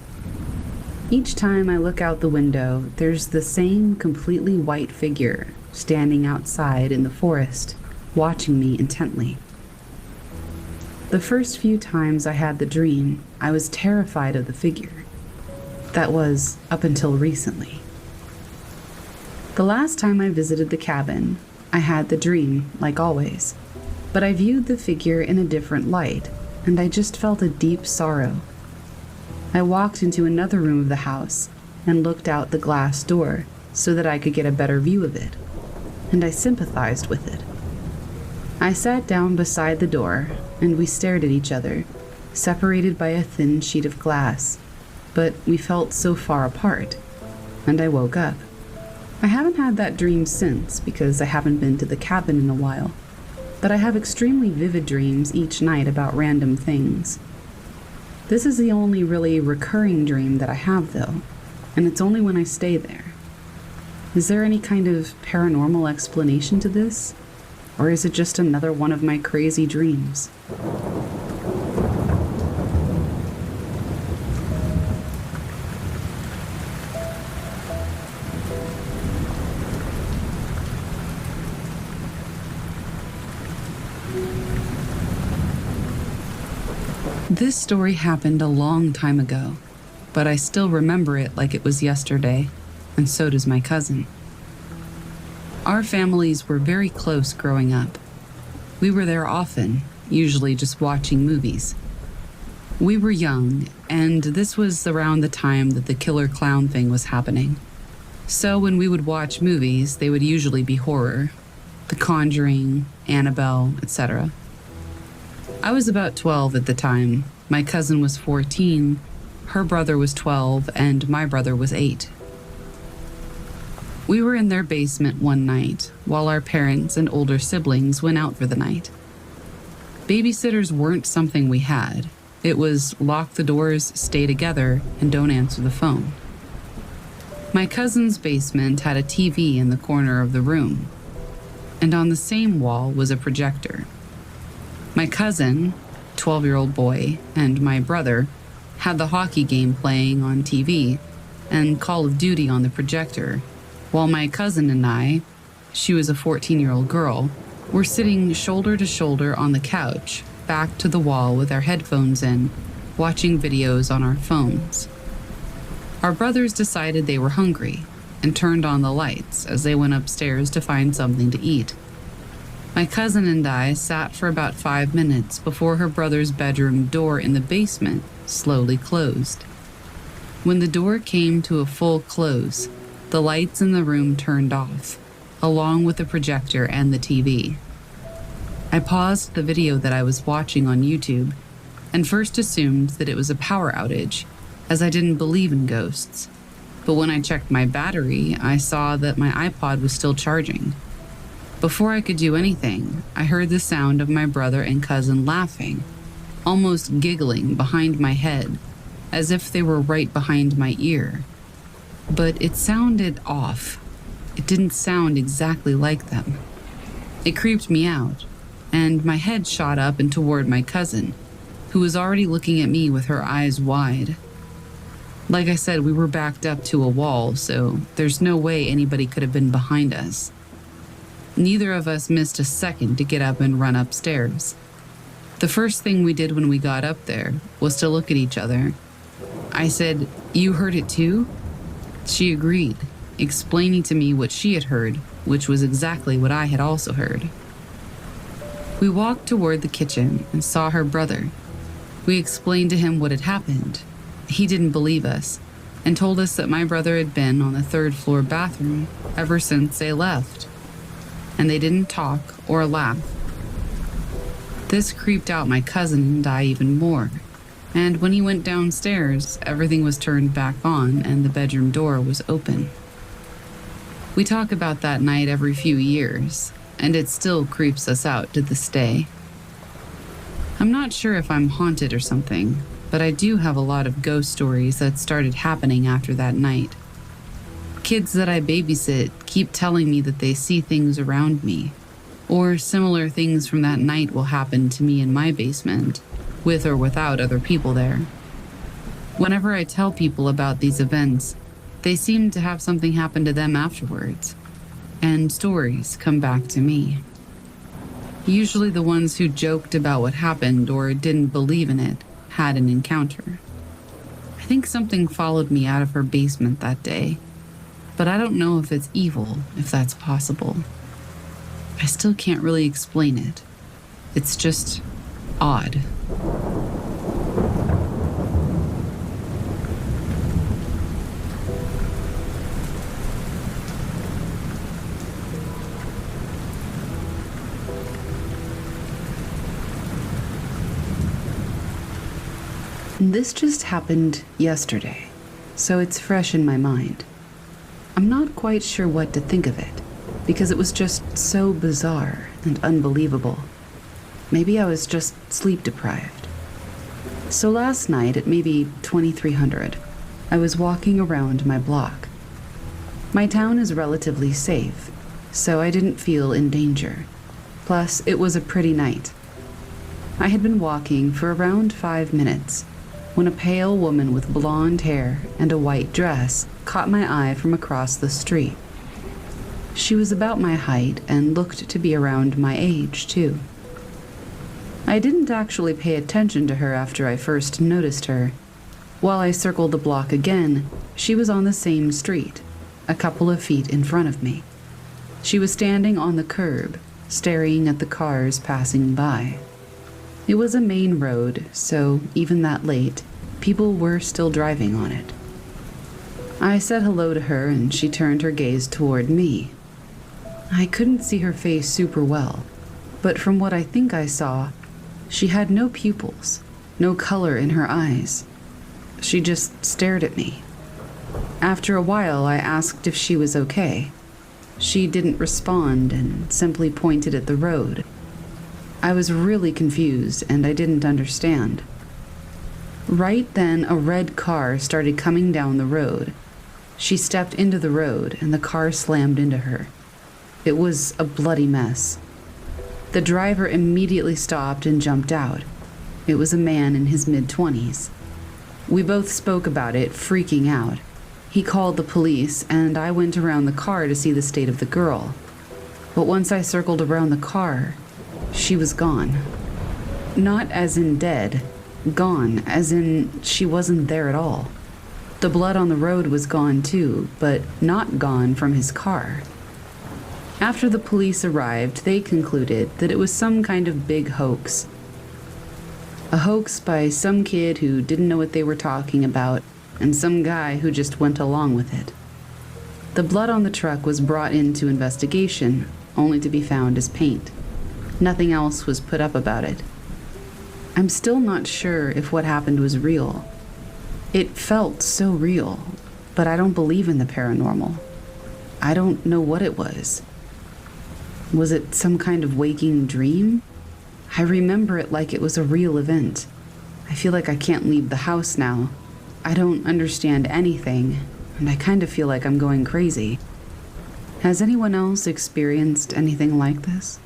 Each time I look out the window, there's the same completely white figure standing outside in the forest, watching me intently. The first few times I had the dream, I was terrified of the figure. That was up until recently. The last time I visited the cabin, I had the dream, like always, but I viewed the figure in a different light, and I just felt a deep sorrow. I walked into another room of the house and looked out the glass door so that I could get a better view of it, and I sympathized with it. I sat down beside the door, and we stared at each other, separated by a thin sheet of glass, but we felt so far apart, and I woke up. I haven't had that dream since because I haven't been to the cabin in a while, but I have extremely vivid dreams each night about random things. This is the only really recurring dream that I have, though, and it's only when I stay there. Is there any kind of paranormal explanation to this? Or is it just another one of my crazy dreams? This story happened a long time ago, but I still remember it like it was yesterday, and so does my cousin. Our families were very close growing up. We were there often, usually just watching movies. We were young, and this was around the time that the killer clown thing was happening. So when we would watch movies, they would usually be horror. The Conjuring, Annabelle, etc. I was about 12 at the time. My cousin was 14, her brother was 12, and my brother was 8. We were in their basement one night while our parents and older siblings went out for the night. Babysitters weren't something we had. It was lock the doors, stay together, and don't answer the phone. My cousin's basement had a TV in the corner of the room, and on the same wall was a projector. My cousin, 12-year-old boy, and my brother had the hockey game playing on TV and Call of Duty on the projector, while my cousin and I, she was a 14-year-old girl, were sitting shoulder to shoulder on the couch, back to the wall with our headphones in, watching videos on our phones. Our brothers decided they were hungry and turned on the lights as they went upstairs to find something to eat. My cousin and I sat for about 5 minutes before her brother's bedroom door in the basement slowly closed. When the door came to a full close, the lights in the room turned off, along with the projector and the TV. I paused the video that I was watching on YouTube and first assumed that it was a power outage, as I didn't believe in ghosts. But when I checked my battery, I saw that my iPod was still charging. Before I could do anything, I heard the sound of my brother and cousin laughing, almost giggling behind my head, as if they were right behind my ear. But it sounded off. It didn't sound exactly like them. It creeped me out, and my head shot up and toward my cousin, who was already looking at me with her eyes wide. Like I said, we were backed up to a wall, so there's no way anybody could have been behind us. Neither of us missed a second to get up and run upstairs. The first thing we did when we got up there was to look at each other. I said, "You heard it too?" She agreed, explaining to me what she had heard, which was exactly what I had also heard. We walked toward the kitchen and saw her brother. We explained to him what had happened. He didn't believe us and told us that my brother had been on the third-floor bathroom ever since they left, and they didn't talk or laugh. This creeped out my cousin and I even more, and when he went downstairs, everything was turned back on and the bedroom door was open. We talk about that night every few years, and it still creeps us out to this day. I'm not sure if I'm haunted or something, but I do have a lot of ghost stories that started happening after that night. Kids that I babysit keep telling me that they see things around me, or similar things from that night will happen to me in my basement, with or without other people there. Whenever I tell people about these events, they seem to have something happen to them afterwards, and stories come back to me. Usually the ones who joked about what happened or didn't believe in it had an encounter. I think something followed me out of her basement that day, but I don't know if it's evil, if that's possible. I still can't really explain it. It's just odd. This just happened yesterday, so it's fresh in my mind. I'm not quite sure what to think of it, because it was just so bizarre and unbelievable. Maybe I was just sleep deprived. So last night at maybe 2300, I was walking around my block. My town is relatively safe, so I didn't feel in danger. Plus, it was a pretty night. I had been walking for around 5 minutes when a pale woman with blonde hair and a white dress caught my eye from across the street. She was about my height and looked to be around my age, too. I didn't actually pay attention to her after I first noticed her. While I circled the block again, she was on the same street, a couple of feet in front of me. She was standing on the curb, staring at the cars passing by. It was a main road, so even that late, people were still driving on it. I said hello to her and she turned her gaze toward me. I couldn't see her face super well, But from what I think I saw, she had no pupils, no color in her eyes. She just stared at me. After a while, I asked if she was okay. She didn't respond and simply pointed at the road. I was really confused and I didn't understand. Right then, a red car started coming down the road. She stepped into the road and the car slammed into her. It was a bloody mess. The driver immediately stopped and jumped out. It was a man in his mid-20s. We both spoke about it, freaking out. He called the police, and I went around the car to see the state of the girl. But once I circled around the car, she was gone. Not as in dead, gone as in she wasn't there at all. The blood on the road was gone too, but not gone from his car. After the police arrived, they concluded that it was some kind of big hoax. A hoax by some kid who didn't know what they were talking about, and some guy who just went along with it. The blood on the truck was brought into investigation, only to be found as paint. Nothing else was put up about it. I'm still not sure if what happened was real. It felt so real, but I don't believe in the paranormal. I don't know what it was. Was it some kind of waking dream? I remember it like it was a real event. I feel like I can't leave the house now. I don't understand anything, and I kind of feel like I'm going crazy. Has anyone else experienced anything like this?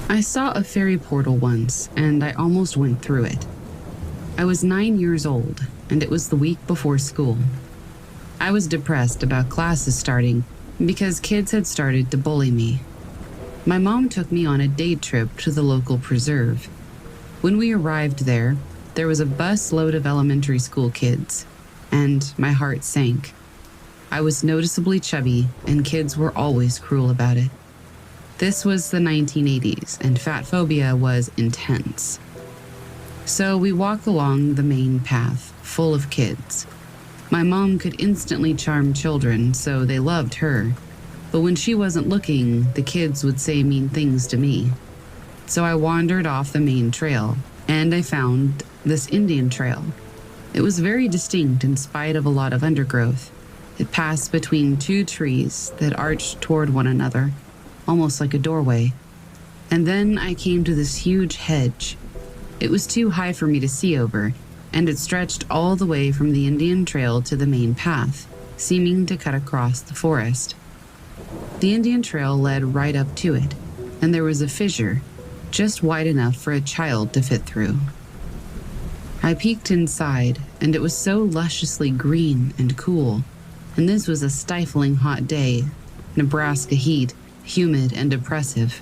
I saw a fairy portal once, and I almost went through it. I was 9 years old, and it was the week before school. I was depressed about classes starting because kids had started to bully me. My mom took me on a day trip to the local preserve. When we arrived there was a bus load of elementary school kids, and my heart sank. I was noticeably chubby, and kids were always cruel about it. This was the 1980s, and fat phobia was intense. So we walked along the main path, full of kids. My mom could instantly charm children, so they loved her. But when she wasn't looking, the kids would say mean things to me. So I wandered off the main trail, and I found this Indian trail. It was very distinct in spite of a lot of undergrowth. It passed between two trees that arched toward one another, almost like a doorway. And then I came to this huge hedge. It was too high for me to see over, and it stretched all the way from the Indian trail to the main path, seeming to cut across the forest. The Indian trail led right up to it, and there was a fissure, just wide enough for a child to fit through. I peeked inside, and it was so lusciously green and cool, and this was a stifling hot day, Nebraska heat, humid and oppressive.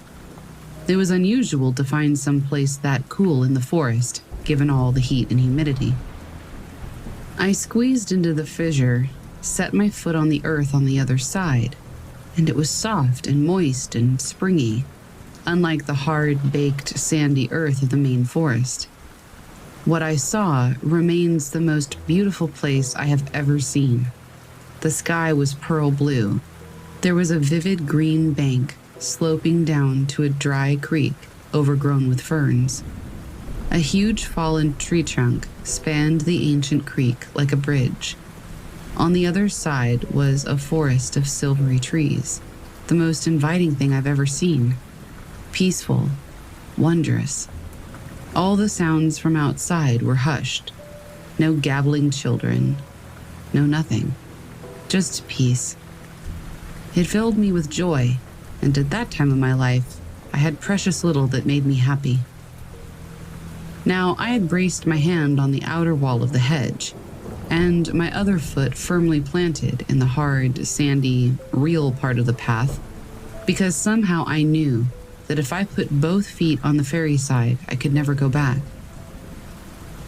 It was unusual to find some place that cool in the forest, given all the heat and humidity. I squeezed into the fissure, set my foot on the earth on the other side, and it was soft and moist and springy, unlike the hard, baked, sandy earth of the main forest. What I saw remains the most beautiful place I have ever seen. The sky was pearl blue. There was a vivid green bank sloping down to a dry creek overgrown with ferns. A huge fallen tree trunk spanned the ancient creek like a bridge. On the other side was a forest of silvery trees, the most inviting thing I've ever seen. Peaceful, wondrous. All the sounds from outside were hushed. No gabbling children, no nothing. Just peace. It filled me with joy, and at that time of my life, I had precious little that made me happy. Now, I had braced my hand on the outer wall of the hedge. and my other foot firmly planted in the hard, sandy, real part of the path, because somehow I knew that if I put both feet on the ferry side, I could never go back.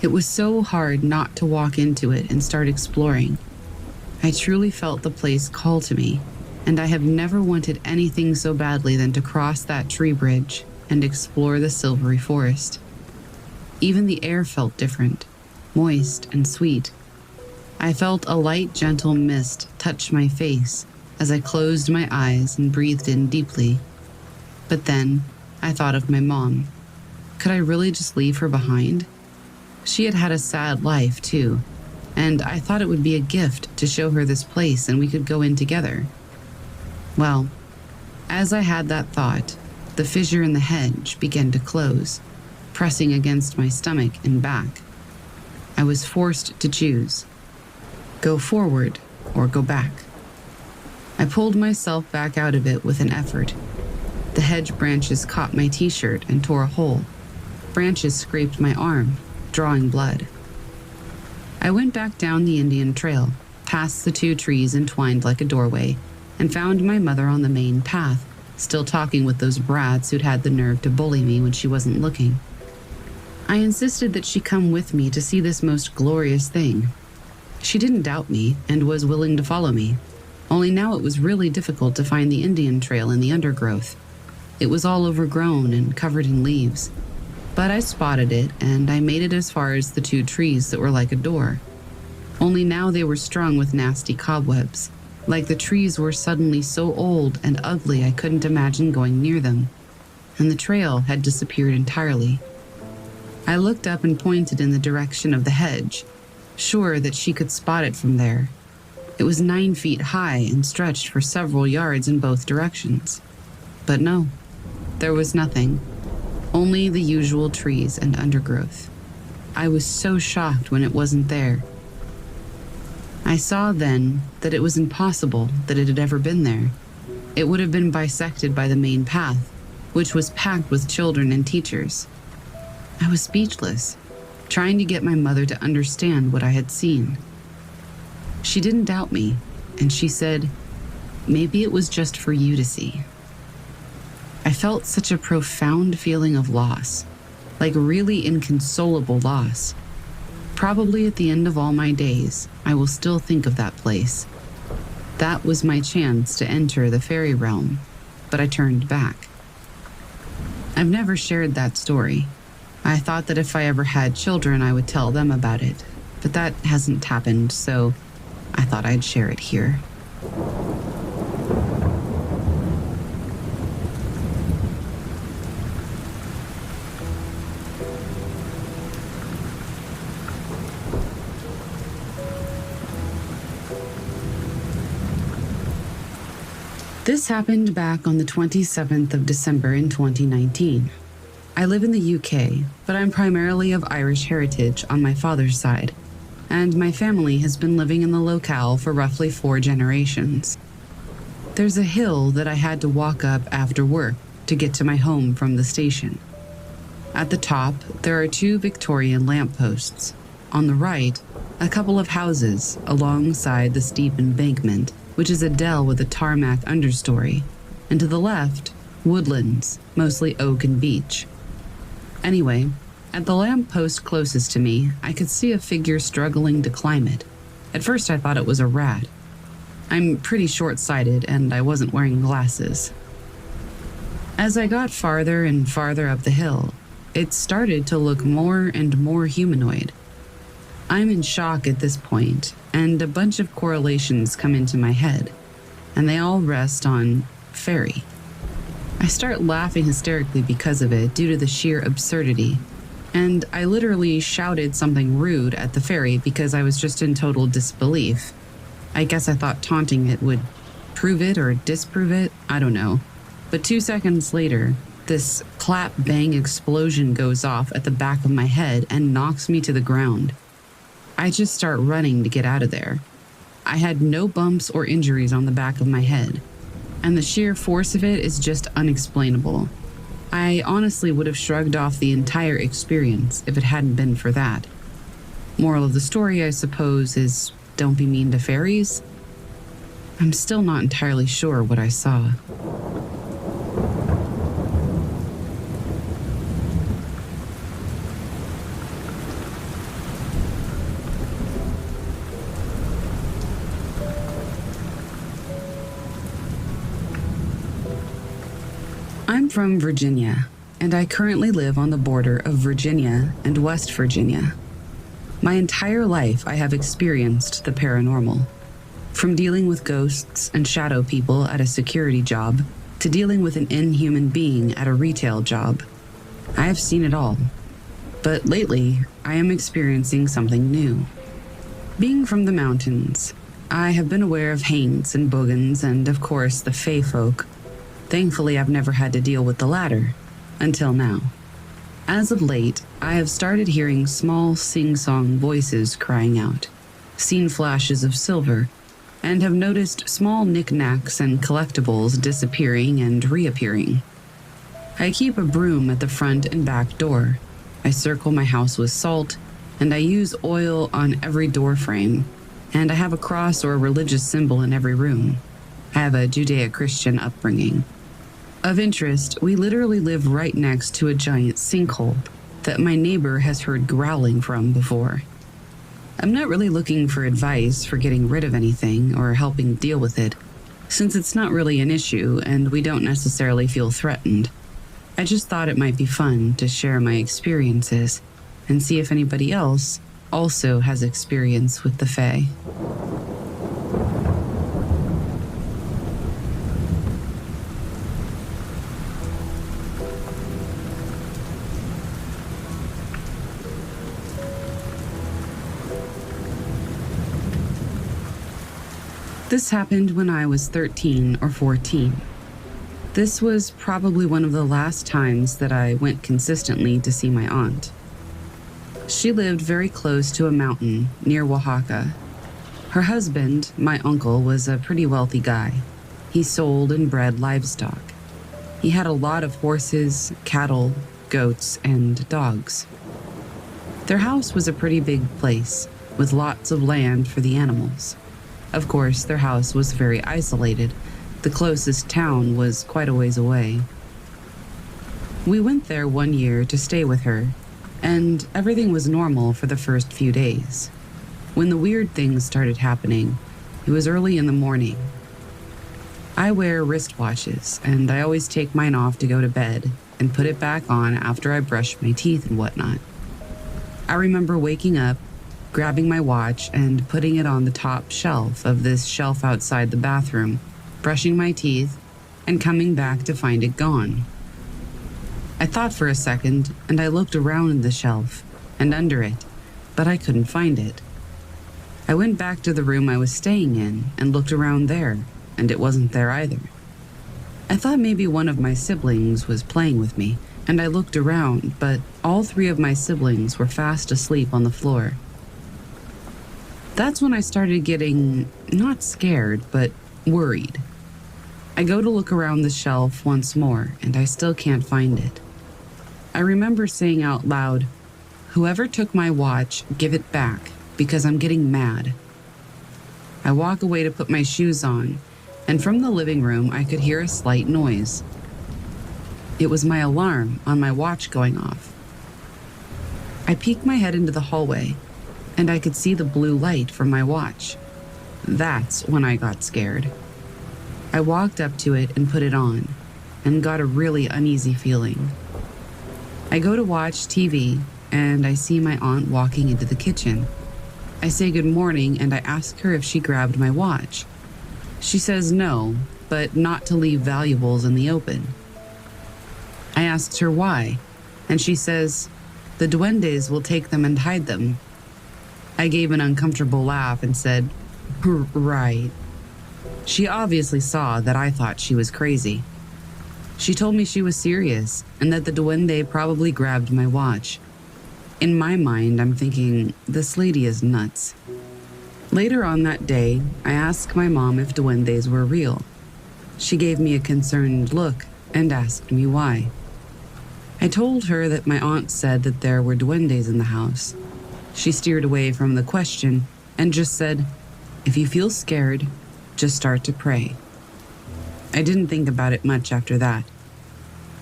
It was so hard not to walk into it and start exploring. I truly felt the place call to me, and I have never wanted anything so badly than to cross that tree bridge and explore the silvery forest. Even the air felt different, moist and sweet. I felt a light, gentle mist touch my face as I closed my eyes and breathed in deeply. But then I thought of my mom. Could I really just leave her behind? She had had a sad life, too, and I thought it would be a gift to show her this place and we could go in together. Well, as I had that thought, the fissure in the hedge began to close, pressing against my stomach and back. I was forced to choose. Go forward or go back. I pulled myself back out of it with an effort. The hedge branches caught my t-shirt and tore a hole. Branches scraped my arm, drawing blood. I went back down the Indian Trail, past the 2 trees entwined like a doorway, and found my mother on the main path, still talking with those brats who'd had the nerve to bully me when she wasn't looking. I insisted that she come with me to see this most glorious thing. She didn't doubt me and was willing to follow me, only now it was really difficult to find the Indian Trail in the undergrowth. It was all overgrown and covered in leaves. But I spotted it, and I made it as far as the 2 trees that were like a door. Only now they were strung with nasty cobwebs, like the trees were suddenly so old and ugly I couldn't imagine going near them, and the trail had disappeared entirely. I looked up and pointed in the direction of the hedge, sure that she could spot it from there. It was 9 feet high and stretched for several yards in both directions. But no, there was nothing. Only the usual trees and undergrowth. I was so shocked when it wasn't there. I saw then that it was impossible that it had ever been there. It would have been bisected by the main path, which was packed with children and teachers. I was speechless, trying to get my mother to understand what I had seen. She didn't doubt me, and she said, "Maybe it was just for you to see." I felt such a profound feeling of loss, like really inconsolable loss. Probably at the end of all my days, I will still think of that place. That was my chance to enter the fairy realm, but I turned back. I've never shared that story. I thought that if I ever had children, I would tell them about it, but that hasn't happened, so I thought I'd share it here. This happened back on the 27th of December in 2019. I live in the UK, but I'm primarily of Irish heritage on my father's side, and my family has been living in the locale for roughly 4 generations. There's a hill that I had to walk up after work to get to my home from the station. At the top, there are 2 Victorian lampposts. On the right, a couple of houses alongside the steep embankment, which is a dell with a tarmac understory, and to the left, woodlands, mostly oak and beech. Anyway, at the lamppost closest to me, I could see a figure struggling to climb it. At first I thought it was a rat. I'm pretty short-sighted and I wasn't wearing glasses. As I got farther and farther up the hill, it started to look more and more humanoid. I'm in shock at this point, and a bunch of correlations come into my head, and they all rest on fairy. I start laughing hysterically because of it due to the sheer absurdity, and I literally shouted something rude at the fairy because I was just in total disbelief. I guess I thought taunting it would prove it or disprove it, I don't know. But 2 seconds later, this clap-bang explosion goes off at the back of my head and knocks me to the ground. I just start running to get out of there. I had no bumps or injuries on the back of my head, and the sheer force of it is just unexplainable. I honestly would have shrugged off the entire experience if it hadn't been for that. Moral of the story, I suppose, is don't be mean to fairies. I'm still not entirely sure what I saw. I'm from Virginia, and I currently live on the border of Virginia and West Virginia. My entire life, I have experienced the paranormal. From dealing with ghosts and shadow people at a security job to dealing with an inhuman being at a retail job. I have seen it all. But lately, I am experiencing something new. Being from the mountains, I have been aware of haints and boogans and, of course, the fae folk. Thankfully, I've never had to deal with the latter, until now. As of late, I have started hearing small sing-song voices crying out, seen flashes of silver, and have noticed small knickknacks and collectibles disappearing and reappearing. I keep a broom at the front and back door. I circle my house with salt, and I use oil on every door frame, and I have a cross or a religious symbol in every room. I have a Judeo-Christian upbringing. Of interest, we literally live right next to a giant sinkhole that my neighbor has heard growling from before. I'm not really looking for advice for getting rid of anything or helping deal with it, since it's not really an issue and we don't necessarily feel threatened. I just thought it might be fun to share my experiences and see if anybody else also has experience with the fae. This happened when I was 13 or 14. This was probably one of the last times that I went consistently to see my aunt. She lived very close to a mountain near Oaxaca. Her husband, my uncle, was a pretty wealthy guy. He sold and bred livestock. He had a lot of horses, cattle, goats, and dogs. Their house was a pretty big place, with lots of land for the animals. Of course, their house was very isolated. The closest town was quite a ways away. We went there one year to stay with her, and everything was normal for the first few days. When the weird things started happening, it was early in the morning. I wear wristwatches, and I always take mine off to go to bed and put it back on after I brush my teeth and whatnot. I remember waking up, grabbing my watch and putting it on the top shelf of this shelf outside the bathroom, brushing my teeth, and coming back to find it gone. I thought for a second, and I looked around the shelf and under it, but I couldn't find it. I went back to the room I was staying in and looked around there, and it wasn't there either. I thought maybe one of my siblings was playing with me, and I looked around, but all three of my siblings were fast asleep on the floor. That's when I started getting, not scared, but worried. I go to look around the shelf once more, and I still can't find it. I remember saying out loud, "Whoever took my watch, give it back, because I'm getting mad." I walk away to put my shoes on, and from the living room I could hear a slight noise. It was my alarm on my watch going off. I peeked my head into the hallway, and I could see the blue light from my watch. That's when I got scared. I walked up to it and put it on, and got a really uneasy feeling. I go to watch TV, and I see my aunt walking into the kitchen. I say good morning, and I ask her if she grabbed my watch. She says no, but not to leave valuables in the open. I asked her why, and she says, "The duendes will take them and hide them." I gave an uncomfortable laugh and said, "Right." She obviously saw that I thought she was crazy. She told me she was serious and that the duende probably grabbed my watch. In my mind, I'm thinking, this lady is nuts. Later on that day, I asked my mom if duendes were real. She gave me a concerned look and asked me why. I told her that my aunt said that there were duendes in the house. She steered away from the question and just said, "If you feel scared, just start to pray." I didn't think about it much after that.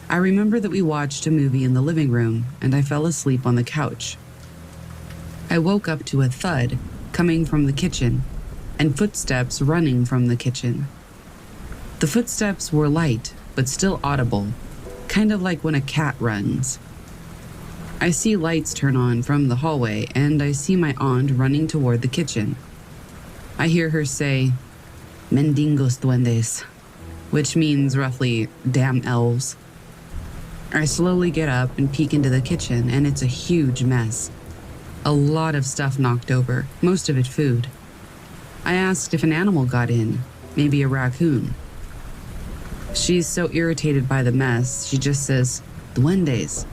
I remember that we watched a movie in the living room and I fell asleep on the couch. I woke up to a thud coming from the kitchen and footsteps running from the kitchen. The footsteps were light, but still audible, kind of like when a cat runs. I see lights turn on from the hallway, and I see my aunt running toward the kitchen. I hear her say, "Mendigos duendes," which means roughly, "damn elves." I slowly get up and peek into the kitchen, and it's a huge mess. A lot of stuff knocked over, most of it food. I asked if an animal got in, maybe a raccoon. She's so irritated by the mess, she just says, "Duendes."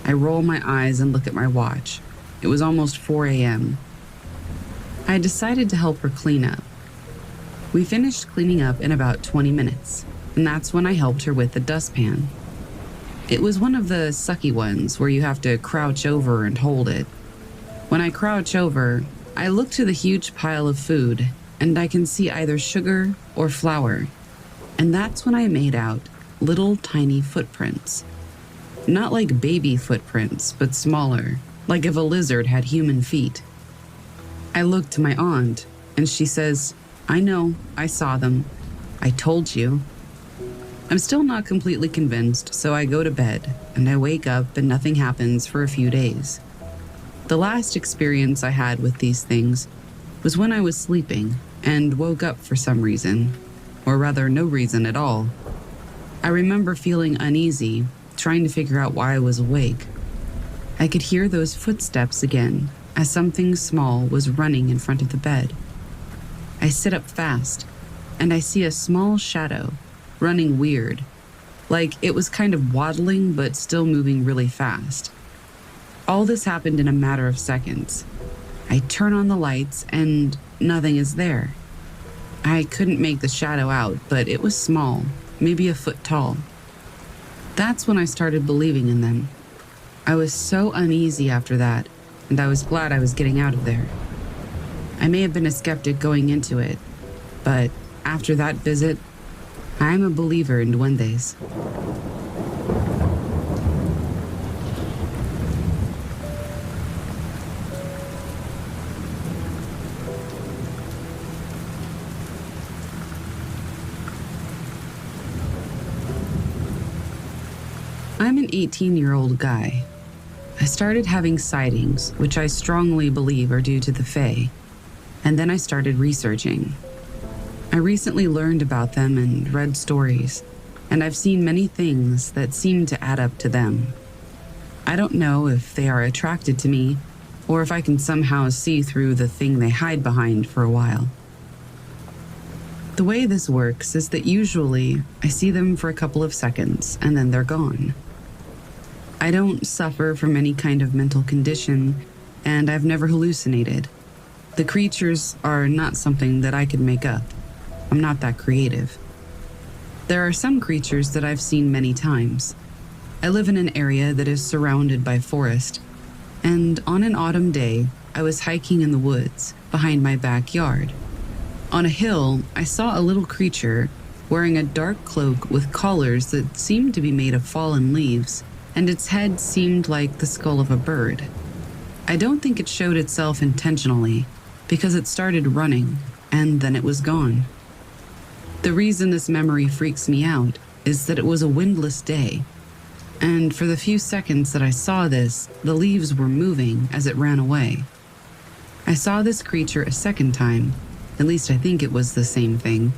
I roll my eyes and look at my watch. It was almost 4 a.m. I decided to help her clean up. We finished cleaning up in about 20 minutes, and that's when I helped her with the dustpan. It was one of the sucky ones where you have to crouch over and hold it. When I crouch over, I look to the huge pile of food, and I can see either sugar or flour. And that's when I made out little tiny footprints. Not like baby footprints, but smaller, like if a lizard had human feet. I look to my aunt, and she says, "I know, I saw them. I told you." I'm still not completely convinced, so I go to bed, and I wake up and nothing happens for a few days. The last experience I had with these things was when I was sleeping and woke up for some reason, or rather no reason at all. I remember feeling uneasy, trying to figure out why I was awake. I could hear those footsteps again as something small was running in front of the bed. I sit up fast, and I see a small shadow running weird, like it was kind of waddling but still moving really fast. All this happened in a matter of seconds. I turn on the lights and nothing is there. I couldn't make the shadow out, but it was small, maybe a foot tall. That's when I started believing in them. I was so uneasy after that, and I was glad I was getting out of there. I may have been a skeptic going into it, but after that visit, I'm a believer in duendes. I'm an 18-year-old guy. I started having sightings, which I strongly believe are due to the Fae, and then I started researching. I recently learned about them and read stories, and I've seen many things that seem to add up to them. I don't know if they are attracted to me, or if I can somehow see through the thing they hide behind for a while. The way this works is that usually I see them for a couple of seconds, and then they're gone. I don't suffer from any kind of mental condition, and I've never hallucinated. The creatures are not something that I could make up. I'm not that creative. There are some creatures that I've seen many times. I live in an area that is surrounded by forest, and on an autumn day, I was hiking in the woods behind my backyard. On a hill, I saw a little creature wearing a dark cloak with collars that seemed to be made of fallen leaves, and its head seemed like the skull of a bird. I don't think it showed itself intentionally, because it started running, and then it was gone. The reason this memory freaks me out is that it was a windless day, and for the few seconds that I saw this, the leaves were moving as it ran away. I saw this creature a second time, at least I think it was the same thing.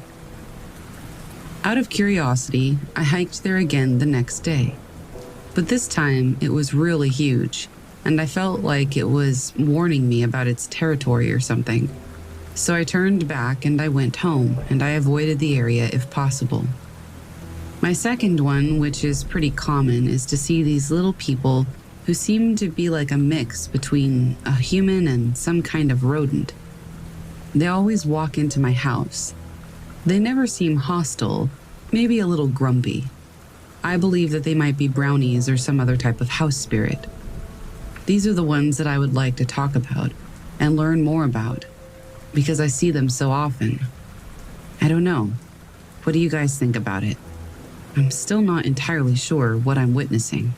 Out of curiosity, I hiked there again the next day. But this time, it was really huge, and I felt like it was warning me about its territory or something. So I turned back and I went home, and I avoided the area if possible. My second one, which is pretty common, is to see these little people who seem to be like a mix between a human and some kind of rodent. They always walk into my house. They never seem hostile, maybe a little grumpy. I believe that they might be brownies or some other type of house spirit. These are the ones that I would like to talk about and learn more about because I see them so often. I don't know. What do you guys think about it? I'm still not entirely sure what I'm witnessing.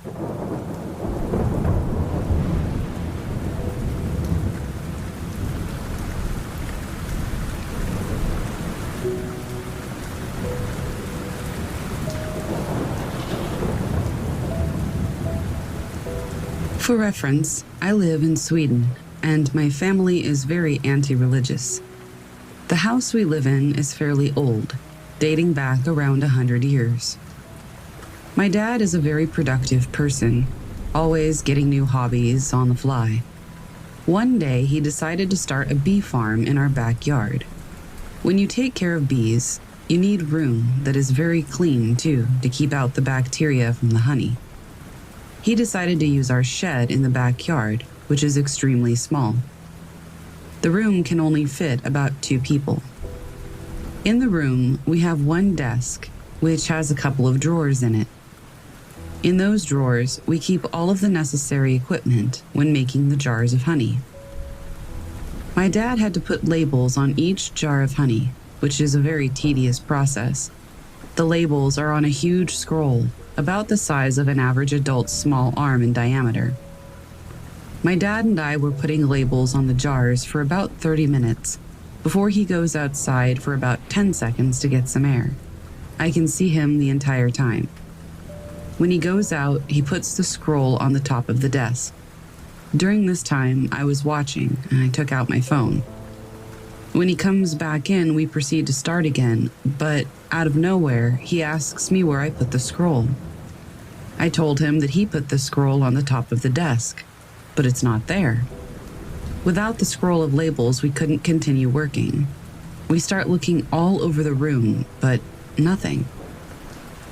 For reference, I live in Sweden, and my family is very anti-religious. The house we live in is fairly old, dating back around 100 years. My dad is a very productive person, always getting new hobbies on the fly. One day, he decided to start a bee farm in our backyard. When you take care of bees, you need room that is very clean, too, to keep out the bacteria from the honey. He decided to use our shed in the backyard, which is extremely small. The room can only fit about 2 people. In the room, we have one desk, which has a couple of drawers in it. In those drawers, we keep all of the necessary equipment when making the jars of honey. My dad had to put labels on each jar of honey, which is a very tedious process. The labels are on a huge scroll, about the size of an average adult's small arm in diameter. My dad and I were putting labels on the jars for about 30 minutes before he goes outside for about 10 seconds to get some air. I can see him the entire time. When he goes out, he puts the scroll on the top of the desk. During this time, I was watching and I took out my phone. When he comes back in, we proceed to start again, but out of nowhere, he asks me where I put the scroll. I told him that he put the scroll on the top of the desk, but it's not there. Without the scroll of labels, we couldn't continue working. We start looking all over the room, but nothing.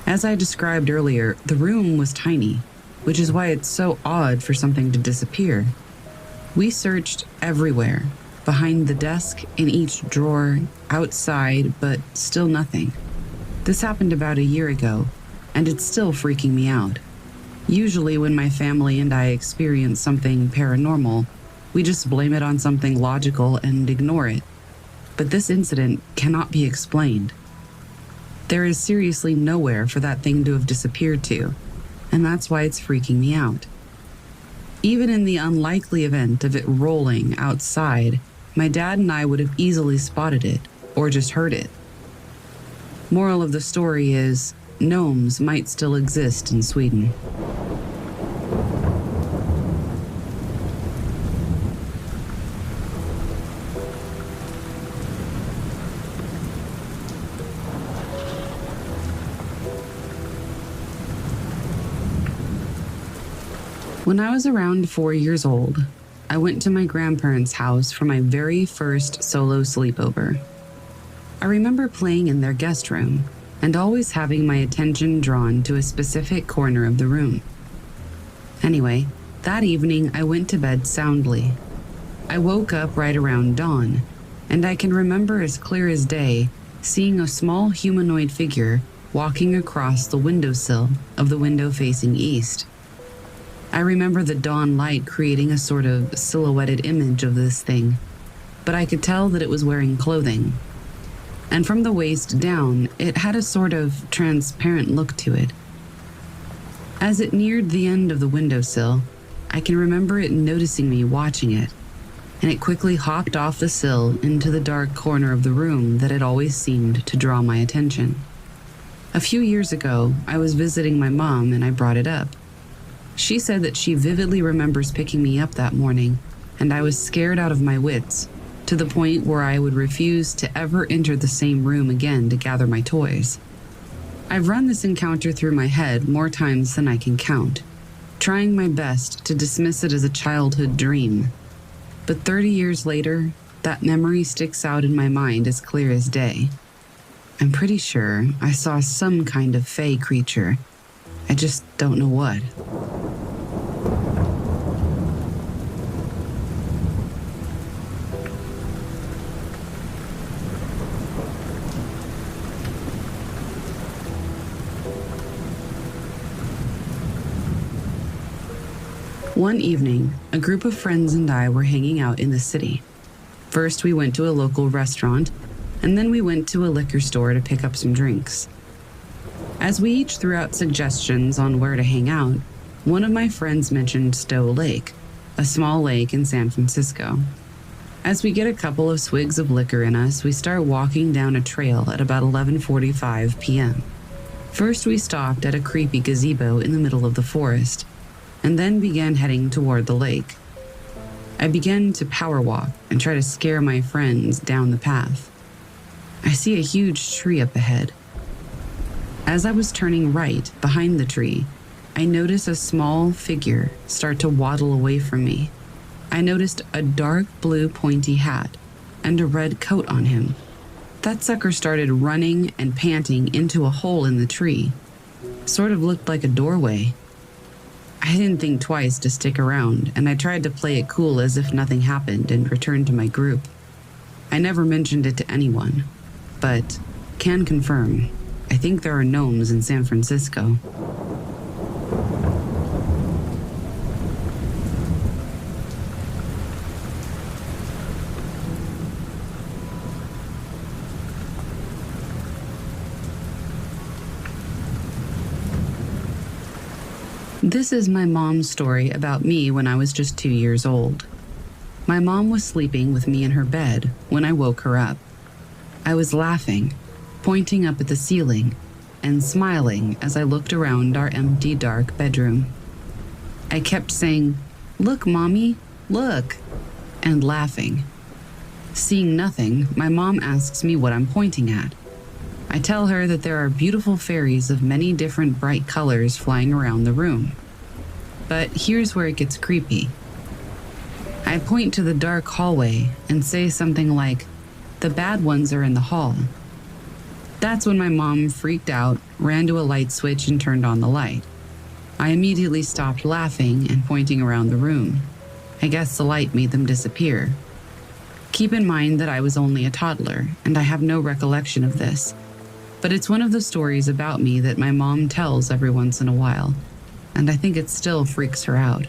As I described earlier, the room was tiny, which is why it's so odd for something to disappear. We searched everywhere, behind the desk, in each drawer, outside, but still nothing. This happened about a year ago, and it's still freaking me out. Usually when my family and I experience something paranormal, we just blame it on something logical and ignore it. But this incident cannot be explained. There is seriously nowhere for that thing to have disappeared to, and that's why it's freaking me out. Even in the unlikely event of it rolling outside, my dad and I would have easily spotted it, or just heard it. Moral of the story is, gnomes might still exist in Sweden. When I was around 4 years old, I went to my grandparents' house for my very first solo sleepover. I remember playing in their guest room and always having my attention drawn to a specific corner of the room. Anyway, that evening I went to bed soundly. I woke up right around dawn, and I can remember as clear as day seeing a small humanoid figure walking across the windowsill of the window facing east. I remember the dawn light creating a sort of silhouetted image of this thing, but I could tell that it was wearing clothing. And from the waist down, it had a sort of transparent look to it. As it neared the end of the windowsill, I can remember it noticing me watching it, and it quickly hopped off the sill into the dark corner of the room that had always seemed to draw my attention. A few years ago, I was visiting my mom and I brought it up. She said that she vividly remembers picking me up that morning, and I was scared out of my wits, to the point where I would refuse to ever enter the same room again to gather my toys. I've run this encounter through my head more times than I can count, trying my best to dismiss it as a childhood dream. But 30 years later, that memory sticks out in my mind as clear as day. I'm pretty sure I saw some kind of fey creature. I just don't know what. One evening, a group of friends and I were hanging out in the city. First, we went to a local restaurant, and then we went to a liquor store to pick up some drinks. As we each threw out suggestions on where to hang out, one of my friends mentioned Stowe Lake, a small lake in San Francisco. As we get a couple of swigs of liquor in us, we start walking down a trail at about 11:45 p.m. First, we stopped at a creepy gazebo in the middle of the forest, and then began heading toward the lake. I began to power walk and try to scare my friends down the path. I see a huge tree up ahead. As I was turning right behind the tree, I noticed a small figure start to waddle away from me. I noticed a dark blue pointy hat and a red coat on him. That sucker started running and panting into a hole in the tree. Sort of looked like a doorway. I didn't think twice to stick around, and I tried to play it cool as if nothing happened and returned to my group. I never mentioned it to anyone, but can confirm, I think there are gnomes in San Francisco. This is my mom's story about me when I was just 2 years old. My mom was sleeping with me in her bed when I woke her up. I was laughing, pointing up at the ceiling, and smiling as I looked around our empty, dark bedroom. I kept saying, "Look, Mommy, look," and laughing. Seeing nothing, my mom asks me what I'm pointing at. I tell her that there are beautiful fairies of many different bright colors flying around the room. But here's where it gets creepy. I point to the dark hallway and say something like, "The bad ones are in the hall." That's when my mom freaked out, ran to a light switch and turned on the light. I immediately stopped laughing and pointing around the room. I guess the light made them disappear. Keep in mind that I was only a toddler, and I have no recollection of this. But it's one of the stories about me that my mom tells every once in a while, and I think it still freaks her out.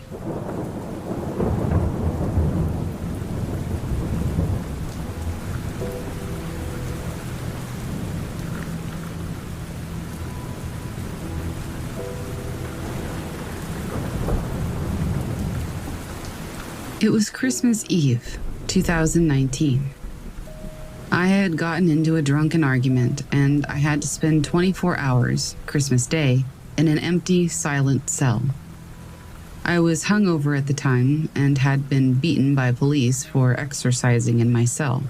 It was Christmas Eve, 2019. I had gotten into a drunken argument, and I had to spend 24 hours, Christmas Day, in an empty, silent cell. I was hungover at the time and had been beaten by police for exercising in my cell.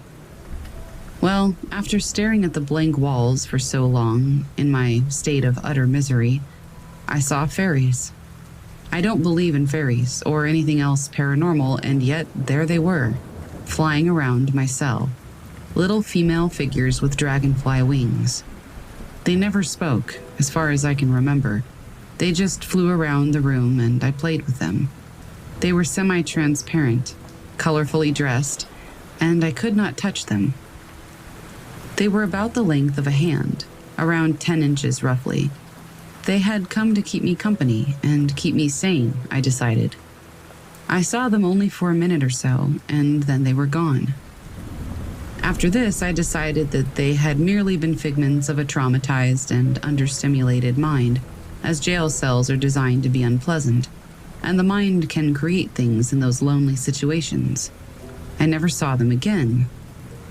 Well, after staring at the blank walls for so long, in my state of utter misery, I saw fairies. I don't believe in fairies or anything else paranormal, and yet there they were, flying around my cell. Little female figures with dragonfly wings. They never spoke, as far as I can remember. They just flew around the room and I played with them. They were semi-transparent, colorfully dressed, and I could not touch them. They were about the length of a hand, around 10 inches roughly. They had come to keep me company and keep me sane, I decided. I saw them only for a minute or so, and then they were gone. After this, I decided that they had merely been figments of a traumatized and understimulated mind, as jail cells are designed to be unpleasant, and the mind can create things in those lonely situations. I never saw them again,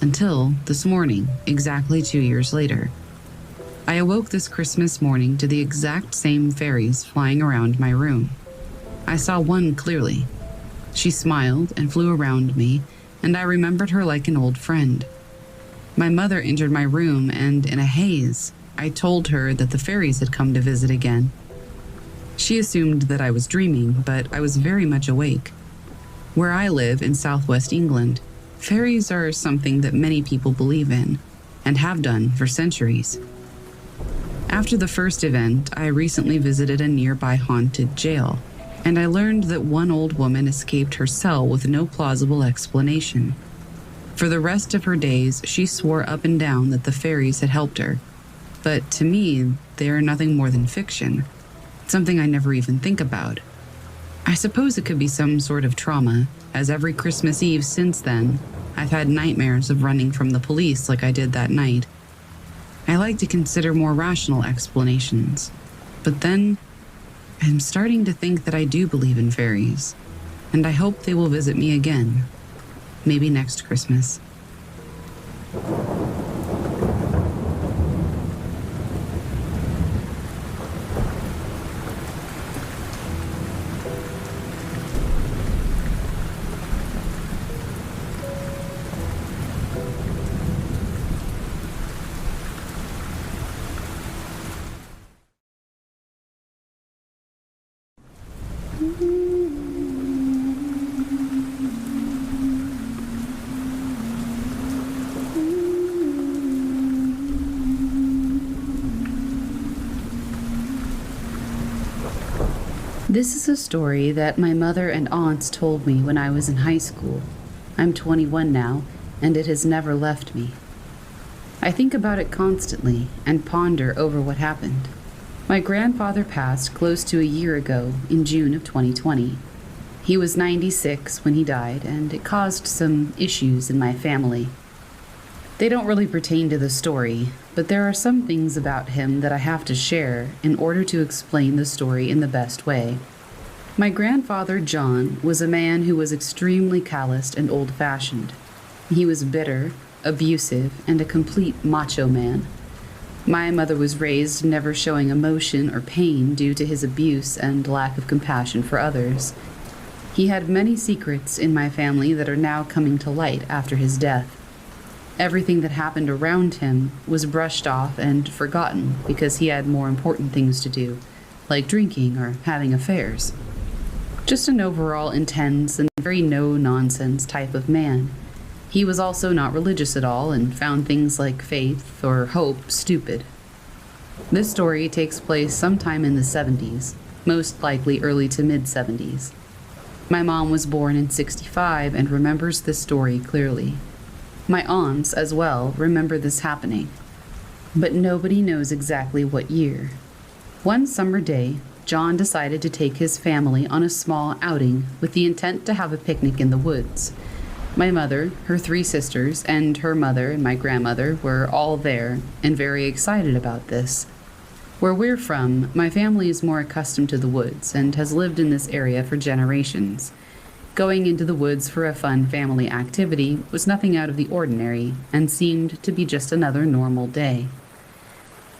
until this morning, exactly 2 years later. I awoke this Christmas morning to the exact same fairies flying around my room. I saw one clearly. She smiled and flew around me, and I remembered her like an old friend. My mother entered my room, and in a haze, I told her that the fairies had come to visit again. She assumed that I was dreaming, but I was very much awake. Where I live in southwest England, fairies are something that many people believe in, and have done for centuries. After the first event, I recently visited a nearby haunted jail, and I learned that one old woman escaped her cell with no plausible explanation. For the rest of her days, she swore up and down that the fairies had helped her. But to me, they are nothing more than fiction, something I never even think about. I suppose it could be some sort of trauma, as every Christmas Eve since then, I've had nightmares of running from the police like I did that night. I like to consider more rational explanations, but then I'm starting to think that I do believe in fairies, and I hope they will visit me again, maybe next Christmas. This is a story that my mother and aunts told me when I was in high school. I'm 21 now, and it has never left me. I think about it constantly and ponder over what happened. My grandfather passed close to a year ago in June of 2020. He was 96 when he died, and it caused some issues in my family. They don't really pertain to the story, but there are some things about him that I have to share in order to explain the story in the best way. My grandfather, John, was a man who was extremely calloused and old-fashioned. He was bitter, abusive, and a complete macho man. My mother was raised never showing emotion or pain due to his abuse and lack of compassion for others. He had many secrets in my family that are now coming to light after his death. Everything that happened around him was brushed off and forgotten because he had more important things to do, like drinking or having affairs. Just an overall intense and very no-nonsense type of man. He was also not religious at all and found things like faith or hope stupid. This story takes place sometime in the 70s, most likely early to mid-70s. My mom was born in 65 and remembers this story clearly. My aunts, as well, remember this happening, but nobody knows exactly what year. One summer day, John decided to take his family on a small outing with the intent to have a picnic in the woods. My mother, her 3 sisters, and her mother and my grandmother were all there and very excited about this. Where we're from, my family is more accustomed to the woods and has lived in this area for generations. Going into the woods for a fun family activity was nothing out of the ordinary and seemed to be just another normal day.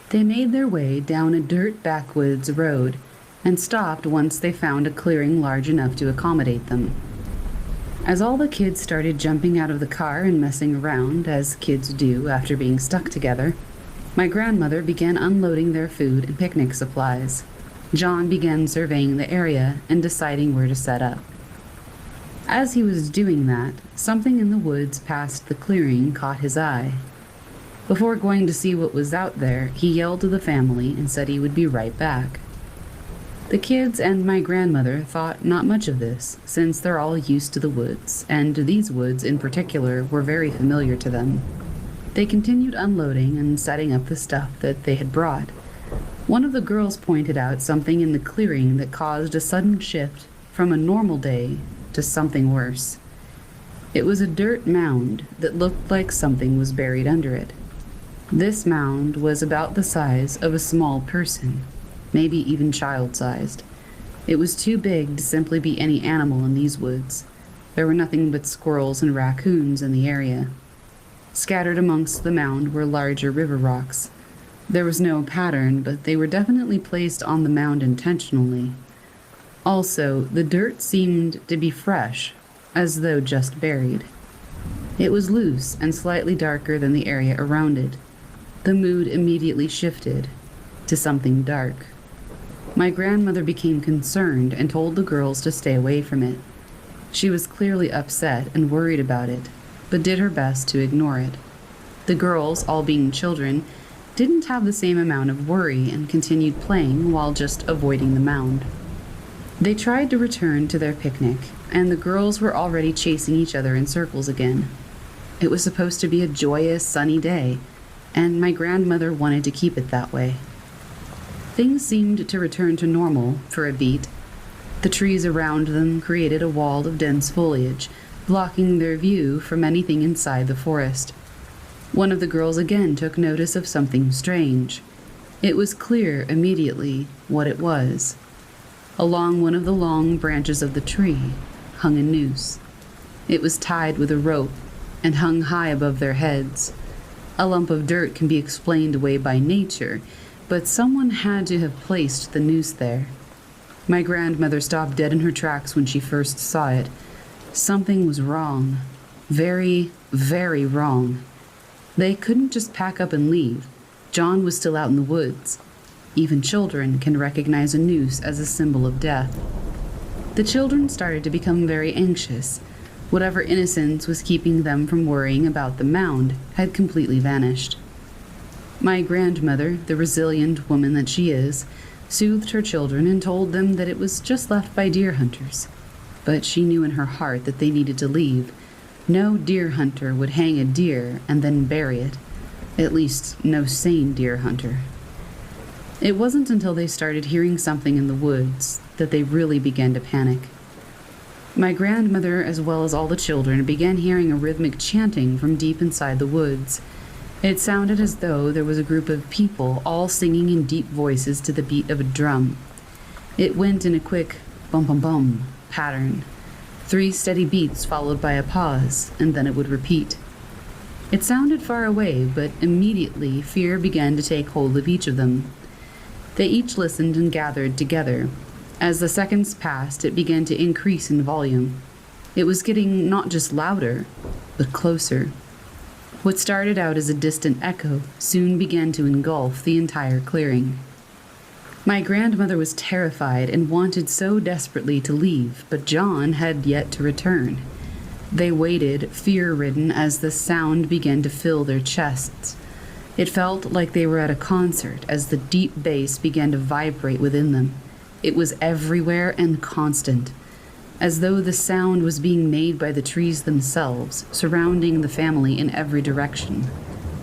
They made their way down a dirt backwoods road and stopped once they found a clearing large enough to accommodate them. As all the kids started jumping out of the car and messing around, as kids do after being stuck together, my grandmother began unloading their food and picnic supplies. John began surveying the area and deciding where to set up. As he was doing that, something in the woods past the clearing caught his eye. Before going to see what was out there, he yelled to the family and said he would be right back. The kids and my grandmother thought not much of this, since they're all used to the woods, and these woods in particular were very familiar to them. They continued unloading and setting up the stuff that they had brought. One of the girls pointed out something in the clearing that caused a sudden shift from a normal day to something worse. It was a dirt mound that looked like something was buried under it. This mound was about the size of a small person, maybe even child-sized. It was too big to simply be any animal in these woods. There were nothing but squirrels and raccoons in the area. Scattered amongst the mound were larger river rocks. There was no pattern, but they were definitely placed on the mound intentionally. Also, the dirt seemed to be fresh, as though just buried. It was loose and slightly darker than the area around it. The mood immediately shifted to something dark. My grandmother became concerned and told the girls to stay away from it. She was clearly upset and worried about it, but did her best to ignore it. The girls, all being children, didn't have the same amount of worry and continued playing while just avoiding the mound. They tried to return to their picnic, and the girls were already chasing each other in circles again. It was supposed to be a joyous, sunny day, and my grandmother wanted to keep it that way. Things seemed to return to normal for a beat. The trees around them created a wall of dense foliage, blocking their view from anything inside the forest. One of the girls again took notice of something strange. It was clear immediately what it was. Along one of the long branches of the tree hung a noose. It was tied with a rope and hung high above their heads. A lump of dirt can be explained away by nature, but someone had to have placed the noose there. My grandmother stopped dead in her tracks when she first saw it. Something was wrong. Very, very wrong. They couldn't just pack up and leave. John was still out in the woods. Even children can recognize a noose as a symbol of death. The children started to become very anxious. Whatever innocence was keeping them from worrying about the mound had completely vanished. My grandmother, the resilient woman that she is, soothed her children and told them that it was just left by deer hunters. But she knew in her heart that they needed to leave. No deer hunter would hang a deer and then bury it. At least, no sane deer hunter. It wasn't until they started hearing something in the woods that they really began to panic. My grandmother, as well as all the children, began hearing a rhythmic chanting from deep inside the woods. It sounded as though there was a group of people all singing in deep voices to the beat of a drum. It went in a quick bum-bum-bum pattern. 3 steady beats followed by a pause, and then it would repeat. It sounded far away, but immediately fear began to take hold of each of them. They each listened and gathered together. As the seconds passed, it began to increase in volume. It was getting not just louder, but closer. What started out as a distant echo soon began to engulf the entire clearing. My grandmother was terrified and wanted so desperately to leave, but John had yet to return. They waited, fear-ridden, as the sound began to fill their chests. It felt like they were at a concert as the deep bass began to vibrate within them. It was everywhere and constant, as though the sound was being made by the trees themselves, surrounding the family in every direction.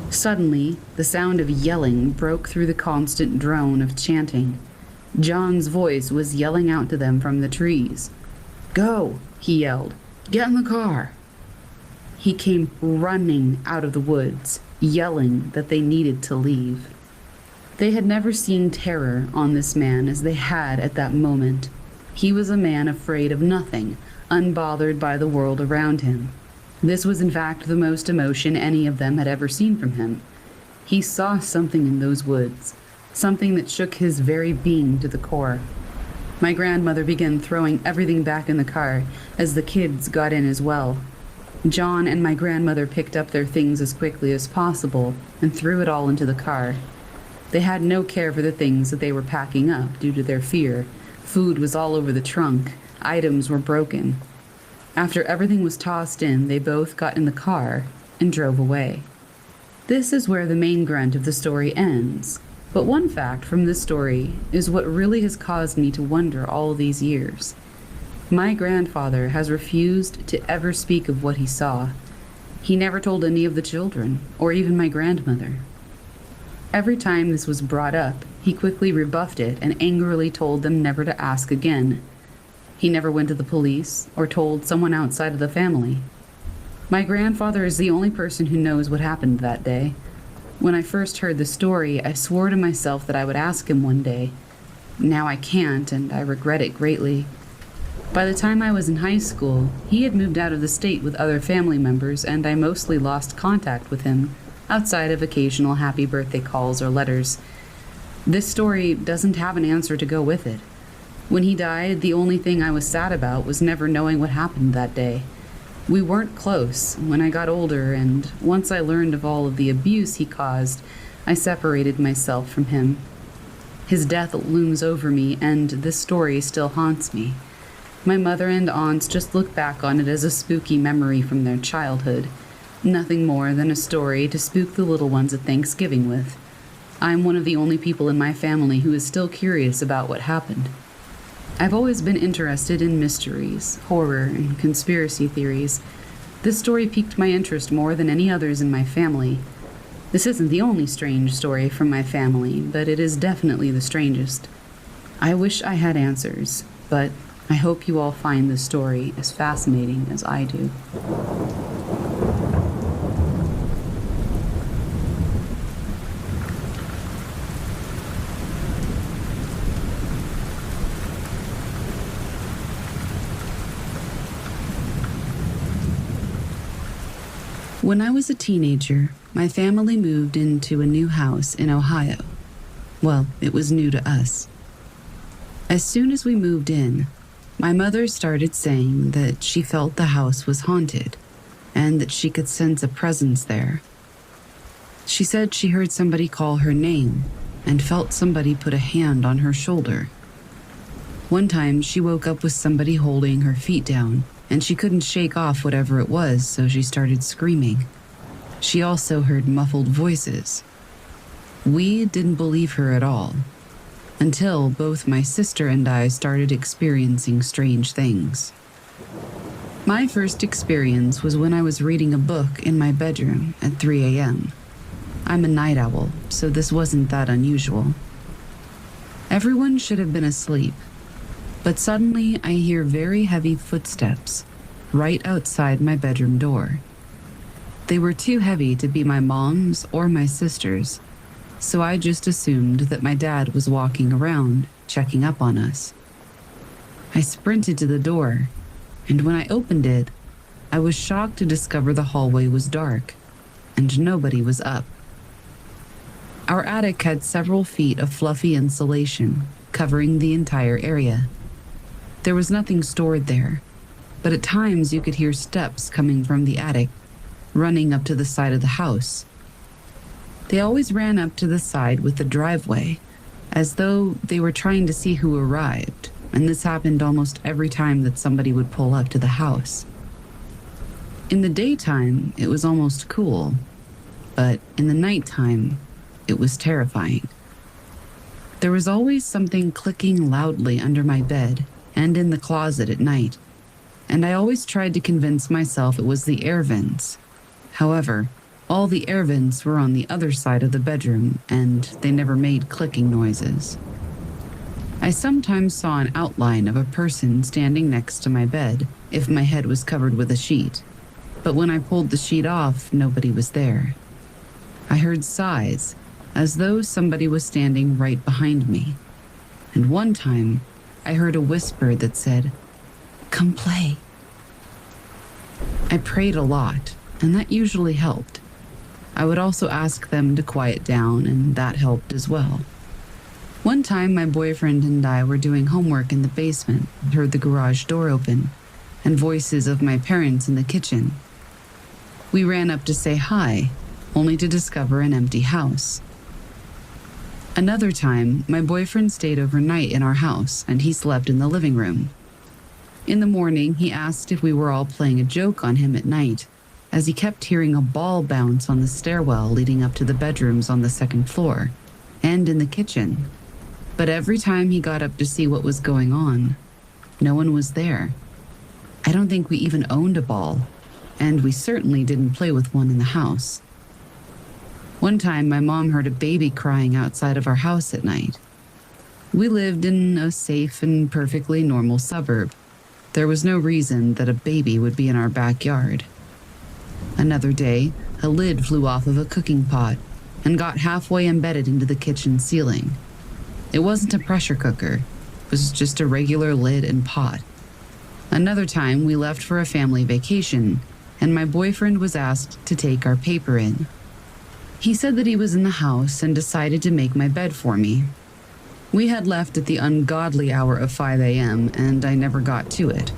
Suddenly, the sound of yelling broke through the constant drone of chanting. John's voice was yelling out to them from the trees. "Go," he yelled. "Get in the car." He came running out of the woods, yelling that they needed to leave. They had never seen terror on this man as they had at that moment. He was a man afraid of nothing, unbothered by the world around him. This was in fact the most emotion any of them had ever seen from him. He saw something in those woods, something that shook his very being to the core. My grandmother began throwing everything back in the car as the kids got in as well. John and my grandmother picked up their things as quickly as possible and threw it all into the car. They had no care for the things that they were packing up due to their fear. Food was all over the trunk. Items were broken. After everything was tossed in, they both got in the car and drove away. This is where the main grunt of the story ends. But one fact from this story is what really has caused me to wonder all these years. My grandfather has refused to ever speak of what he saw. He never told any of the children, or even my grandmother. Every time this was brought up, he quickly rebuffed it and angrily told them never to ask again. He never went to the police or told someone outside of the family. My grandfather is the only person who knows what happened that day. When I first heard the story, I swore to myself that I would ask him one day. Now I can't, and I regret it greatly. By the time I was in high school, he had moved out of the state with other family members, and I mostly lost contact with him, outside of occasional happy birthday calls or letters. This story doesn't have an answer to go with it. When he died, the only thing I was sad about was never knowing what happened that day. We weren't close when I got older, and once I learned of all of the abuse he caused, I separated myself from him. His death looms over me, and this story still haunts me. My mother and aunts just look back on it as a spooky memory from their childhood. Nothing more than a story to spook the little ones at Thanksgiving with. I'm one of the only people in my family who is still curious about what happened. I've always been interested in mysteries, horror, and conspiracy theories. This story piqued my interest more than any others in my family. This isn't the only strange story from my family, but it is definitely the strangest. I wish I had answers, but I hope you all find this story as fascinating as I do. When I was a teenager, my family moved into a new house in Ohio. Well, it was new to us. As soon as we moved in, my mother started saying that she felt the house was haunted and that she could sense a presence there. She said she heard somebody call her name and felt somebody put a hand on her shoulder. One time, she woke up with somebody holding her feet down, and she couldn't shake off whatever it was, so she started screaming. She also heard muffled voices. We didn't believe her at all, until both my sister and I started experiencing strange things. My first experience was when I was reading a book in my bedroom at 3 a.m. I'm a night owl, so this wasn't that unusual. Everyone should have been asleep, but suddenly I hear very heavy footsteps right outside my bedroom door. They were too heavy to be my mom's or my sister's, so I just assumed that my dad was walking around, checking up on us. I sprinted to the door, and when I opened it, I was shocked to discover the hallway was dark, and nobody was up. Our attic had several feet of fluffy insulation covering the entire area. There was nothing stored there, but at times you could hear steps coming from the attic, running up to the side of the house. They always ran up to the side with the driveway, as though they were trying to see who arrived, and this happened almost every time that somebody would pull up to the house. In the daytime, it was almost cool, but in the nighttime, it was terrifying. There was always something clicking loudly under my bed and in the closet at night, and I always tried to convince myself it was the air vents. However, all the air vents were on the other side of the bedroom, and they never made clicking noises. I sometimes saw an outline of a person standing next to my bed if my head was covered with a sheet, but when I pulled the sheet off, nobody was there. I heard sighs, as though somebody was standing right behind me, and one time, I heard a whisper that said, "Come play." I prayed a lot, and that usually helped. I would also ask them to quiet down, and that helped as well. One time, my boyfriend and I were doing homework in the basement and heard the garage door open and voices of my parents in the kitchen. We ran up to say hi, only to discover an empty house. Another time, my boyfriend stayed overnight in our house, and he slept in the living room. In the morning, he asked if we were all playing a joke on him at night, as he kept hearing a ball bounce on the stairwell leading up to the bedrooms on the second floor, and in the kitchen. But every time he got up to see what was going on, no one was there. I don't think we even owned a ball, and we certainly didn't play with one in the house. One time, my mom heard a baby crying outside of our house at night. We lived in a safe and perfectly normal suburb. There was no reason that a baby would be in our backyard. Another day, a lid flew off of a cooking pot and got halfway embedded into the kitchen ceiling. It wasn't a pressure cooker, it was just a regular lid and pot. Another time, we left for a family vacation, and my boyfriend was asked to take our paper in. He said that he was in the house and decided to make my bed for me. We had left at the ungodly hour of 5 a.m., and I never got to it.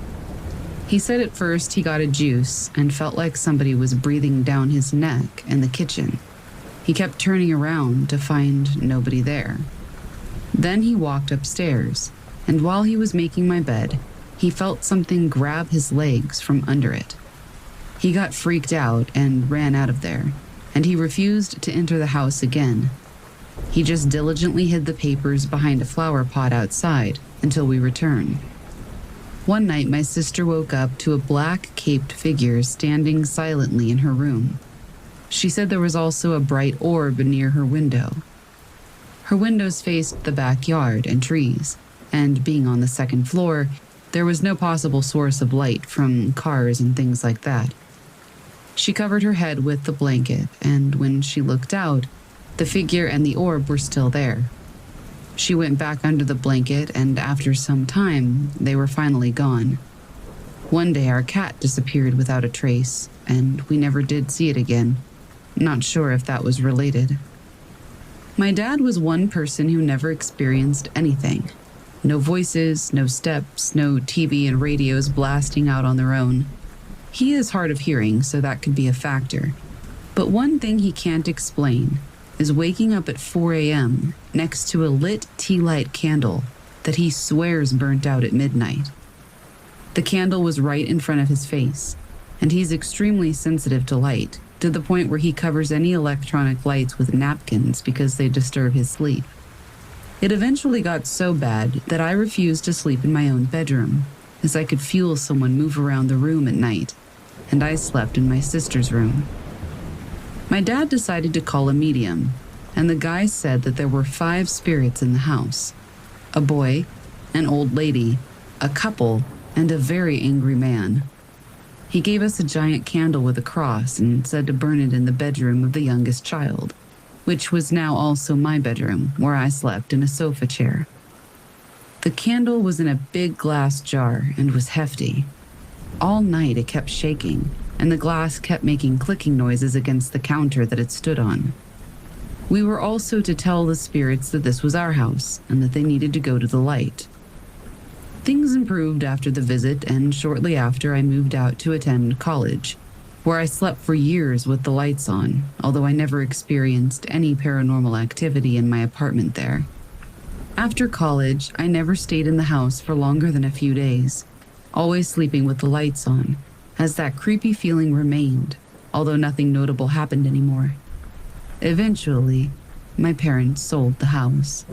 He said at first he got a juice and felt like somebody was breathing down his neck in the kitchen. He kept turning around to find nobody there. Then he walked upstairs, and while he was making my bed, he felt something grab his legs from under it. He got freaked out and ran out of there, and he refused to enter the house again. He just diligently hid the papers behind a flower pot outside until we returned. One night, my sister woke up to a black caped figure standing silently in her room. She said there was also a bright orb near her window. Her windows faced the backyard and trees, and being on the second floor, There was no possible source of light from cars and things like that. She covered her head with the blanket, and when she looked out, the figure and the orb were still there. She went back under the blanket, and after some time, they were finally gone. One day, our cat disappeared without a trace, and we never did see it again. Not sure if that was related. My dad was one person who never experienced anything. No voices, no steps, no TV and radios blasting out on their own. He is hard of hearing, so that could be a factor. But one thing he can't explain is waking up at 4 a.m. next to a lit tea light candle that he swears burnt out at midnight. The candle was right in front of his face, and he's extremely sensitive to light, to the point where he covers any electronic lights with napkins because they disturb his sleep. It eventually got so bad that I refused to sleep in my own bedroom, as I could feel someone move around the room at night, and I slept in my sister's room. My dad decided to call a medium, and the guy said that there were 5 spirits in the house: a boy, an old lady, a couple, and a very angry man. He gave us a giant candle with a cross and said to burn it in the bedroom of the youngest child, which was now also my bedroom, where I slept in a sofa chair. The candle was in a big glass jar and was hefty. All night it kept shaking, and the glass kept making clicking noises against the counter that it stood on. We were also to tell the spirits that this was our house and that they needed to go to the light. Things improved after the visit, and shortly after I moved out to attend college, where I slept for years with the lights on, although I never experienced any paranormal activity in my apartment there. After college, I never stayed in the house for longer than a few days, always sleeping with the lights on, as that creepy feeling remained, although nothing notable happened anymore. Eventually, my parents sold the house.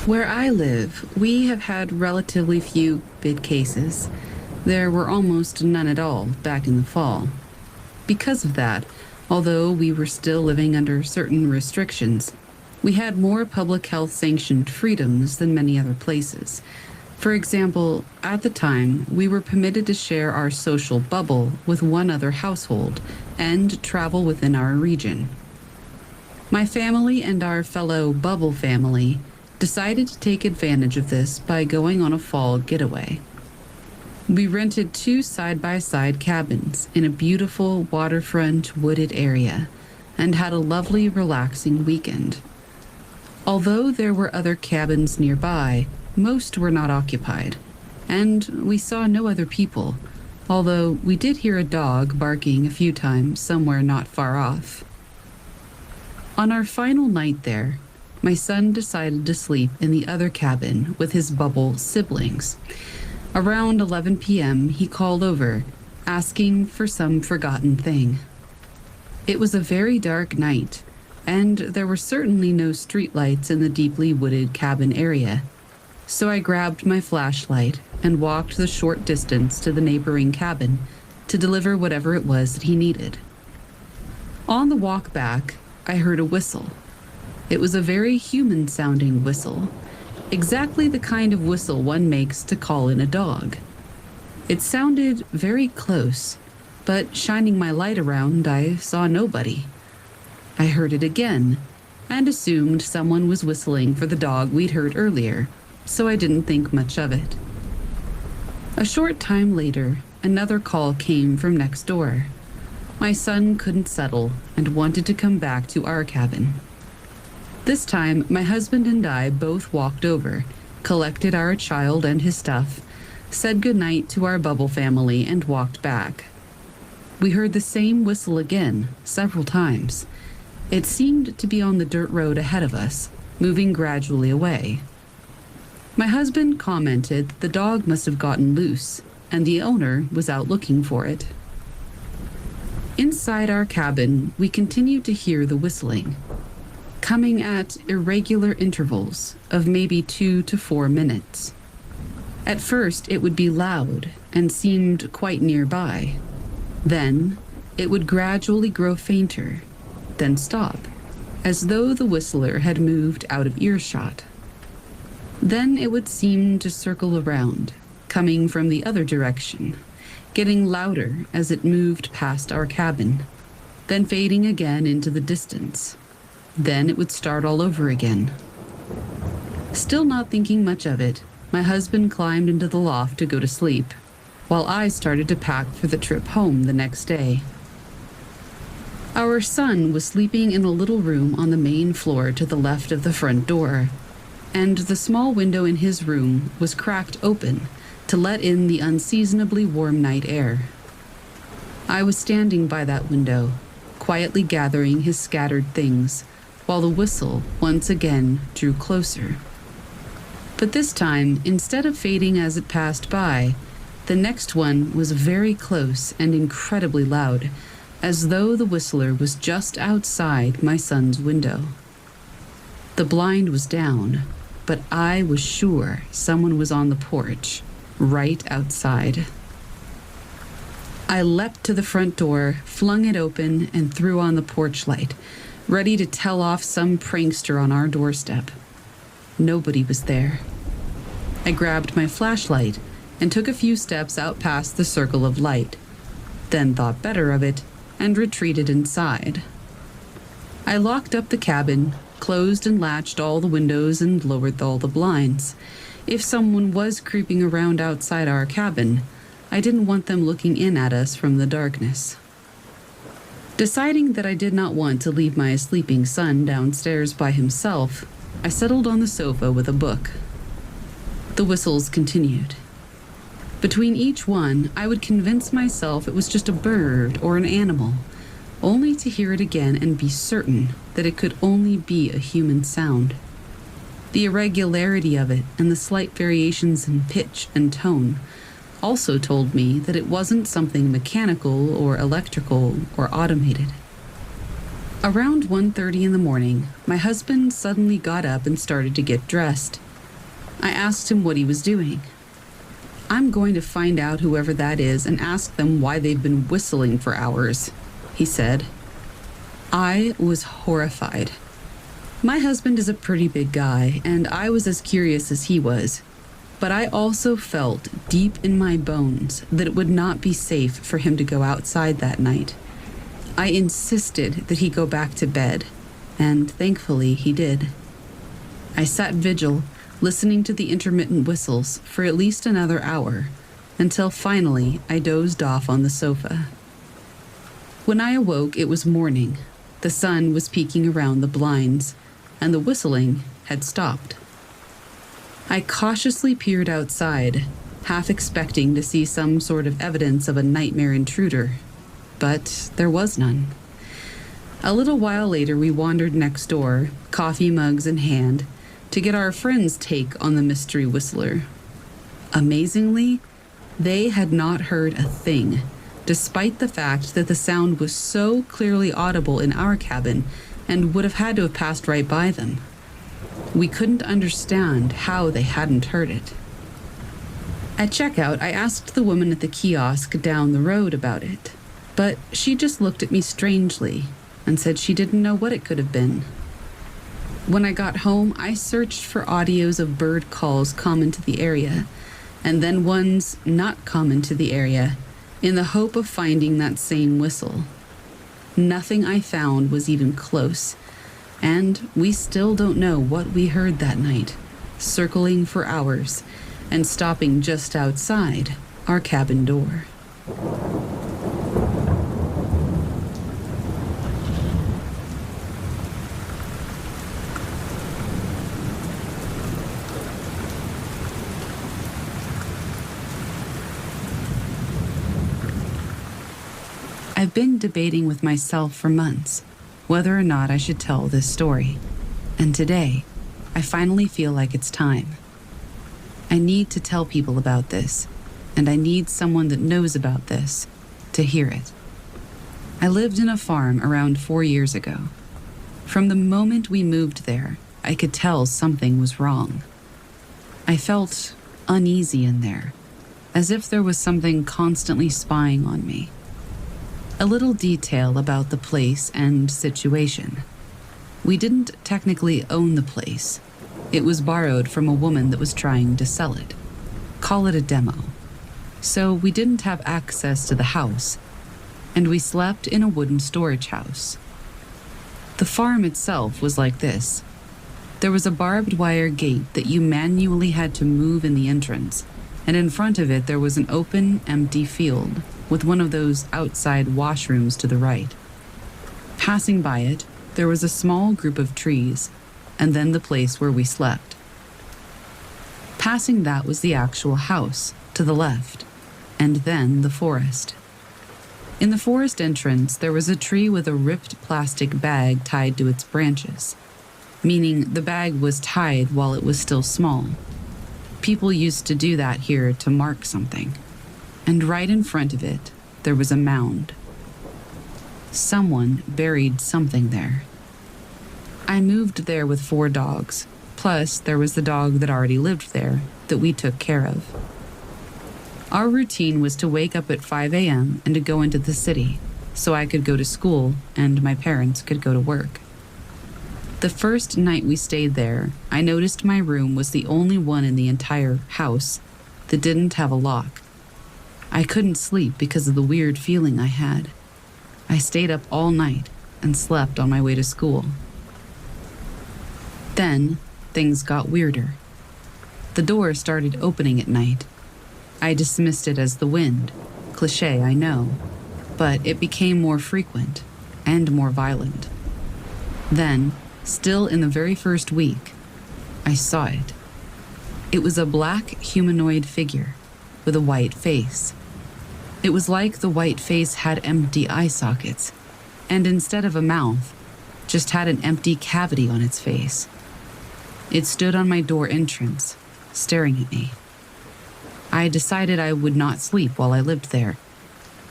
Where I live, we have had relatively few big cases. There were almost none at all back in the fall. Because of that, although we were still living under certain restrictions, we had more public health sanctioned freedoms than many other places. For example, at the time, we were permitted to share our social bubble with one other household and travel within our region. My family and our fellow bubble family decided to take advantage of this by going on a fall getaway. We rented 2 side-by-side cabins in a beautiful waterfront wooded area and had a lovely, relaxing weekend. Although there were other cabins nearby, most were not occupied, and we saw no other people, although we did hear a dog barking a few times somewhere not far off. On our final night there, my son decided to sleep in the other cabin with his bubble siblings. Around 11 p.m., he called over, asking for some forgotten thing. It was a very dark night, and there were certainly no streetlights in the deeply wooded cabin area. So I grabbed my flashlight and walked the short distance to the neighboring cabin to deliver whatever it was that he needed. On the walk back, I heard a whistle. It was a very human-sounding whistle, exactly the kind of whistle one makes to call in a dog. It sounded very close, but shining my light around, I saw nobody. I heard it again, and assumed someone was whistling for the dog we'd heard earlier, so I didn't think much of it. A short time later, another call came from next door. My son couldn't settle and wanted to come back to our cabin. This time, my husband and I both walked over, collected our child and his stuff, said goodnight to our bubble family, and walked back. We heard the same whistle again, several times. It seemed to be on the dirt road ahead of us, moving gradually away. My husband commented that the dog must have gotten loose, and the owner was out looking for it. Inside our cabin, we continued to hear the whistling, coming at irregular intervals of maybe 2 to 4 minutes. At first, it would be loud and seemed quite nearby. Then, it would gradually grow fainter, then stop, as though the whistler had moved out of earshot. Then it would seem to circle around, coming from the other direction, getting louder as it moved past our cabin, then fading again into the distance. Then it would start all over again. Still not thinking much of it, my husband climbed into the loft to go to sleep, while I started to pack for the trip home the next day. Our son was sleeping in a little room on the main floor to the left of the front door, and the small window in his room was cracked open to let in the unseasonably warm night air. I was standing by that window, quietly gathering his scattered things, while the whistle once again drew closer. But this time, instead of fading as it passed by, the next one was very close and incredibly loud, as though the whistler was just outside my son's window. The blind was down, but I was sure someone was on the porch, right outside. I leapt to the front door, flung it open, and threw on the porch light, ready to tell off some prankster on our doorstep. Nobody was there. I grabbed my flashlight and took a few steps out past the circle of light, then thought better of it and retreated inside. I locked up the cabin, closed and latched all the windows, and lowered all the blinds. If someone was creeping around outside our cabin, I didn't want them looking in at us from the darkness. Deciding that I did not want to leave my sleeping son downstairs by himself, I settled on the sofa with a book. The whistles continued. Between each one, I would convince myself it was just a bird or an animal, only to hear it again and be certain that it could only be a human sound. The irregularity of it and the slight variations in pitch and tone also told me that it wasn't something mechanical or electrical or automated. Around 1:30 in the morning, my husband suddenly got up and started to get dressed. I asked him what he was doing. "I'm going to find out whoever that is and ask them why they've been whistling for hours," he said. I was horrified. My husband is a pretty big guy, and I was as curious as he was. But I also felt deep in my bones that it would not be safe for him to go outside that night. I insisted that he go back to bed, and thankfully he did. I sat vigil, listening to the intermittent whistles for at least another hour, until finally I dozed off on the sofa. When I awoke, it was morning. The sun was peeking around the blinds, and the whistling had stopped. I cautiously peered outside, half expecting to see some sort of evidence of a nightmare intruder, but there was none. A little while later, we wandered next door, coffee mugs in hand, to get our friends' take on the mystery whistler. Amazingly, they had not heard a thing, despite the fact that the sound was so clearly audible in our cabin and would have had to have passed right by them. We couldn't understand how they hadn't heard it. At checkout, I asked the woman at the kiosk down the road about it, but she just looked at me strangely and said she didn't know what it could have been. When I got home, I searched for audios of bird calls common to the area, and then ones not common to the area, in the hope of finding that same whistle. Nothing I found was even close, and we still don't know what we heard that night, circling for hours and stopping just outside our cabin door. I've been debating with myself for months whether or not I should tell this story, and today, I finally feel like it's time. I need to tell people about this, and I need someone that knows about this to hear it. I lived in a farm around 4 years ago. From the moment we moved there, I could tell something was wrong. I felt uneasy in there, as if there was something constantly spying on me. A little detail about the place and situation. We didn't technically own the place. It was borrowed from a woman that was trying to sell it. Call it a demo. So we didn't have access to the house, and we slept in a wooden storage house. The farm itself was like this. There was a barbed wire gate that you manually had to move in the entrance, and in front of it there was an open, empty field with one of those outside washrooms to the right. Passing by it, there was a small group of trees, and then the place where we slept. Passing that was the actual house, to the left, and then the forest. In the forest entrance, there was a tree with a ripped plastic bag tied to its branches, meaning the bag was tied while it was still small. People used to do that here to mark something. And right in front of it, there was a mound. Someone buried something there. I moved there with 4 dogs, plus there was the dog that already lived there that we took care of. Our routine was to wake up at 5 a.m. and to go into the city so I could go to school and my parents could go to work. The first night we stayed there, I noticed my room was the only one in the entire house that didn't have a lock. I couldn't sleep because of the weird feeling I had. I stayed up all night and slept on my way to school. Then, things got weirder. The door started opening at night. I dismissed it as the wind. Cliché, I know. But it became more frequent and more violent. Then, still in the very first week, I saw it. It was a black humanoid figure with a white face. It was like the white face had empty eye sockets, and instead of a mouth, just had an empty cavity on its face. It stood on my door entrance, staring at me. I decided I would not sleep while I lived there.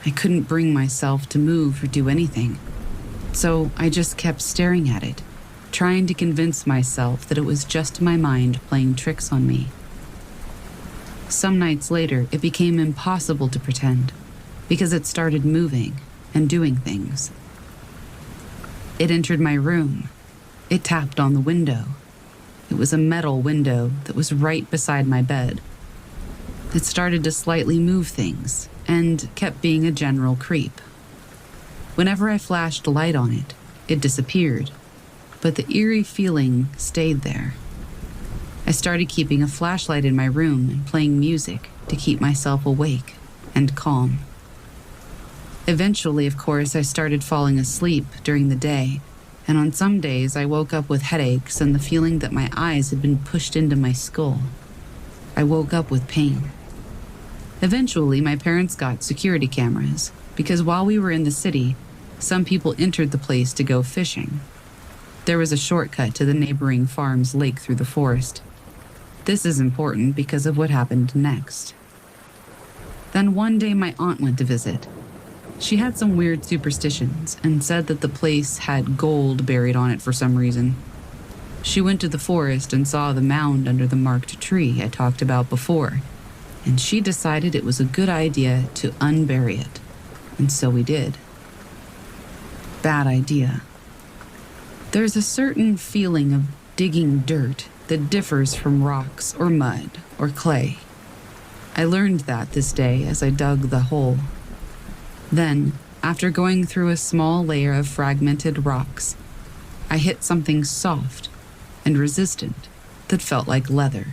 I couldn't bring myself to move or do anything, so I just kept staring at it, trying to convince myself that it was just my mind playing tricks on me. Some nights later, it became impossible to pretend, because it started moving and doing things. It entered my room. It tapped on the window. It was a metal window that was right beside my bed. It started to slightly move things and kept being a general creep. Whenever I flashed light on it, it disappeared, but the eerie feeling stayed there. I started keeping a flashlight in my room and playing music to keep myself awake and calm. Eventually, of course, I started falling asleep during the day, and on some days I woke up with headaches and the feeling that my eyes had been pushed into my skull. I woke up with pain. Eventually, my parents got security cameras, because while we were in the city, some people entered the place to go fishing. There was a shortcut to the neighboring farm's lake through the forest. This is important because of what happened next. Then one day my aunt went to visit. She had some weird superstitions and said that the place had gold buried on it for some reason. She went to the forest and saw the mound under the marked tree I talked about before, and she decided it was a good idea to unbury it, and so we did. Bad idea. There's a certain feeling of digging dirt that differs from rocks or mud or clay. I learned that this day as I dug the hole. Then, after going through a small layer of fragmented rocks, I hit something soft and resistant that felt like leather.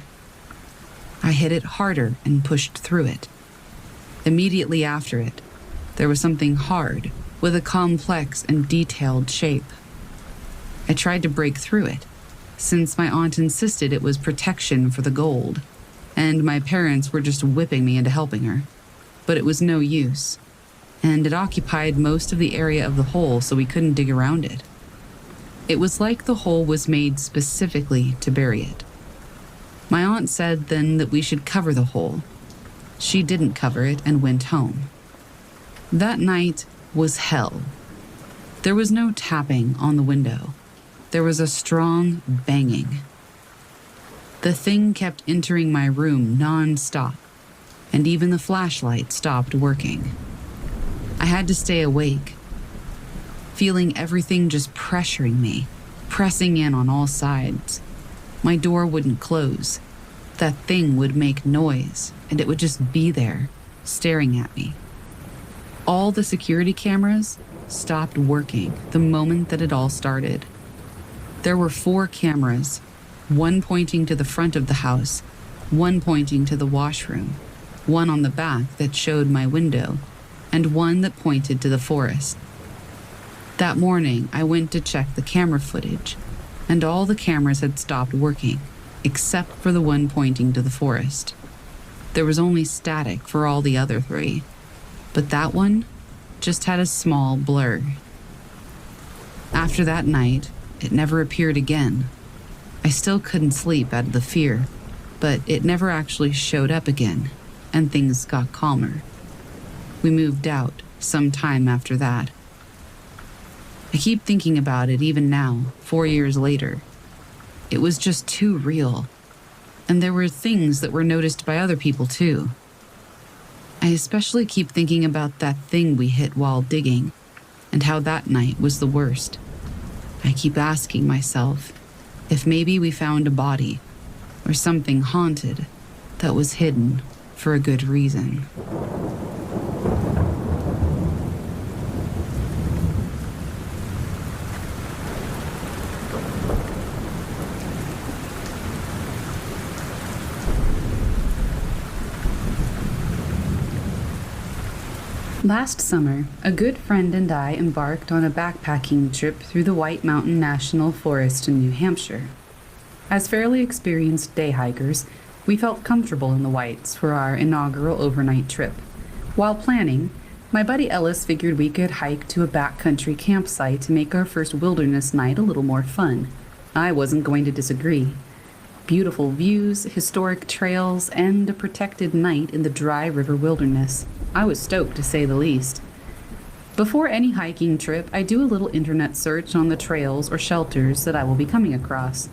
I hit it harder and pushed through it. Immediately after it, there was something hard with a complex and detailed shape. I tried to break through it, since my aunt insisted it was protection for the gold, and my parents were just whipping me into helping her. But it was no use, and it occupied most of the area of the hole, so we couldn't dig around it. It was like the hole was made specifically to bury it. My aunt said then that we should cover the hole. She didn't cover it and went home. That night was hell. There was no tapping on the window. There was a strong banging. The thing kept entering my room non-stop, and even the flashlight stopped working. I had to stay awake, feeling everything just pressuring me, pressing in on all sides. My door wouldn't close. That thing would make noise, and it would just be there, staring at me. All the security cameras stopped working the moment that it all started. There were 4 cameras, one pointing to the front of the house, one pointing to the washroom, one on the back that showed my window, and one that pointed to the forest. That morning, I went to check the camera footage, and all the cameras had stopped working, except for the one pointing to the forest. There was only static for all the other 3, but that one just had a small blur. After that night, it never appeared again. I still couldn't sleep out of the fear, but it never actually showed up again, and things got calmer. We moved out some time after that. I keep thinking about it even now, 4 years later. It was just too real, and there were things that were noticed by other people too. I especially keep thinking about that thing we hit while digging, and how that night was the worst. I keep asking myself if maybe we found a body, or something haunted, that was hidden for a good reason. Last summer, a good friend and I embarked on a backpacking trip through the White Mountain National Forest in New Hampshire. As fairly experienced day hikers, we felt comfortable in the Whites for our inaugural overnight trip. While planning, my buddy Ellis figured we could hike to a backcountry campsite to make our first wilderness night a little more fun. I wasn't going to disagree. Beautiful views, historic trails, and a protected night in the Dry River Wilderness. I was stoked, to say the least. Before any hiking trip, I do a little internet search on the trails or shelters that I will be coming across.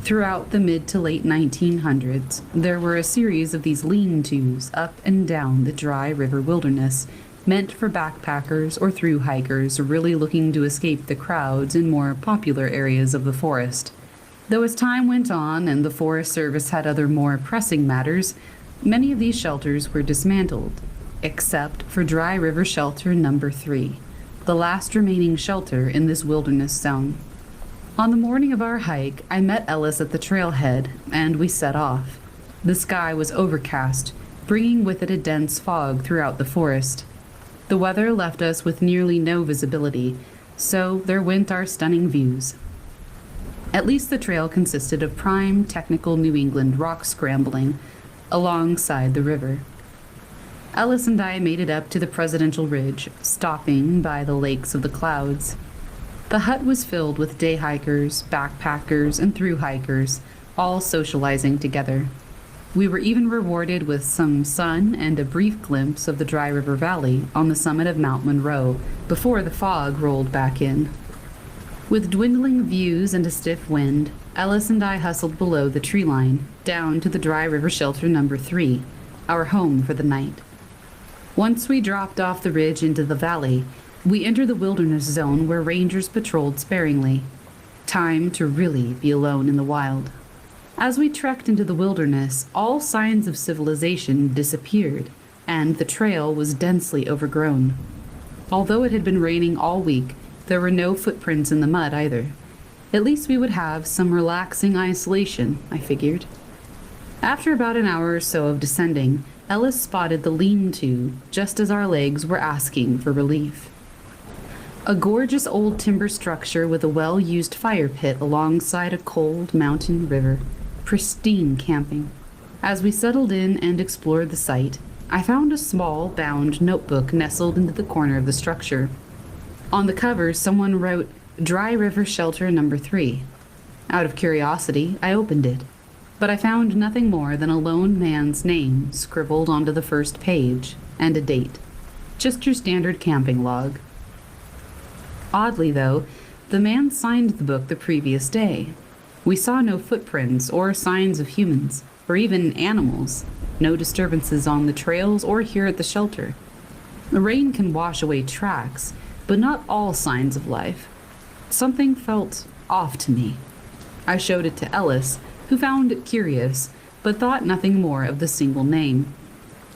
Throughout the mid to late 1900s, there were a series of these lean-tos up and down the Dry River Wilderness, meant for backpackers or through hikers really looking to escape the crowds in more popular areas of the forest. Though as time went on and the Forest Service had other more pressing matters, many of these shelters were dismantled, except for Dry River Shelter Number 3, the last remaining shelter in this wilderness zone. On the morning of our hike, I met Ellis at the trailhead, and we set off. The sky was overcast, bringing with it a dense fog throughout the forest. The weather left us with nearly no visibility, so there went our stunning views. At least the trail consisted of prime, technical New England rock scrambling alongside the river. Ellis and I made it up to the Presidential Ridge, stopping by the Lakes of the Clouds. The hut was filled with day hikers, backpackers, and through hikers, all socializing together. We were even rewarded with some sun and a brief glimpse of the Dry River Valley on the summit of Mount Monroe before the fog rolled back in. With dwindling views and a stiff wind, Ellis and I hustled below the tree line, down to the Dry River Shelter Number 3, our home for the night. Once we dropped off the ridge into the valley, we entered the wilderness zone where rangers patrolled sparingly. Time to really be alone in the wild. As we trekked into the wilderness, all signs of civilization disappeared, and the trail was densely overgrown. Although it had been raining all week, there were no footprints in the mud either. At least we would have some relaxing isolation, I figured. After about an hour or so of descending, Ellis spotted the lean-to just as our legs were asking for relief. A gorgeous old timber structure with a well-used fire pit alongside a cold mountain river. Pristine camping. As we settled in and explored the site, I found a small, bound notebook nestled into the corner of the structure. On the cover, someone wrote, "Dry River Shelter Number 3. Out of curiosity, I opened it, but I found nothing more than a lone man's name scribbled onto the first page, and a date. Just your standard camping log. Oddly, though, the man signed the book the previous day. We saw no footprints or signs of humans, or even animals. No disturbances on the trails or here at the shelter. The rain can wash away tracks, but not all signs of life. Something felt off to me. I showed it to Ellis, who found it curious, but thought nothing more of the single name.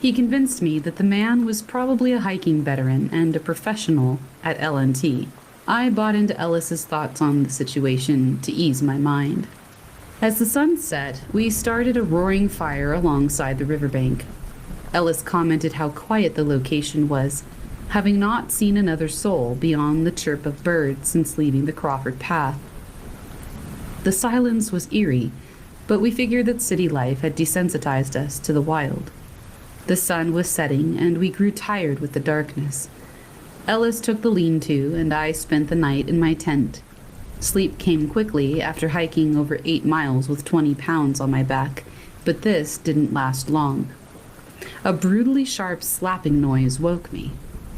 He convinced me that the man was probably a hiking veteran and a professional at L&T. I bought into Ellis's thoughts on the situation to ease my mind. As the sun set, we started a roaring fire alongside the riverbank. Ellis commented how quiet the location was, having not seen another soul beyond the chirp of birds since leaving the Crawford path. The silence was eerie, but we figured that city life had desensitized us to the wild. The sun was setting, and we grew tired with the darkness. Ellis took the lean-to, and I spent the night in my tent. Sleep came quickly after hiking over 8 miles with 20 pounds on my back, but this didn't last long. A brutally sharp slapping noise woke me.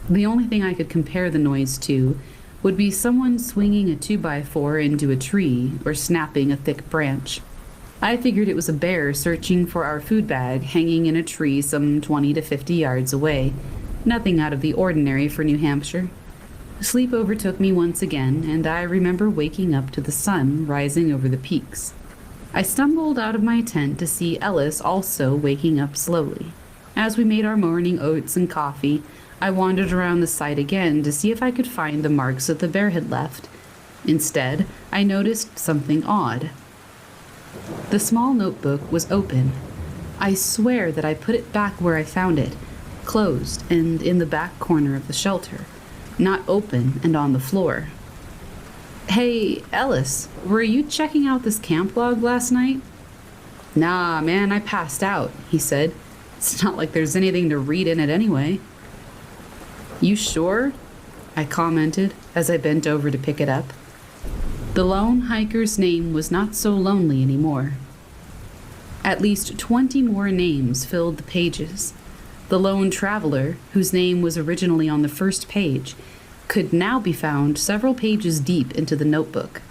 The only thing I could compare the noise to would be someone swinging a 2x4 into a tree or snapping a thick branch. I figured it was a bear searching for our food bag hanging in a tree some 20 to 50 yards away. Nothing out of the ordinary for New Hampshire. Sleep overtook me once again, and I remember waking up to the sun rising over the peaks. I stumbled out of my tent to see Ellis also waking up slowly. As we made our morning oats and coffee, I wandered around the site again to see if I could find the marks that the bear had left. Instead, I noticed something odd. The small notebook was open. I swear that I put it back where I found it, closed and in the back corner of the shelter, not open and on the floor. Hey, Ellis, were you checking out this camp log last night? Nah, man, I passed out, he said. It's not like there's anything to read in it anyway. You sure? I commented as I bent over to pick it up. The lone hiker's name was not so lonely anymore. At least 20 more names filled the pages. The lone traveler, whose name was originally on the first page, could now be found several pages deep into the notebook.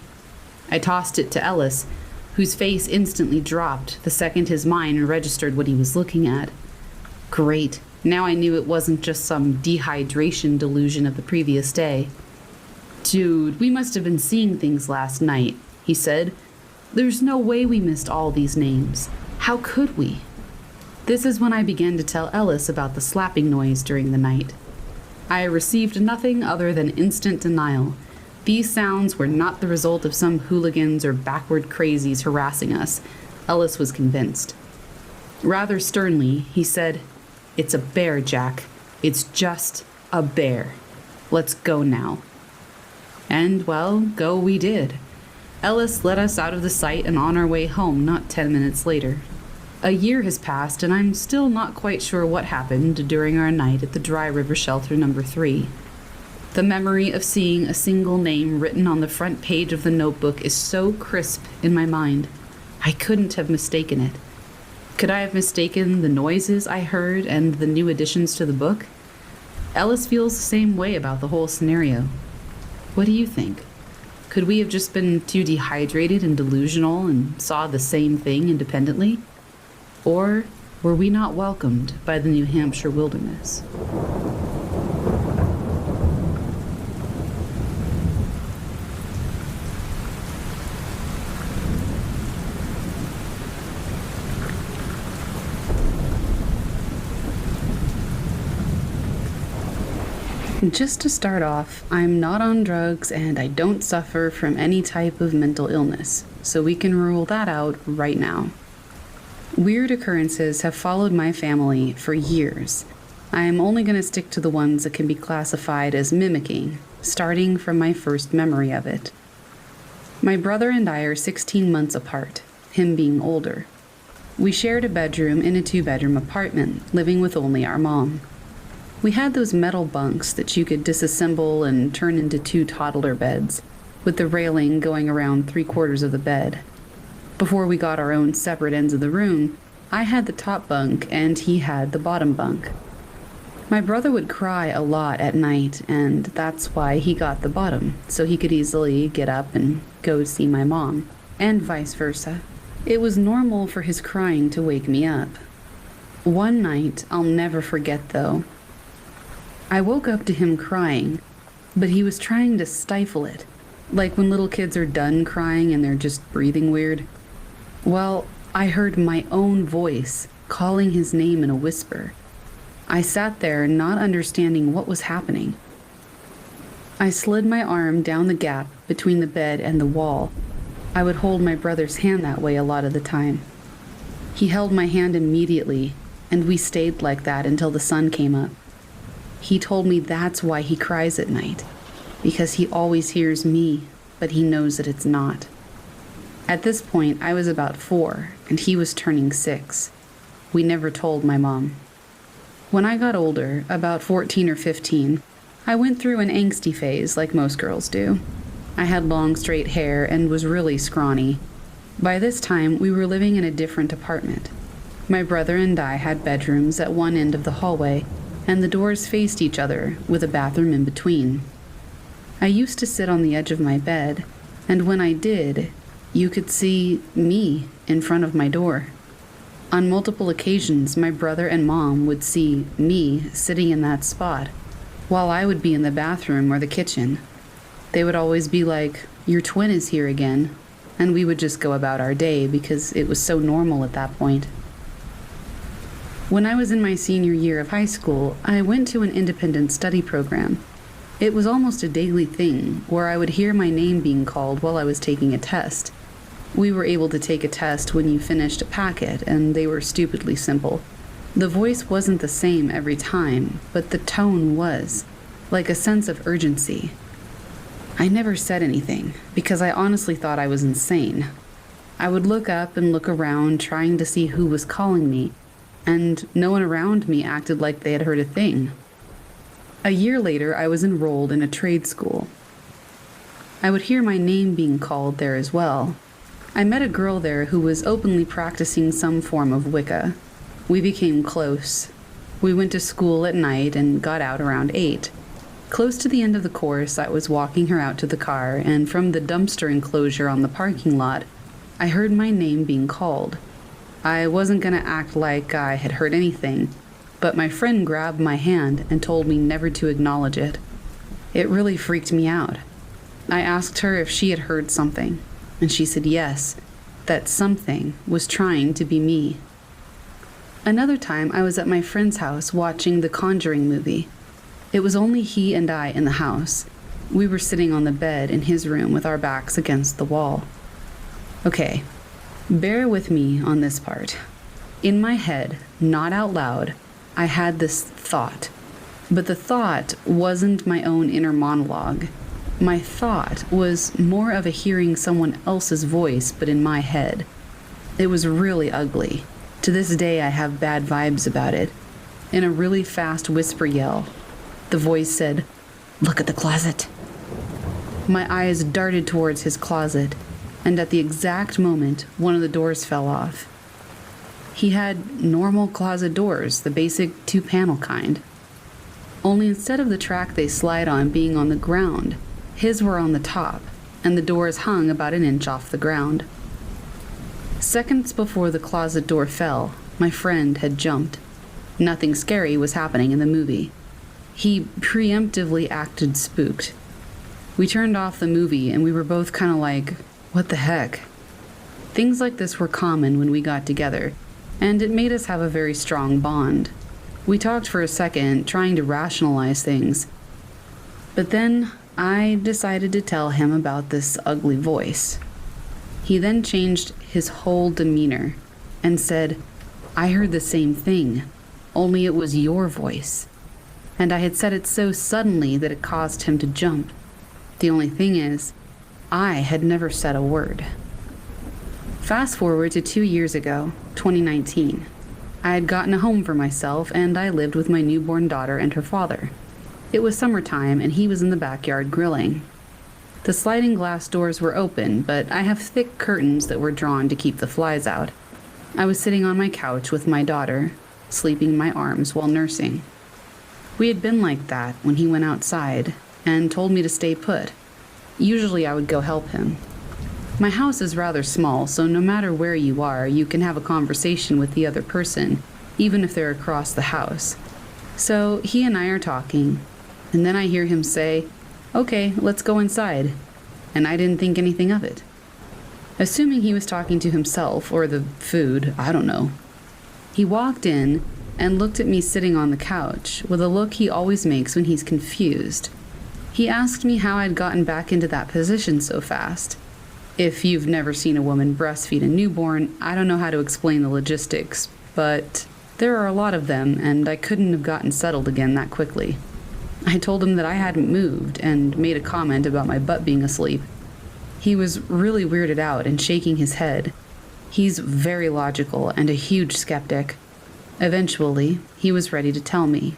I tossed it to Ellis, whose face instantly dropped the second his mind registered what he was looking at. Great, now I knew it wasn't just some dehydration delusion of the previous day. Dude, we must have been seeing things last night, he said. There's no way we missed all these names. How could we? This is when I began to tell Ellis about the slapping noise during the night. I received nothing other than instant denial. These sounds were not the result of some hooligans or backward crazies harassing us. Ellis was convinced. Rather sternly, he said, "It's a bear, Jack. It's just a bear. Let's go now." And, well, go we did. Ellis led us out of the site and on our way home not 10 minutes later. A year has passed, and I'm still not quite sure what happened during our night at the Dry River Shelter number 3. The memory of seeing a single name written on the front page of the notebook is so crisp in my mind. I couldn't have mistaken it. Could I have mistaken the noises I heard and the new additions to the book? Ellis feels the same way about the whole scenario. What do you think? Could we have just been too dehydrated and delusional and saw the same thing independently? Or were we not welcomed by the New Hampshire wilderness? Just to start off, I'm not on drugs and I don't suffer from any type of mental illness, so we can rule that out right now. Weird occurrences have followed my family for years. I am only going to stick to the ones that can be classified as mimicking, starting from my first memory of it. My brother and I are 16 months apart, him being older. We shared a bedroom in a 2-bedroom apartment, living with only our mom. We had those metal bunks that you could disassemble and turn into 2 toddler beds, with the railing going around 3/4 of the bed. Before we got our own separate ends of the room, I had the top bunk and he had the bottom bunk. My brother would cry a lot at night, and that's why he got the bottom, so he could easily get up and go see my mom. and vice versa. It was normal for his crying to wake me up. One night I'll never forget, though. I woke up to him crying, but he was trying to stifle it, like when little kids are done crying and they're just breathing weird. Well, I heard my own voice calling his name in a whisper. I sat there not understanding what was happening. I slid my arm down the gap between the bed and the wall. I would hold my brother's hand that way a lot of the time. He held my hand immediately, and we stayed like that until the sun came up. He told me that's why he cries at night, because he always hears me, but he knows that it's not. At this point, I was about 4, and he was turning 6. We never told my mom. When I got older, about 14 or 15, I went through an angsty phase like most girls do. I had long straight hair and was really scrawny. By this time, we were living in a different apartment. My brother and I had bedrooms at one end of the hallway, and the doors faced each other with a bathroom in between. I used to sit on the edge of my bed, and when I did, you could see me in front of my door. On multiple occasions, my brother and mom would see me sitting in that spot, while I would be in the bathroom or the kitchen. They would always be like, "Your twin is here again," and we would just go about our day because it was so normal at that point. When I was in my senior year of high school, I went to an independent study program. It was almost a daily thing where I would hear my name being called while I was taking a test. We were able to take a test when you finished a packet, and they were stupidly simple. The voice wasn't the same every time, but the tone was, like a sense of urgency. I never said anything, because I honestly thought I was insane. I would look up and look around, trying to see who was calling me, and no one around me acted like they had heard a thing. A year later, I was enrolled in a trade school. I would hear my name being called there as well. I met a girl there who was openly practicing some form of Wicca. We became close. We went to school at night and got out around 8. Close to the end of the course, I was walking her out to the car, and from the dumpster enclosure on the parking lot, I heard my name being called. I wasn't going to act like I had heard anything, but my friend grabbed my hand and told me never to acknowledge it. It really freaked me out. I asked her if she had heard something, and she said yes, that something was trying to be me. Another time, I was at my friend's house watching the Conjuring movie. It was only he and I in the house. We were sitting on the bed in his room with our backs against the wall. Okay, bear with me on this part. In my head, not out loud, I had this thought. But the thought wasn't my own inner monologue. My thought was more of a hearing someone else's voice, but in my head. It was really ugly. To this day, I have bad vibes about it. In a really fast whisper yell, the voice said, "Look at the closet." My eyes darted towards his closet, and at the exact moment, one of the doors fell off. He had normal closet doors, the basic 2-panel kind. Only instead of the track they slide on being on the ground, his were on the top, and the doors hung about an inch off the ground. Seconds before the closet door fell, my friend had jumped. Nothing scary was happening in the movie. He preemptively acted spooked. We turned off the movie and we were both kind of like, what the heck? Things like this were common when we got together, and it made us have a very strong bond. We talked for a second, trying to rationalize things. But then I decided to tell him about this ugly voice. He then changed his whole demeanor and said, "I heard the same thing, only it was your voice." And I had said it so suddenly that it caused him to jump. The only thing is, I had never said a word. Fast forward to 2 years ago, 2019. I had gotten a home for myself, and I lived with my newborn daughter and her father. It was summertime, and he was in the backyard grilling. The sliding glass doors were open, but I have thick curtains that were drawn to keep the flies out. I was sitting on my couch with my daughter, sleeping in my arms while nursing. We had been like that when he went outside and told me to stay put. Usually I would go help him. My house is rather small, so no matter where you are, you can have a conversation with the other person, even if they're across the house. So he and I are talking, and then I hear him say, "Okay, let's go inside." And I didn't think anything of it. Assuming he was talking to himself or the food, I don't know. He walked in and looked at me sitting on the couch with a look he always makes when he's confused. He asked me how I'd gotten back into that position so fast. If you've never seen a woman breastfeed a newborn, I don't know how to explain the logistics, but there are a lot of them, and I couldn't have gotten settled again that quickly. I told him that I hadn't moved and made a comment about my butt being asleep. He was really weirded out and shaking his head. He's very logical and a huge skeptic. Eventually, he was ready to tell me.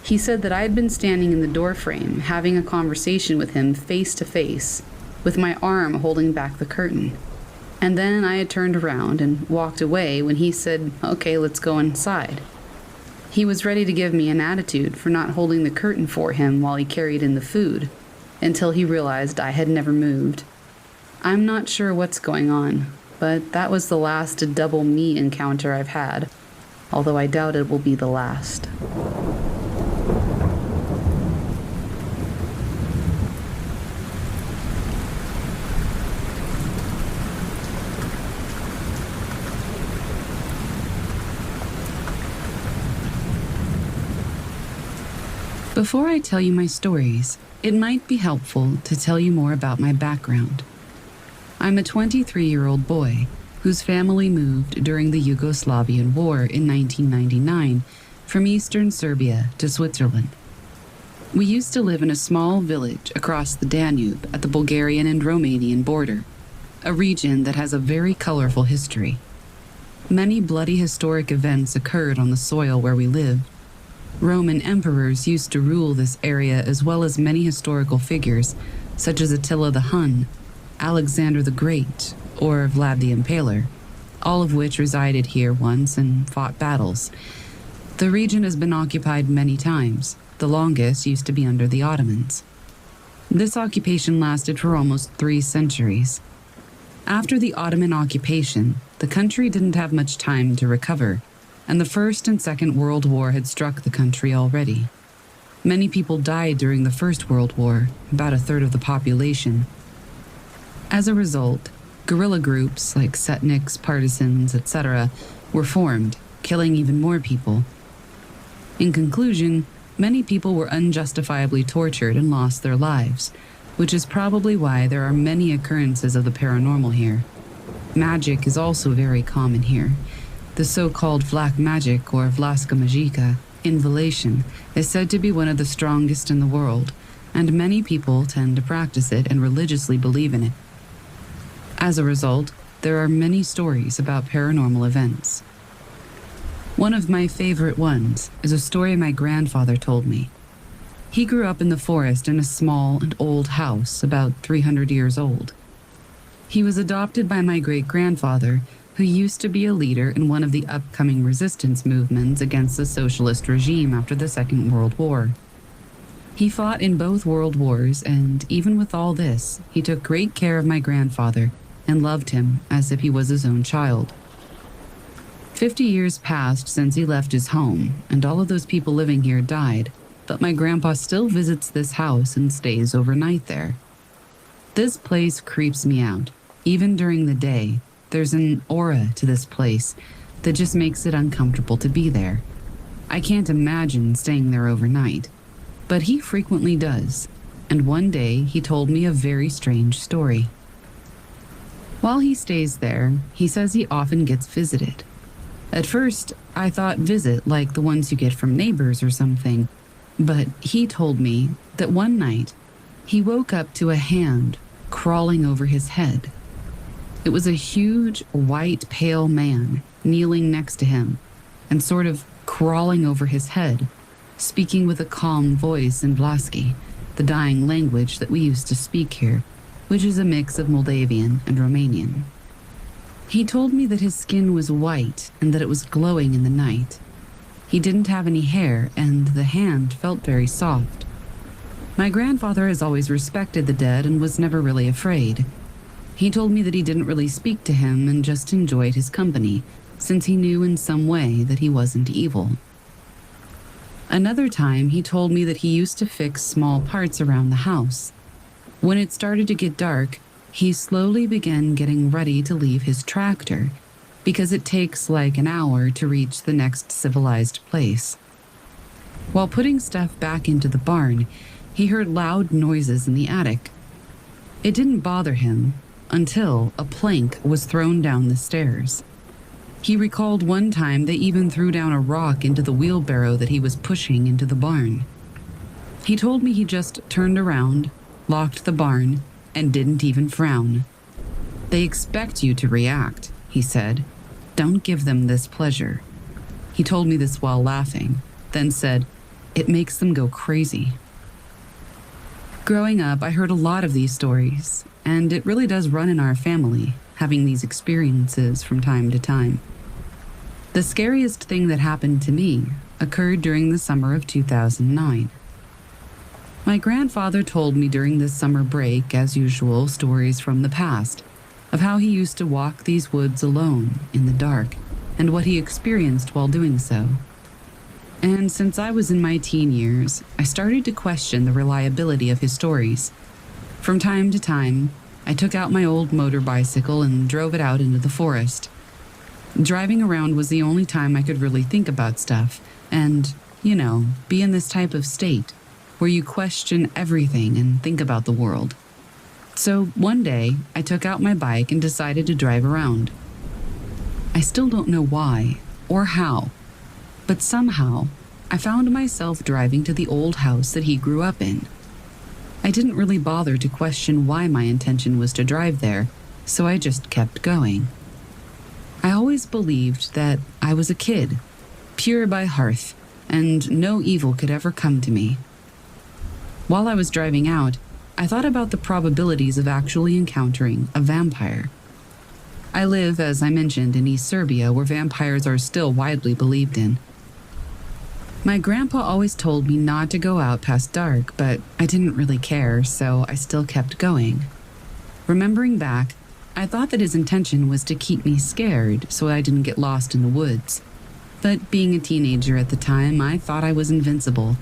He said that I had been standing in the doorframe having a conversation with him face to face, with my arm holding back the curtain. And then I had turned around and walked away when he said, "Okay, let's go inside." He was ready to give me an attitude for not holding the curtain for him while he carried in the food, until he realized I had never moved. I'm not sure what's going on, but that was the last double me encounter I've had, although I doubt it will be the last. Before I tell you my stories, it might be helpful to tell you more about my background. I'm a 23-year-old boy whose family moved during the Yugoslavian War in 1999 from eastern Serbia to Switzerland. We used to live in a small village across the Danube at the Bulgarian and Romanian border, a region that has a very colorful history. Many bloody historic events occurred on the soil where we lived. Roman emperors used to rule this area, as well as many historical figures such as Attila the Hun, Alexander the Great, or Vlad the Impaler, all of which resided here once and fought battles. The region has been occupied many times. The longest used to be under the Ottomans. This occupation lasted for almost 3 centuries. After the Ottoman occupation, the country didn't have much time to recover, and the First and Second World War had struck the country already. Many people died during the First World War, about 1/3 of the population. As a result, guerrilla groups like Setniks, partisans, etc. were formed, killing even more people. In conclusion, many people were unjustifiably tortured and lost their lives, which is probably why there are many occurrences of the paranormal here. Magic is also very common here. The so-called black magic, or Vlaska Magica, involation, is said to be one of the strongest in the world, and many people tend to practice it and religiously believe in it. As a result, there are many stories about paranormal events. One of my favorite ones is a story my grandfather told me. He grew up in the forest in a small and old house about 300 years old. He was adopted by my great-grandfather, who used to be a leader in one of the upcoming resistance movements against the socialist regime after the Second World War. He fought in both world wars, and even with all this, he took great care of my grandfather and loved him as if he was his own child. 50 years passed since he left his home, and all of those people living here died, but my grandpa still visits this house and stays overnight there. This place creeps me out. Even during the day, there's an aura to this place that just makes it uncomfortable to be there. I can't imagine staying there overnight, but he frequently does, and one day he told me a very strange story. While he stays there, he says he often gets visited. At first, I thought visit like the ones you get from neighbors or something, but he told me that one night he woke up to a hand crawling over his head. It was a huge, white, pale man kneeling next to him and sort of crawling over his head, speaking with a calm voice in Vlaski, the dying language that we used to speak here, which is a mix of Moldavian and Romanian. He told me that his skin was white and that it was glowing in the night. He didn't have any hair, and the hand felt very soft. My grandfather has always respected the dead and was never really afraid. He told me that he didn't really speak to him and just enjoyed his company, since he knew in some way that he wasn't evil. Another time, he told me that he used to fix small parts around the house. When it started to get dark, he slowly began getting ready to leave his tractor, because it takes like an hour to reach the next civilized place. While putting stuff back into the barn, he heard loud noises in the attic. It didn't bother him until a plank was thrown down the stairs. He recalled one time they even threw down a rock into the wheelbarrow that he was pushing into the barn. He told me he just turned around, locked the barn, and didn't even frown. "They expect you to react," he said. "Don't give them this pleasure." He told me this while laughing, then said, "It makes them go crazy." Growing up, I heard a lot of these stories, and it really does run in our family, having these experiences from time to time. The scariest thing that happened to me occurred during the summer of 2009. My grandfather told me during this summer break, as usual, stories from the past, of how he used to walk these woods alone in the dark, and what he experienced while doing so. And since I was in my teen years, I started to question the reliability of his stories. From time to time, I took out my old motor bicycle and drove it out into the forest. Driving around was the only time I could really think about stuff and, be in this type of state where you question everything and think about the world. So one day, I took out my bike and decided to drive around. I still don't know why or how, but somehow I found myself driving to the old house that he grew up in. I didn't really bother to question why my intention was to drive there, so I just kept going. I always believed that I was a kid, pure by hearth, and no evil could ever come to me. While I was driving out, I thought about the probabilities of actually encountering a vampire. I live, as I mentioned, in East Serbia, where vampires are still widely believed in. My grandpa always told me not to go out past dark, but I didn't really care, so I still kept going. Remembering back, I thought that his intention was to keep me scared so I didn't get lost in the woods. But being a teenager at the time, I thought I was invincible,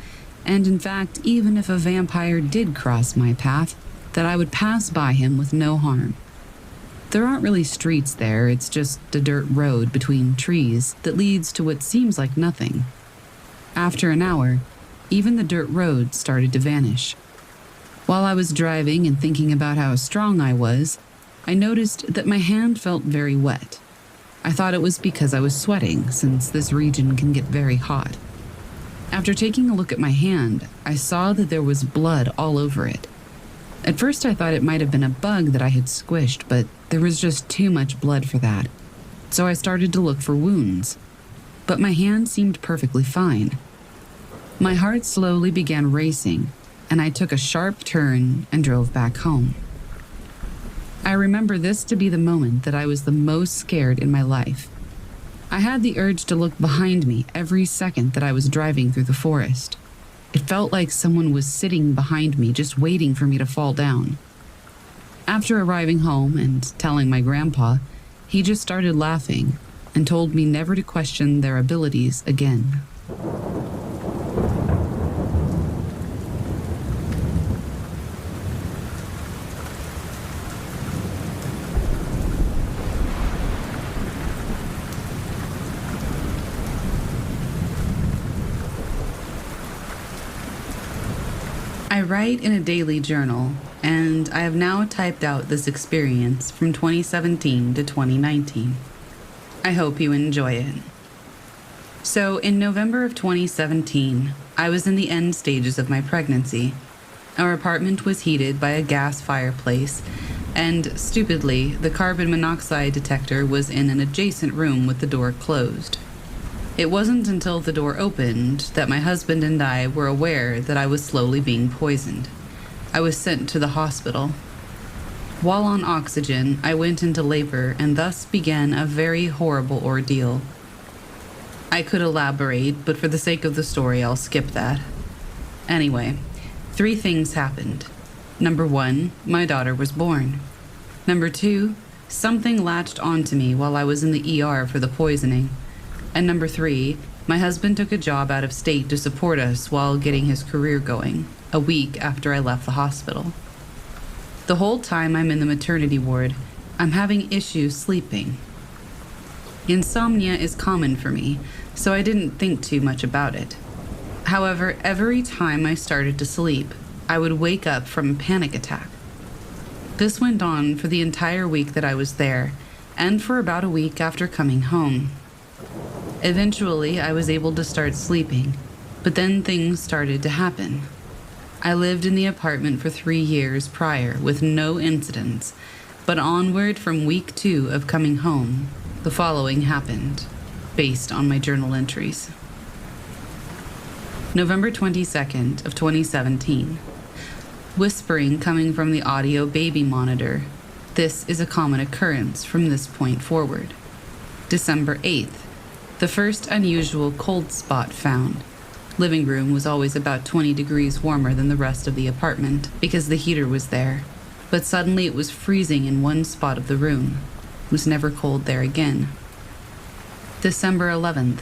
and in fact, even if a vampire did cross my path, that I would pass by him with no harm. There aren't really streets there, it's just a dirt road between trees that leads to what seems like nothing. After an hour, even the dirt road started to vanish. While I was driving and thinking about how strong I was, I noticed that my hand felt very wet. I thought it was because I was sweating, since this region can get very hot. After taking a look at my hand, I saw that there was blood all over it. At first I thought it might have been a bug that I had squished, but there was just too much blood for that. So I started to look for wounds. But my hand seemed perfectly fine. My heart slowly began racing, and I took a sharp turn and drove back home. I remember this to be the moment that I was the most scared in my life. I had the urge to look behind me every second that I was driving through the forest. It felt like someone was sitting behind me, just waiting for me to fall down. After arriving home and telling my grandpa, he just started laughing and told me never to question their abilities again. I write in a daily journal, and I have now typed out this experience from 2017 to 2019. I hope you enjoy it. So, in November of 2017, I was in the end stages of my pregnancy. Our apartment was heated by a gas fireplace, and stupidly, the carbon monoxide detector was in an adjacent room with the door closed. It wasn't until the door opened that my husband and I were aware that I was slowly being poisoned. I was sent to the hospital. While on oxygen, I went into labor and thus began a very horrible ordeal. I could elaborate, but for the sake of the story, I'll skip that. Anyway, 3 things happened. Number 1, my daughter was born. Number 2, something latched onto me while I was in the ER for the poisoning. And number 3, my husband took a job out of state to support us while getting his career going, a week after I left the hospital. The whole time I'm in the maternity ward, I'm having issues sleeping. Insomnia is common for me, so I didn't think too much about it. However, every time I started to sleep, I would wake up from a panic attack. This went on for the entire week that I was there, and for about a week after coming home. Eventually, I was able to start sleeping, but then things started to happen. I lived in the apartment for 3 years prior with no incidents, but onward from week 2 of coming home, the following happened, based on my journal entries. November 22nd of 2017. Whispering coming from the audio baby monitor. This is a common occurrence from this point forward. December 8th. The first unusual cold spot found. Living room was always about 20 degrees warmer than the rest of the apartment because the heater was there, but suddenly it was freezing in one spot of the room. It was never cold there again. December 11th.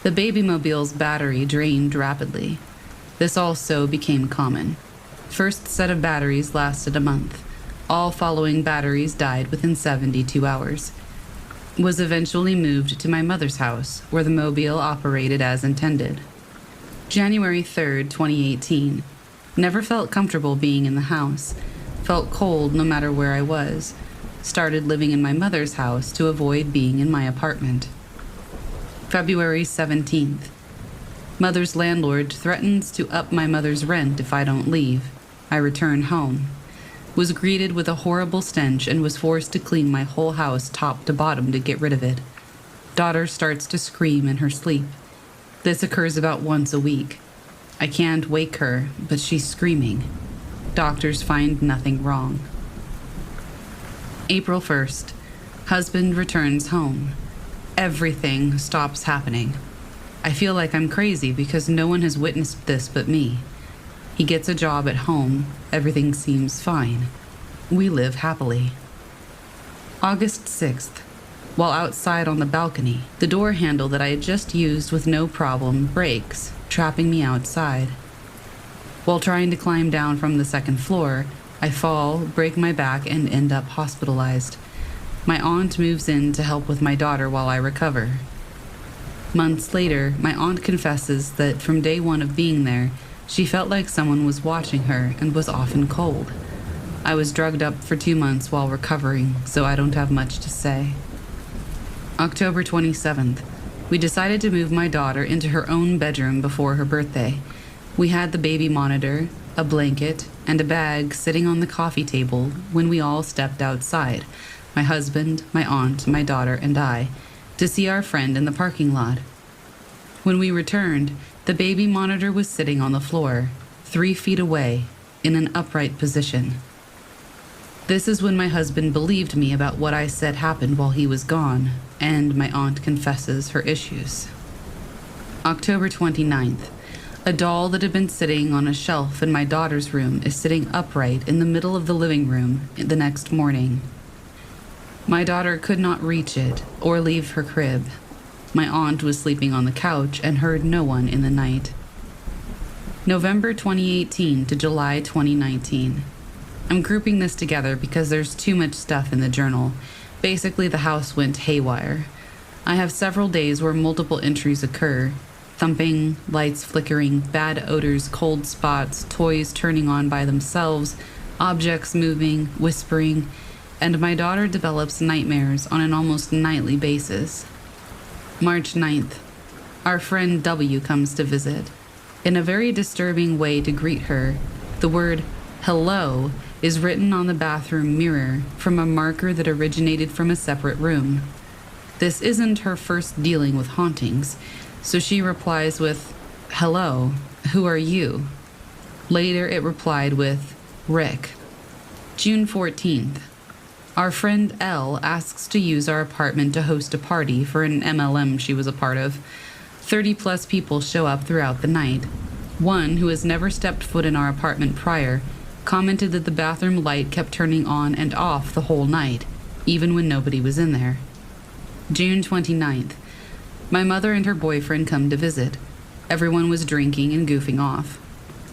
The Babymobile's battery drained rapidly. This also became common. First set of batteries lasted a month. All following batteries died within 72 hours. Was eventually moved to my mother's house, where the mobile operated as intended. January 3rd, 2018. Never felt comfortable being in the house. Felt cold no matter where I was. Started living in my mother's house to avoid being in my apartment. February 17th. Mother's landlord threatens to up my mother's rent if I don't leave. I return home. Was greeted with a horrible stench and was forced to clean my whole house top to bottom to get rid of it. Daughter starts to scream in her sleep. This occurs about once a week. I can't wake her, but she's screaming. Doctors find nothing wrong. April 1st. Husband returns home. Everything stops happening. I feel like I'm crazy because no one has witnessed this but me. He gets a job at home. Everything seems fine. We live happily. August 6th. While outside on the balcony, the door handle that I had just used with no problem breaks, trapping me outside. While trying to climb down from the second floor, I fall, break my back, and end up hospitalized. My aunt moves in to help with my daughter while I recover. Months later, my aunt confesses that from day 1 of being there, she felt like someone was watching her and was often cold. I was drugged up for 2 months while recovering, so I don't have much to say. October 27th. We decided to move my daughter into her own bedroom before her birthday. We had the baby monitor, a blanket, and a bag sitting on the coffee table when we all stepped outside, my husband, my aunt, my daughter, and I, to see our friend in the parking lot. When we returned, the baby monitor was sitting on the floor, 3 feet away, in an upright position. This is when my husband believed me about what I said happened while he was gone, and my aunt confesses her issues. October 29th. A doll that had been sitting on a shelf in my daughter's room is sitting upright in the middle of the living room the next morning. My daughter could not reach it or leave her crib. My aunt was sleeping on the couch and heard no one in the night. November 2018 to July 2019. I'm grouping this together because there's too much stuff in the journal. Basically, the house went haywire. I have several days where multiple entries occur. Thumping, lights flickering, bad odors, cold spots, toys turning on by themselves, objects moving, whispering, and my daughter develops nightmares on an almost nightly basis. March 9th. Our friend W comes to visit. In a very disturbing way to greet her, the word hello is written on the bathroom mirror from a marker that originated from a separate room. This isn't her first dealing with hauntings, so she replies with, "Hello, who are you?" Later it replied with, "Rick." June 14th. Our friend L asks to use our apartment to host a party for an MLM she was a part of. 30-plus people show up throughout the night. One, who has never stepped foot in our apartment prior, commented that the bathroom light kept turning on and off the whole night, even when nobody was in there. June 29th. My mother and her boyfriend come to visit. Everyone was drinking and goofing off.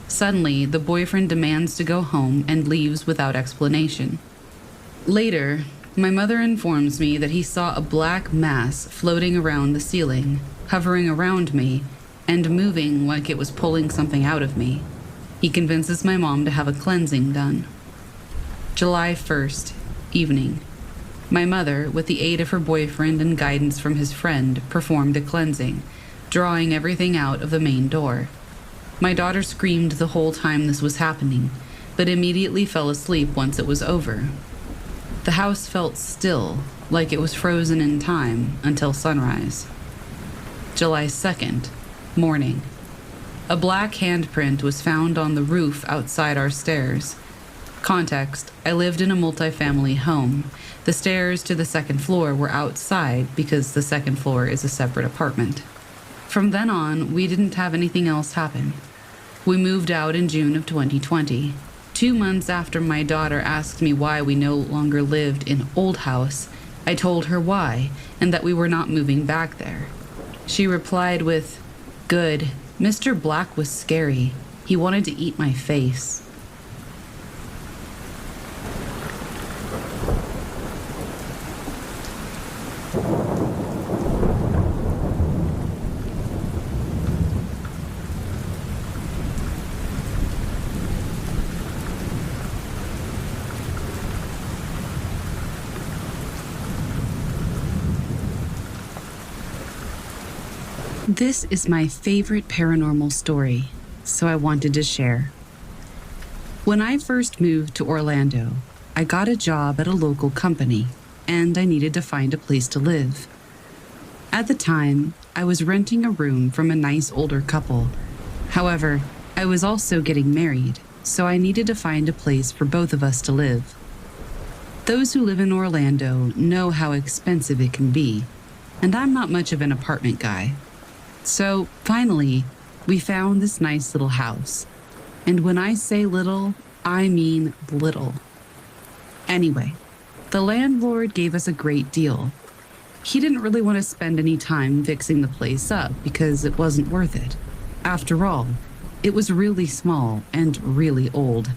Suddenly, the boyfriend demands to go home and leaves without explanation. Later, my mother informs me that he saw a black mass floating around the ceiling, hovering around me, and moving like it was pulling something out of me. He convinces my mom to have a cleansing done. July 1st, evening. My mother, with the aid of her boyfriend and guidance from his friend, performed a cleansing, drawing everything out of the main door. My daughter screamed the whole time this was happening, but immediately fell asleep once it was over. The house felt still, like it was frozen in time, until sunrise. July 2nd, morning. A black handprint was found on the roof outside our stairs. Context: I lived in a multifamily home. The stairs to the second floor were outside because the second floor is a separate apartment. From then on, we didn't have anything else happen. We moved out in June of 2020. 2 months after my daughter asked me why we no longer lived in Old House, I told her why and that we were not moving back there. She replied with, "Good. Mr. Black was scary. He wanted to eat my face." This is my favorite paranormal story, so I wanted to share. When I first moved to Orlando, I got a job at a local company, and I needed to find a place to live. At the time, I was renting a room from a nice older couple. However, I was also getting married, so I needed to find a place for both of us to live. Those who live in Orlando know how expensive it can be, and I'm not much of an apartment guy. So, finally, we found this nice little house. And when I say little, I mean little. Anyway, the landlord gave us a great deal. He didn't really want to spend any time fixing the place up because it wasn't worth it. After all, it was really small and really old.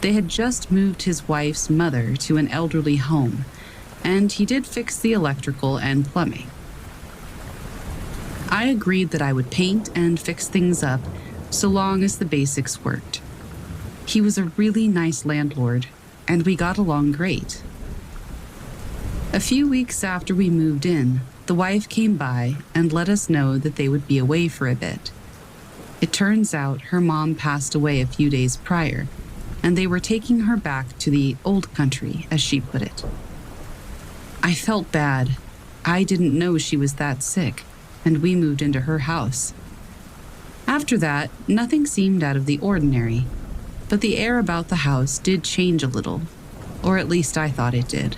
They had just moved his wife's mother to an elderly home, and he did fix the electrical and plumbing. I agreed that I would paint and fix things up so long as the basics worked. He was a really nice landlord, and we got along great. A few weeks after we moved in, the wife came by and let us know that they would be away for a bit. It turns out her mom passed away a few days prior, and they were taking her back to the old country, as she put it. I felt bad. I didn't know she was that sick, and we moved into her house. After that, nothing seemed out of the ordinary, but the air about the house did change a little, or at least I thought it did.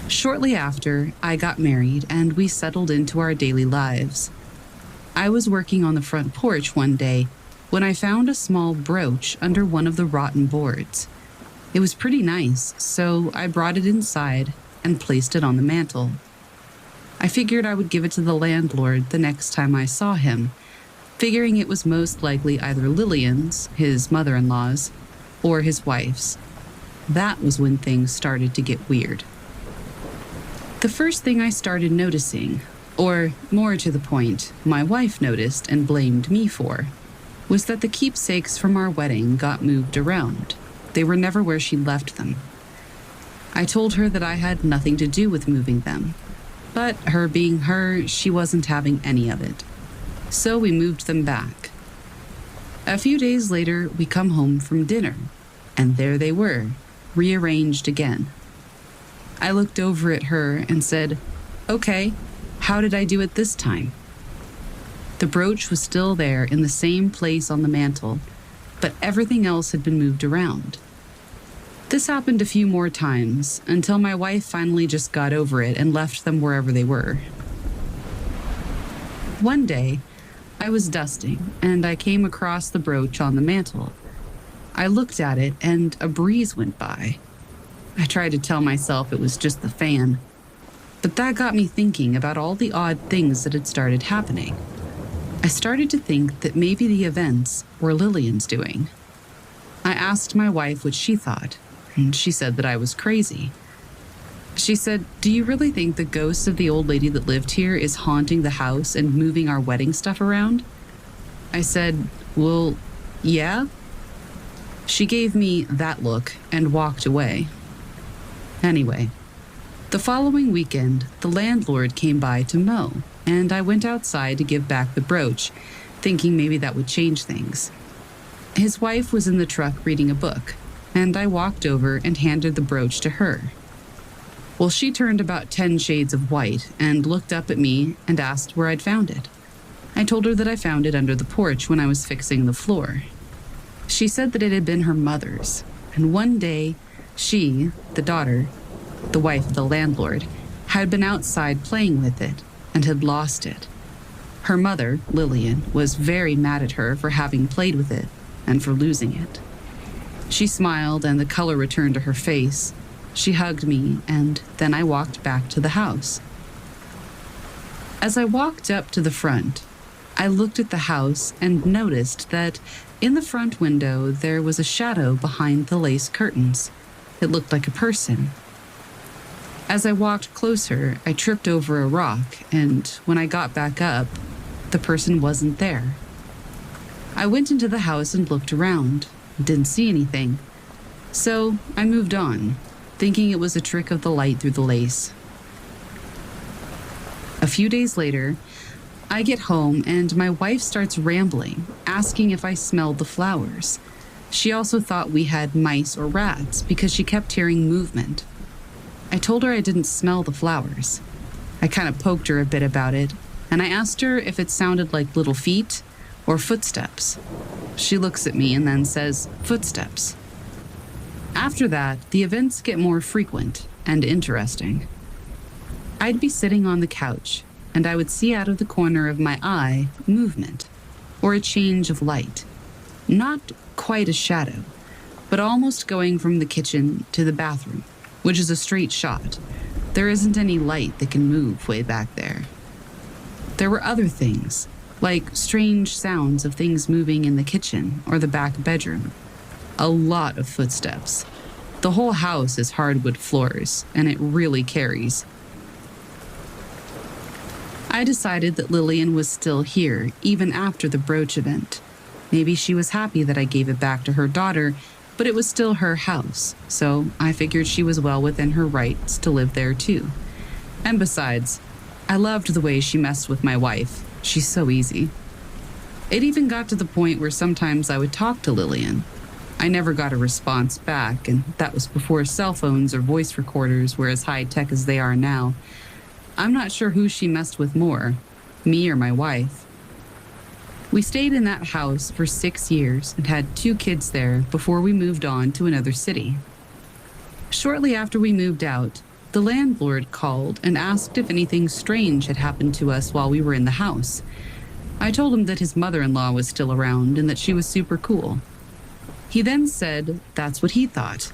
Shortly after, I got married and we settled into our daily lives. I was working on the front porch one day when I found a small brooch under one of the rotten boards. It was pretty nice, so I brought it inside and placed it on the mantel. I figured I would give it to the landlord the next time I saw him, figuring it was most likely either Lillian's, his mother-in-law's, or his wife's. That was when things started to get weird. The first thing I started noticing, or more to the point, my wife noticed and blamed me for, was that the keepsakes from our wedding got moved around. They were never where she'd left them. I told her that I had nothing to do with moving them. But her being her, she wasn't having any of it. So we moved them back. A few days later, we come home from dinner, and there they were, rearranged again. I looked over at her and said, "Okay, how did I do it this time?" The brooch was still there in the same place on the mantel, but everything else had been moved around. This happened a few more times until my wife finally just got over it and left them wherever they were. One day, I was dusting and I came across the brooch on the mantel. I looked at it and a breeze went by. I tried to tell myself it was just the fan, but that got me thinking about all the odd things that had started happening. I started to think that maybe the events were Lillian's doing. I asked my wife what she thought, and she said that I was crazy. She said, "Do you really think the ghost of the old lady that lived here is haunting the house and moving our wedding stuff around?" I said, "Well, yeah." She gave me that look and walked away. Anyway, the following weekend, the landlord came by to mow, and I went outside to give back the brooch, thinking maybe that would change things. His wife was in the truck reading a book, and I walked over and handed the brooch to her. Well, she turned about 10 shades of white and looked up at me and asked where I'd found it. I told her that I found it under the porch when I was fixing the floor. She said that it had been her mother's, and one day, she, the daughter, the wife of the landlord, had been outside playing with it and had lost it. Her mother, Lillian, was very mad at her for having played with it and for losing it. She smiled and the color returned to her face. She hugged me, and then I walked back to the house. As I walked up to the front, I looked at the house and noticed that in the front window there was a shadow behind the lace curtains. It looked like a person. As I walked closer, I tripped over a rock, and when I got back up, the person wasn't there. I went into the house and looked around, didn't see anything. So I moved on, thinking it was a trick of the light through the lace. A few days later, I get home and my wife starts rambling, asking if I smelled the flowers. She also thought we had mice or rats because she kept hearing movement. I told her I didn't smell the flowers. I kind of poked her a bit about it, and I asked her if it sounded like little feet or footsteps. She looks at me and then says, "Footsteps." After that, the events get more frequent and interesting. I'd be sitting on the couch, and I would see out of the corner of my eye movement, or a change of light. Not quite a shadow, but almost going from the kitchen to the bathroom, which is a straight shot. There isn't any light that can move way back there. There were other things, like strange sounds of things moving in the kitchen or the back bedroom. A lot of footsteps. The whole house is hardwood floors, and it really carries. I decided that Lillian was still here, even after the brooch event. Maybe she was happy that I gave it back to her daughter, but it was still her house, so I figured she was well within her rights to live there too. And besides, I loved the way she messed with my wife. She's so easy. It even got to the point where sometimes I would talk to Lillian. I never got a response back, and that was before cell phones or voice recorders were as high-tech as they are now. I'm not sure who she messed with more, me or my wife. We stayed in that house for 6 years and had 2 kids there before we moved on to another city. Shortly after we moved out, the landlord called and asked if anything strange had happened to us while we were in the house. I told him that his mother-in-law was still around and that she was super cool. He then said that's what he thought,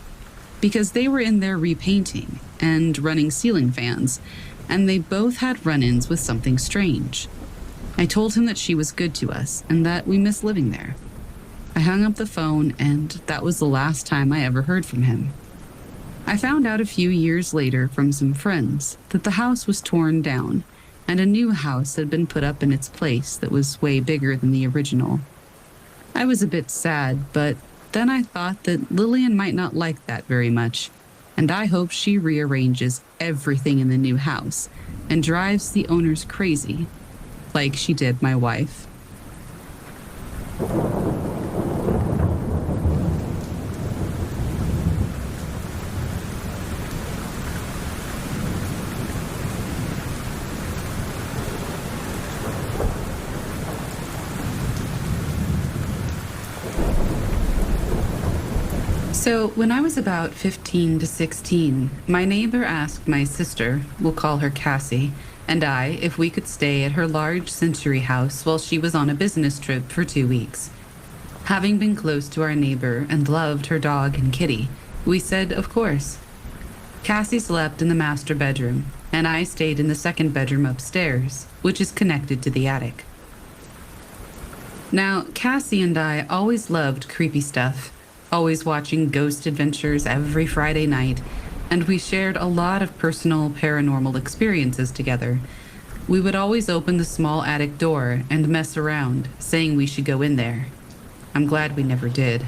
because they were in there repainting and running ceiling fans, and they both had run-ins with something strange. I told him that she was good to us and that we miss living there. I hung up the phone, and that was the last time I ever heard from him. I found out a few years later from some friends that the house was torn down and a new house had been put up in its place that was way bigger than the original. I was a bit sad, but then I thought that Lillian might not like that very much, and I hope she rearranges everything in the new house and drives the owners crazy, like she did my wife. So, when I was about 15 to 16, my neighbor asked my sister, we'll call her Cassie, and I if we could stay at her large century house while she was on a business trip for 2 weeks. Having been close to our neighbor and loved her dog and kitty, we said, of course. Cassie slept in the master bedroom, and I stayed in the second bedroom upstairs, which is connected to the attic. Now, Cassie and I always loved creepy stuff, always watching ghost adventures every Friday night, and we shared a lot of personal paranormal experiences together. We would always open the small attic door and mess around, saying we should go in there. I'm glad we never did.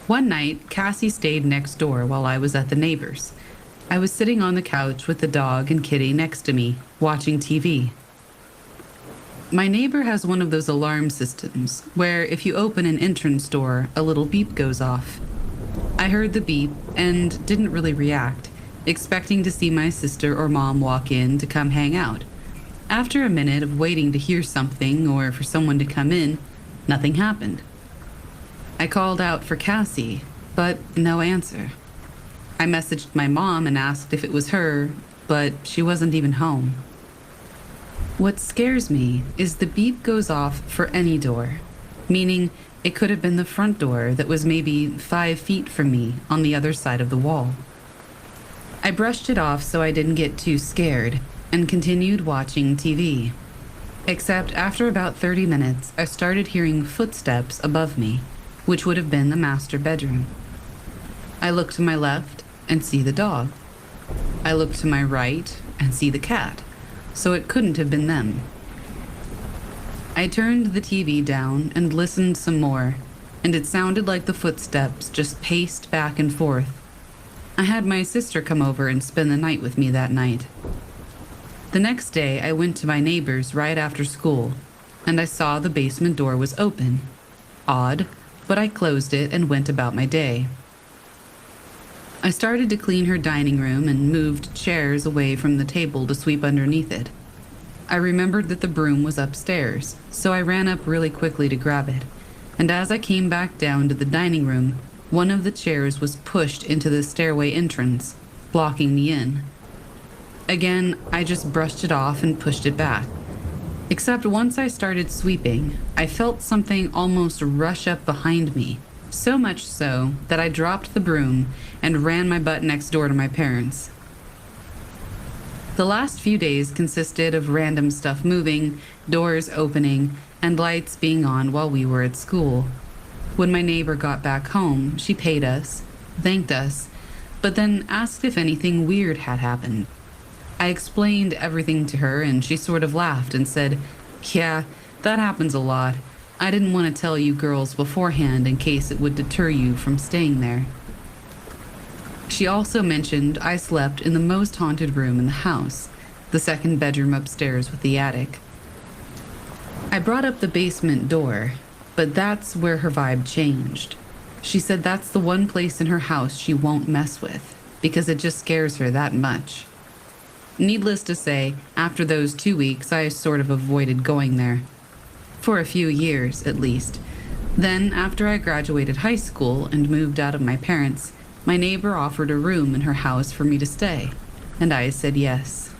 One night, Cassie stayed next door while I was at the neighbor's. I was sitting on the couch with the dog and kitty next to me, watching TV. My neighbor has one of those alarm systems where if you open an entrance door, a little beep goes off. I heard the beep and didn't really react, expecting to see my sister or mom walk in to come hang out. After a minute of waiting to hear something or for someone to come in, nothing happened. I called out for Cassie, but no answer. I messaged my mom and asked if it was her, but she wasn't even home. What scares me is the beep goes off for any door, meaning it could have been the front door that was maybe 5 feet from me on the other side of the wall. I brushed it off so I didn't get too scared and continued watching TV. Except after about 30 minutes, I started hearing footsteps above me, which would have been the master bedroom. I look to my left and see the dog. I look to my right and see the cat, so it couldn't have been them. I turned the TV down and listened some more, and it sounded like the footsteps just paced back and forth. I had my sister come over and spend the night with me that night. The next day, I went to my neighbor's right after school, and I saw the basement door was open. Odd, but I closed it and went about my day. I started to clean her dining room and moved chairs away from the table to sweep underneath it. I remembered that the broom was upstairs, so I ran up really quickly to grab it, and as I came back down to the dining room, one of the chairs was pushed into the stairway entrance, blocking me in. Again, I just brushed it off and pushed it back. Except once I started sweeping, I felt something almost rush up behind me, so much so that I dropped the broom and ran my butt next door to my parents. The last few days consisted of random stuff moving, doors opening, and lights being on while we were at school. When my neighbor got back home, she paid us, thanked us, but then asked if anything weird had happened. I explained everything to her and she sort of laughed and said, "Yeah, that happens a lot. I didn't want to tell you girls beforehand in case it would deter you from staying there." She also mentioned I slept in the most haunted room in the house, the second bedroom upstairs with the attic. I brought up the basement door, but that's where her vibe changed. She said that's the one place in her house she won't mess with, because it just scares her that much. Needless to say, after those 2 weeks, I sort of avoided going there. For a few years, at least. Then, after I graduated high school and moved out of my parents', my neighbor offered a room in her house for me to stay, and I said yes.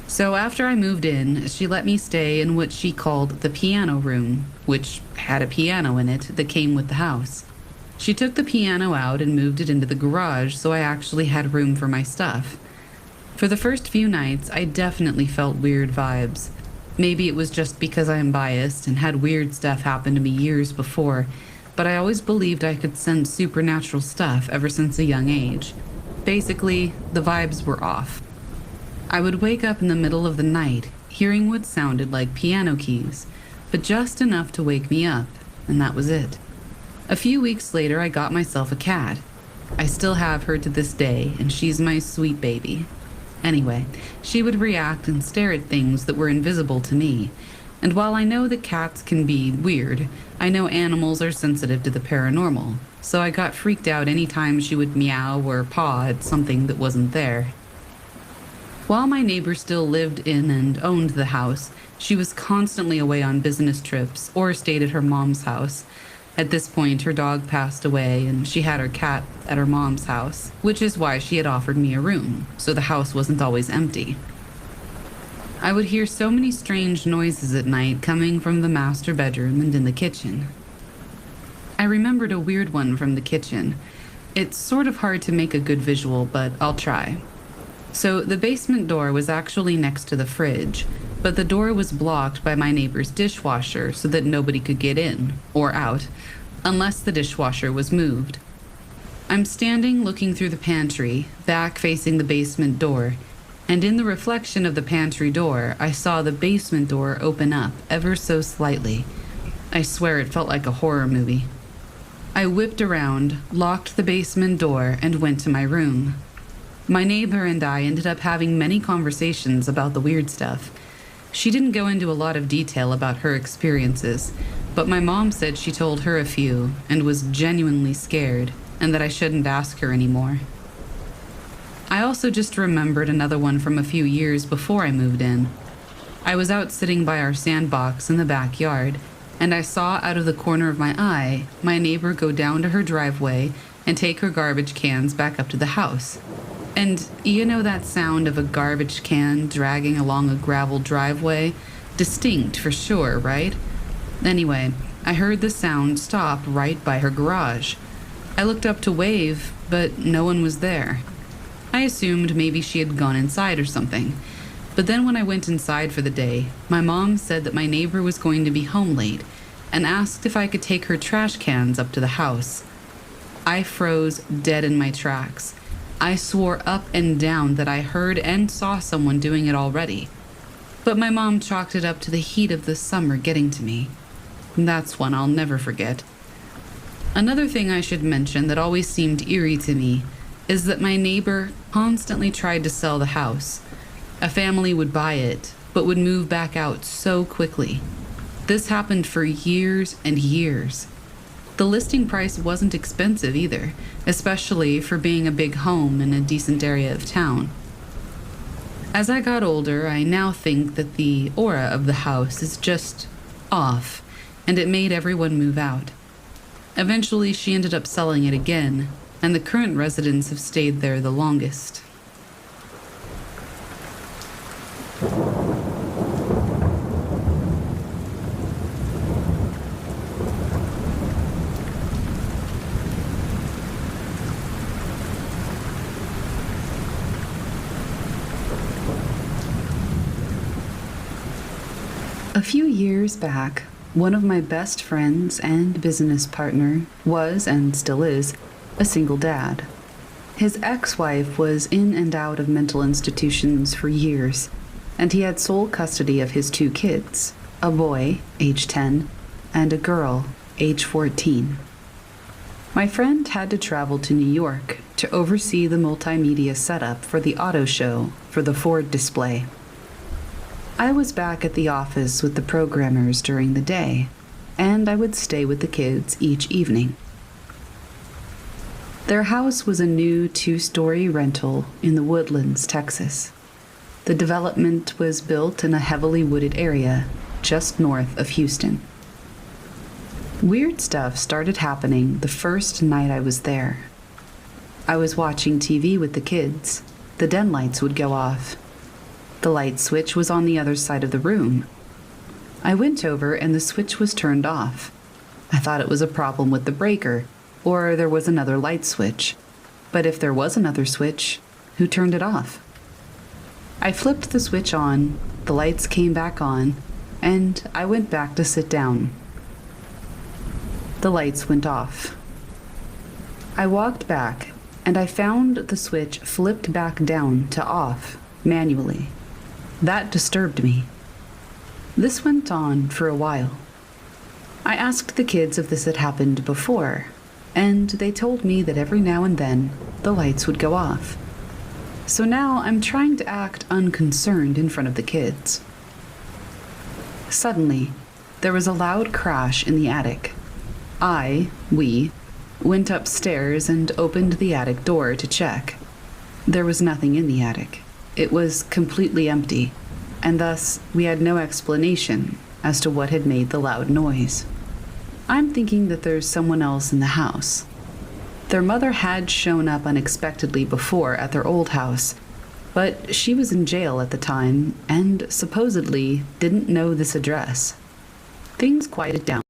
So after I moved in, she let me stay in what she called the piano room, which had a piano in it that came with the house. She took the piano out and moved it into the garage, so I actually had room for my stuff. For the first few nights, I definitely felt weird vibes. Maybe it was just because I am biased and had weird stuff happen to me years before, but I always believed I could sense supernatural stuff ever since a young age. Basically, the vibes were off. I would wake up in the middle of the night, hearing what sounded like piano keys, but just enough to wake me up, and that was it. A few weeks later, I got myself a cat. I still have her to this day, and she's my sweet baby. Anyway, she would react and stare at things that were invisible to me. And while I know that cats can be weird, I know animals are sensitive to the paranormal, so I got freaked out any time she would meow or paw at something that wasn't there. While my neighbor still lived in and owned the house, she was constantly away on business trips or stayed at her mom's house. At this point, her dog passed away and she had her cat at her mom's house, which is why she had offered me a room, so the house wasn't always empty. I would hear so many strange noises at night coming from the master bedroom and in the kitchen. I remembered a weird one from the kitchen. It's sort of hard to make a good visual, but I'll try. So, the basement door was actually next to the fridge, but the door was blocked by my neighbor's dishwasher so that nobody could get in or out unless the dishwasher was moved. I'm standing looking through the pantry, back facing the basement door, and in the reflection of the pantry door, I saw the basement door open up ever so slightly. I swear it felt like a horror movie. I whipped around, locked the basement door, and went to my room. My neighbor and I ended up having many conversations about the weird stuff. She didn't go into a lot of detail about her experiences, but my mom said she told her a few and was genuinely scared, and that I shouldn't ask her anymore. I also just remembered another one from a few years before I moved in. I was out sitting by our sandbox in the backyard, and I saw out of the corner of my eye my neighbor go down to her driveway and take her garbage cans back up to the house. And you know that sound of a garbage can dragging along a gravel driveway? Distinct for sure, right? Anyway, I heard the sound stop right by her garage. I looked up to wave, but no one was there. I assumed maybe she had gone inside or something. But then when I went inside for the day, my mom said that my neighbor was going to be home late and asked if I could take her trash cans up to the house. I froze dead in my tracks. I swore up and down that I heard and saw someone doing it already. But my mom chalked it up to the heat of the summer getting to me. That's one I'll never forget. Another thing I should mention that always seemed eerie to me is that my neighbor constantly tried to sell the house. A family would buy it, but would move back out so quickly. This happened for years and years. The listing price wasn't expensive either, especially for being a big home in a decent area of town. As I got older, I now think that the aura of the house is just off, and it made everyone move out. Eventually, she ended up selling it again, and the current residents have stayed there the longest. A few years back, one of my best friends and business partner was, and still is, a single dad. His ex-wife was in and out of mental institutions for years, and he had sole custody of his 2 kids, a boy, age 10, and a girl, age 14. My friend had to travel to New York to oversee the multimedia setup for the auto show for the Ford display. I was back at the office with the programmers during the day, and I would stay with the kids each evening. Their house was a new 2-story rental in the Woodlands, Texas. The development was built in a heavily wooded area just north of Houston. Weird stuff started happening the first night I was there. I was watching TV with the kids. The den lights would go off. The light switch was on the other side of the room. I went over and the switch was turned off. I thought it was a problem with the breaker, or there was another light switch. But if there was another switch, who turned it off? I flipped the switch on, the lights came back on, and I went back to sit down. The lights went off. I walked back, and I found the switch flipped back down to off, manually. That disturbed me. This went on for a while. I asked the kids if this had happened before, and they told me that every now and then the lights would go off. So now I'm trying to act unconcerned in front of the kids. Suddenly, there was a loud crash in the attic. We, went upstairs and opened the attic door to check. There was nothing in the attic. It was completely empty, and thus we had no explanation as to what had made the loud noise. I'm thinking that there's someone else in the house. Their mother had shown up unexpectedly before at their old house, but she was in jail at the time and supposedly didn't know this address. Things quieted down.